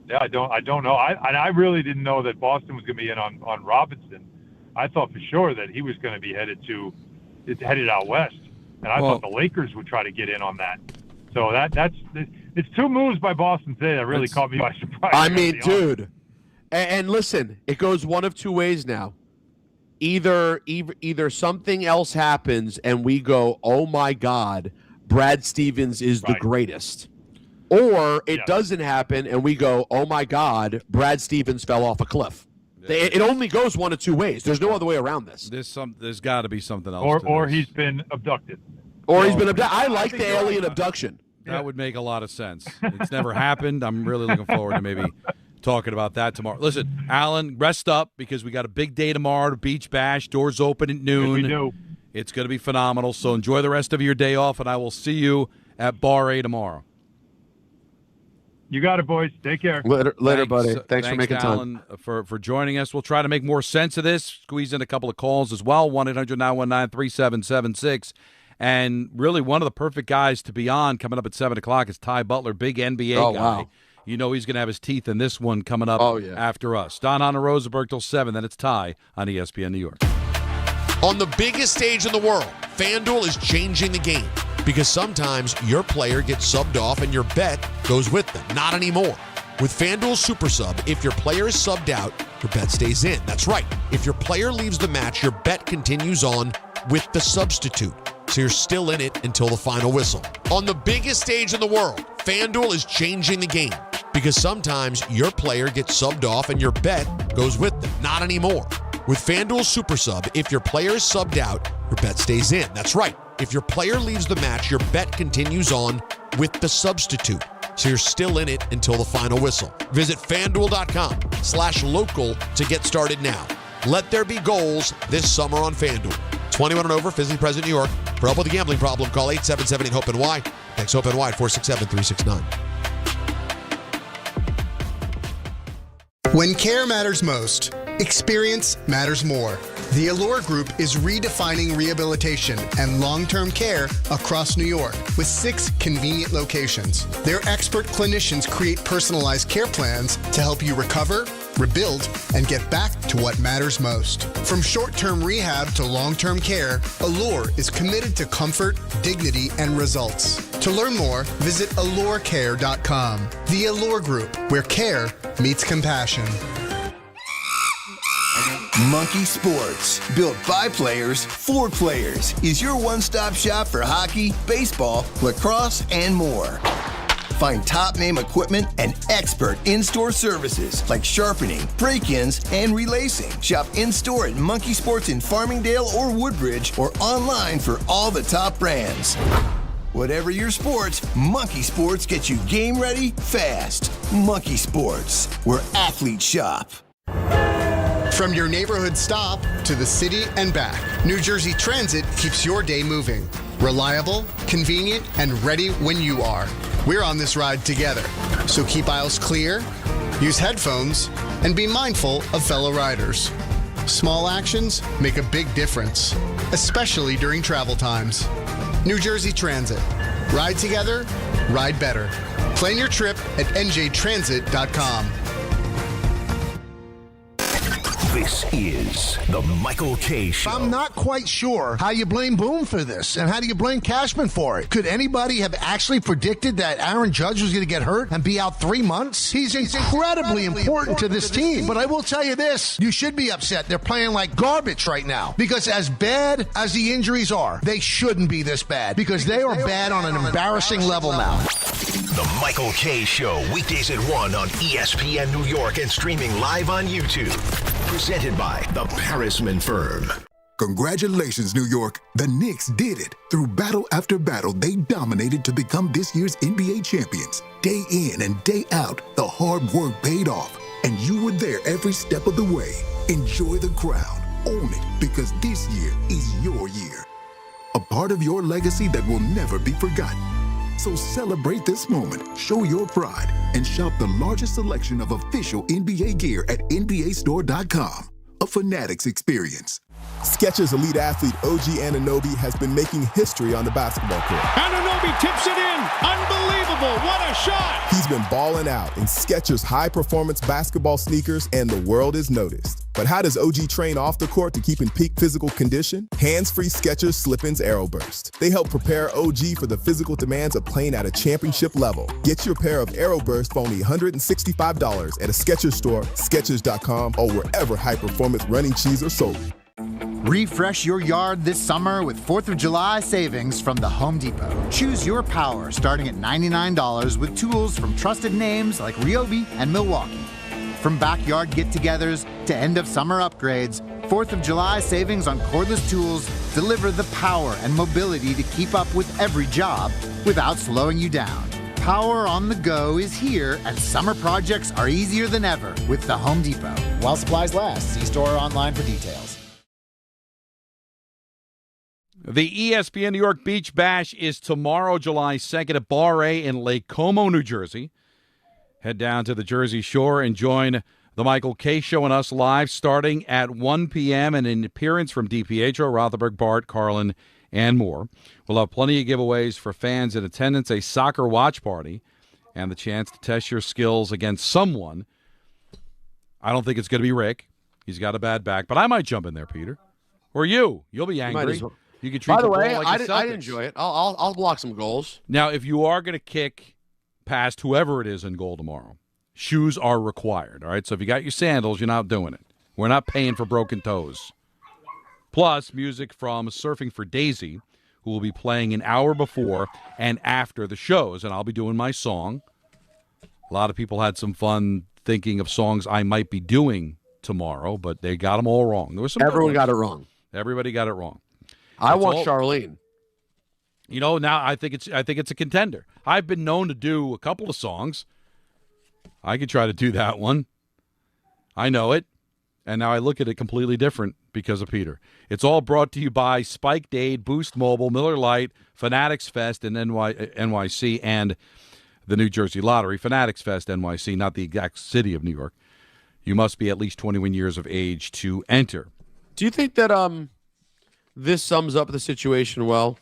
Yeah, I don't know. I really didn't know that Boston was going to be in on Robinson. I thought for sure that he was going to be headed out west, and I thought the Lakers would try to get in on that. So it's two moves by Boston today that really caught me by surprise. I mean, dude, and listen, it goes one of two ways now. Either something else happens and we go, oh my God, Brad Stevens is the greatest. Or it doesn't happen and we go, oh my God, Brad Stevens fell off a cliff. It only goes one of two ways. There's no other way around this. There's got to be something else. Or he's been abducted. I like the alien abduction. That would make a lot of sense. It's never happened. I'm really looking forward to maybe talking about that tomorrow. Listen, Alan, rest up because we got a big day tomorrow. The Beach Bash, doors open at noon. Yes, we do. It's going to be phenomenal. So enjoy the rest of your day off, and I will see you at Bar A tomorrow. You got it, boys. Take care. Later, buddy. Thanks for making Alan, time. For joining us. We'll try to make more sense of this, squeeze in a couple of calls as well, 1-800-919-3776. And really one of the perfect guys to be on coming up at 7 o'clock is Ty Butler, big NBA guy. Wow. You know he's going to have his teeth in this one coming up after us. Don, Hahn, and Rosenberg till 7, then it's Ty on ESPN New York. On the biggest stage in the world, FanDuel is changing the game because sometimes your player gets subbed off and your bet goes with them. Not anymore. With FanDuel Super Sub, if your player is subbed out, your bet stays in. That's right. If your player leaves the match, your bet continues on with the substitute. So you're still in it until the final whistle. On the biggest stage in the world, FanDuel is changing the game because sometimes your player gets subbed off and your bet goes with them. Not anymore. With FanDuel Super Sub, if your player is subbed out, your bet stays in. That's right. If your player leaves the match, your bet continues on with the substitute. So you're still in it until the final whistle. Visit FanDuel.com/local to get started now. Let there be goals this summer on FanDuel. 21 and over, physically present, New York. For help with a gambling problem, call 877-8-HOPE-NY. Thanks, HOPE-NY, 467-369. When care matters most, experience matters more. The Allure Group is redefining rehabilitation and long-term care across New York with 6 convenient locations. Their expert clinicians create personalized care plans to help you recover, rebuild, and get back to what matters most. From short-term rehab to long-term care, Allure is committed to comfort, dignity, and results. To learn more, visit allurecare.com. The Allure Group, where care meets compassion. Monkey Sports, built by players for players, is your one-stop shop for hockey, baseball, lacrosse, and more. Find top-name equipment and expert in-store services like sharpening, break-ins, and relacing. Shop in-store at Monkey Sports in Farmingdale or Woodbridge or online for all the top brands. Whatever your sports, Monkey Sports gets you game ready fast. Monkey Sports, where athletes shop. From your neighborhood stop to the city and back, New Jersey Transit keeps your day moving. Reliable, convenient, and ready when you are. We're on this ride together. So keep aisles clear, use headphones, and be mindful of fellow riders. Small actions make a big difference, especially during travel times. New Jersey Transit. Ride together, ride better. Plan your trip at njtransit.com. This is the Michael K. Show. I'm not quite sure how you blame Boone for this, and how do you blame Cashman for it? Could anybody have actually predicted that Aaron Judge was going to get hurt and be out 3 months? He's incredibly important to this team. But I will tell you this, you should be upset. They're playing like garbage right now. Because as bad as the injuries are, they shouldn't be this bad. Because they are bad on an embarrassing level now. The Michael K. Show, weekdays at 1 on ESPN New York and streaming live on YouTube. Presented by the Parisman Firm. Congratulations, New York. The Knicks did it. Through battle after battle, they dominated to become this year's NBA champions. Day in and day out, the hard work paid off. And you were there every step of the way. Enjoy the crown. Own it, because this year is your year. A part of your legacy that will never be forgotten. So celebrate this moment, show your pride, and shop the largest selection of official NBA gear at NBAstore.com. A Fanatics experience. Skechers elite athlete OG Anunoby has been making history on the basketball court. Anunoby tips it in. Unbelievable. What a shot. He's been balling out in Skechers high-performance basketball sneakers, and the world is noticed. But how does OG train off the court to keep in peak physical condition? Hands-free Skechers Slip-ins AeroBurst. They help prepare OG for the physical demands of playing at a championship level. Get your pair of AeroBurst for only $165 at a Skechers store, Skechers.com, or wherever high-performance running shoes are sold. Refresh your yard this summer with 4th of July savings from the Home Depot. Choose your power starting at $99 with tools from trusted names like Ryobi and Milwaukee. From backyard get-togethers to end-of-summer upgrades, 4th of July savings on cordless tools deliver the power and mobility to keep up with every job without slowing you down. power on the go is here, and summer projects are easier than ever with the Home Depot. While supplies last, see store or online for details. The ESPN New York Beach Bash is tomorrow, July 2nd at Bar A in Lake Como, New Jersey. Head down to the Jersey Shore and join the Michael K. Show and us live starting at 1 p.m. and an appearance from DiPietro Rothenberg, Bart Carlin, and more. We'll have plenty of giveaways for fans in attendance, a soccer watch party, and the chance to test your skills against someone. I don't think it's going to be Rick. He's got a bad back, but I might jump in there, Peter. Or you. You'll be angry. You can treat By the ball way, like I'd enjoy it. I'll block some goals. Now, if you are going to kick past whoever it is in goal tomorrow, shoes are required, all right? So if you got your sandals, you're not doing it. We're not paying for broken toes. Plus, music from Surfing for Daisy, who will be playing an hour before and after the shows, and I'll be doing my song. A lot of people had some fun thinking of songs I might be doing tomorrow, but they got them all wrong. There was some Everyone got it wrong. Everybody got it wrong. I want Charlene. You know, now I think it's a contender. I've been known to do a couple of songs. I could try to do that one. I know it. And now I look at it completely different because of Peter. It's all brought to you by Spike Dade, Boost Mobile, Miller Lite, Fanatics Fest in NYC, and the New Jersey Lottery. Fanatics Fest NYC, not the exact city of New York. You must be at least 21 years of age to enter. Do you think that this sums up the situation well?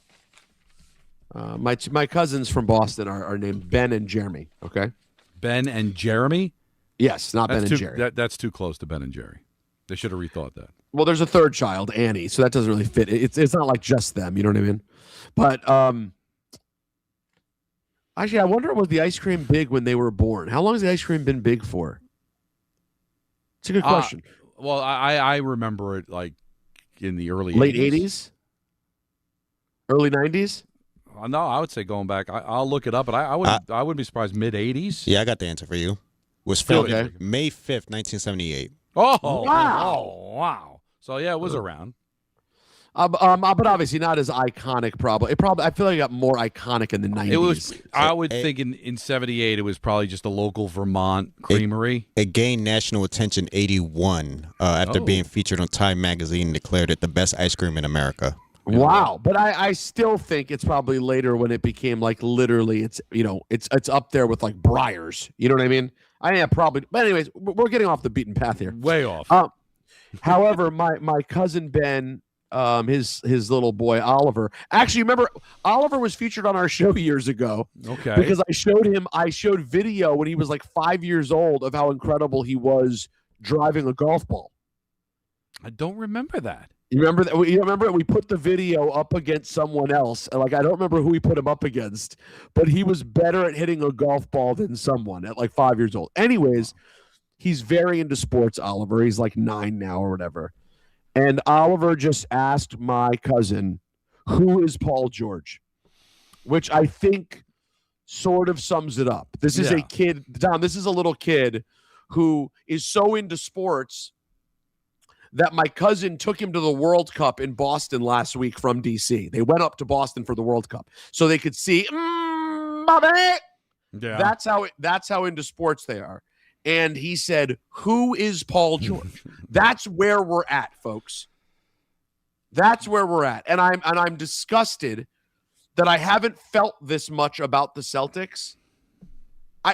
My cousins from Boston are named Ben and Jeremy, okay? Ben and Jeremy? Yes, not Ben and Jerry. That's too close to Ben and Jerry. They should have rethought that. Well, there's a third child, Annie, so that doesn't really fit. It's not like just them, you know what I mean? But actually, I wonder, was the ice cream big when they were born? How long has the ice cream been big for? It's a good question. Well, I remember it like in the early late 80s. Early 90s? No, I would say going back. I'll look it up, but I wouldn't be surprised mid 80s. Yeah, I got the answer for you. It was filmed May 5th, 1978. Oh, wow. Oh, wow. So, yeah, it was around. But obviously not as iconic, probably. I feel like it got more iconic in the 90s. It was. I would think in 78, it was probably just a local Vermont creamery. It gained national attention 81 after being featured on Time Magazine and declared it the best ice cream in America. Wow. But I still think it's probably later when it became like literally it's up there with like Breyers. You know what I mean? Probably. But anyways, we're getting off the beaten path here. Way off. However, my cousin Ben, his little boy Oliver. Actually, remember Oliver was featured on our show years ago. Okay. Because I showed video when he was like 5 years old of how incredible he was driving a golf ball. I don't remember that. You remember that? You remember we put the video up against someone else. Like I don't remember who we put him up against, but he was better at hitting a golf ball than someone at like 5 years old. Anyways, he's very into sports, Oliver. He's like 9 now or whatever. And Oliver just asked my cousin, who is Paul George? Which I think sort of sums it up. This is a kid, Tom, this is a little kid who is so into sports that my cousin took him to the World Cup in Boston last week from D.C. They went up to Boston for the World Cup so they could see, Bobby. Yeah. That's how into sports they are. And he said, who is Paul George? That's where we're at, folks. That's where we're at. And I'm disgusted that I haven't felt this much about the Celtics.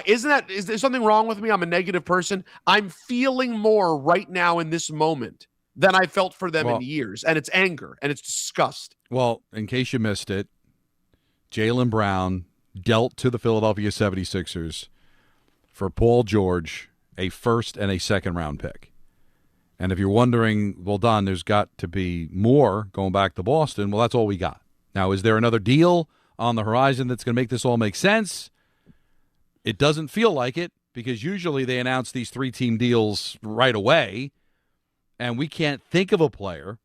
Is there something wrong with me? I'm a negative person. I'm feeling more right now in this moment than I felt for them in years. And it's anger and it's disgust. Well, in case you missed it, Jaylen Brown dealt to the Philadelphia 76ers for Paul George a first and a second round pick. And if you're wondering, well, Don, there's got to be more going back to Boston. Well, that's all we got. Now, is there another deal on the horizon that's going to make this all make sense? It doesn't feel like it because usually they announce these 3-team deals right away, and we can't think of a player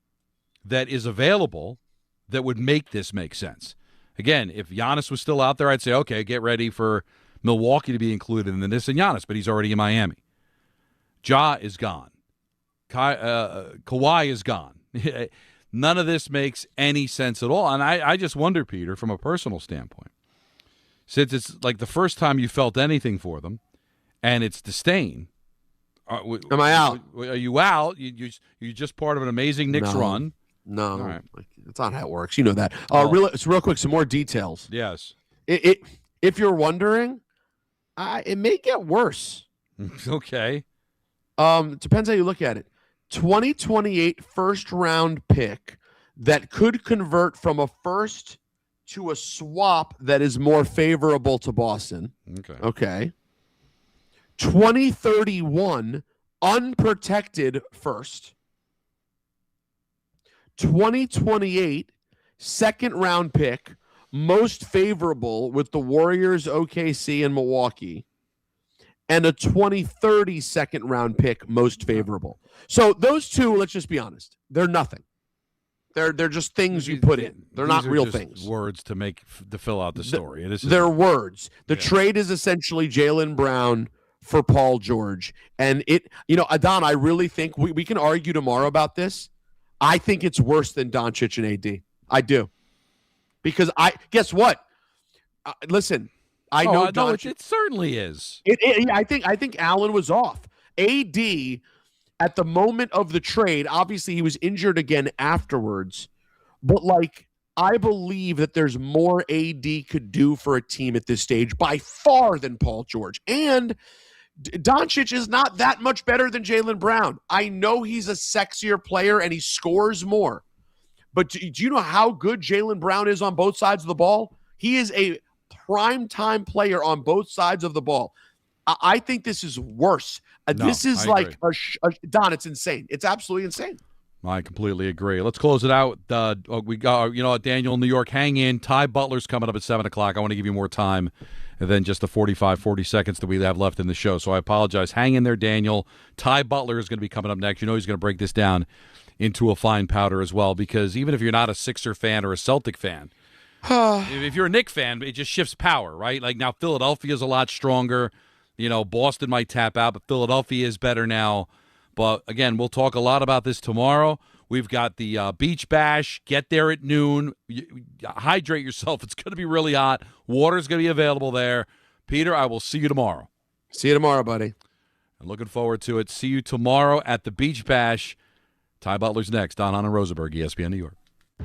that is available that would make this make sense. Again, if Giannis was still out there, I'd say, okay, get ready for Milwaukee to be included in this and Giannis, but he's already in Miami. Ja is gone. Kawhi is gone. None of this makes any sense at all. And I just wonder, Peter, from a personal standpoint, since it's like the first time you felt anything for them, and it's disdain. Am I out? Are you out? You're just part of an amazing Knicks run. No, All right. That's not how it works. You know that. Real quick, some more details. Yes. If you're wondering, it may get worse. Okay. Depends how you look at it. 2028 first-round pick that could convert from a first to a swap that is more favorable to Boston. Okay. 2031 unprotected first. 2028 second-round pick, most favorable with the Warriors, OKC, and Milwaukee. And a 2030 second-round pick, most favorable. So those two, let's just be honest, they're nothing. They're just things you put in. They're not real things. Words to fill out the story. They're words. The trade is essentially Jaylen Brown for Paul George. And Adon, I really think we can argue tomorrow about this. I think it's worse than Doncic and AD. I do. Because guess what? Listen, I know Doncic. It certainly is. I think Allen was off. AD at the moment of the trade, obviously he was injured again afterwards, but I believe that there's more AD could do for a team at this stage by far than Paul George. And Doncic is not that much better than Jaylen Brown. I know he's a sexier player and he scores more. But do you know how good Jaylen Brown is on both sides of the ball? He is a prime-time player on both sides of the ball. I think this is worse. This is Don, it's insane. It's absolutely insane. I completely agree. Let's close it out. We got, Daniel in New York, hang in. Ty Butler's coming up at 7 o'clock. I want to give you more time than just the 40 seconds that we have left in the show. So I apologize. Hang in there, Daniel. Ty Butler is going to be coming up next. You know he's going to break this down into a fine powder as well, because even if you're not a Sixer fan or a Celtic fan, if you're a Knicks fan, it just shifts power, right? Like now Philadelphia's a lot stronger. Boston might tap out, but Philadelphia is better now. But, again, we'll talk a lot about this tomorrow. We've got the Beach Bash. Get there at noon. Hydrate yourself. It's going to be really hot. Water's going to be available there. Peter, I will see you tomorrow. See you tomorrow, buddy. I'm looking forward to it. See you tomorrow at the Beach Bash. Ty Butler's next. Hahn and Rosenberg, ESPN New York.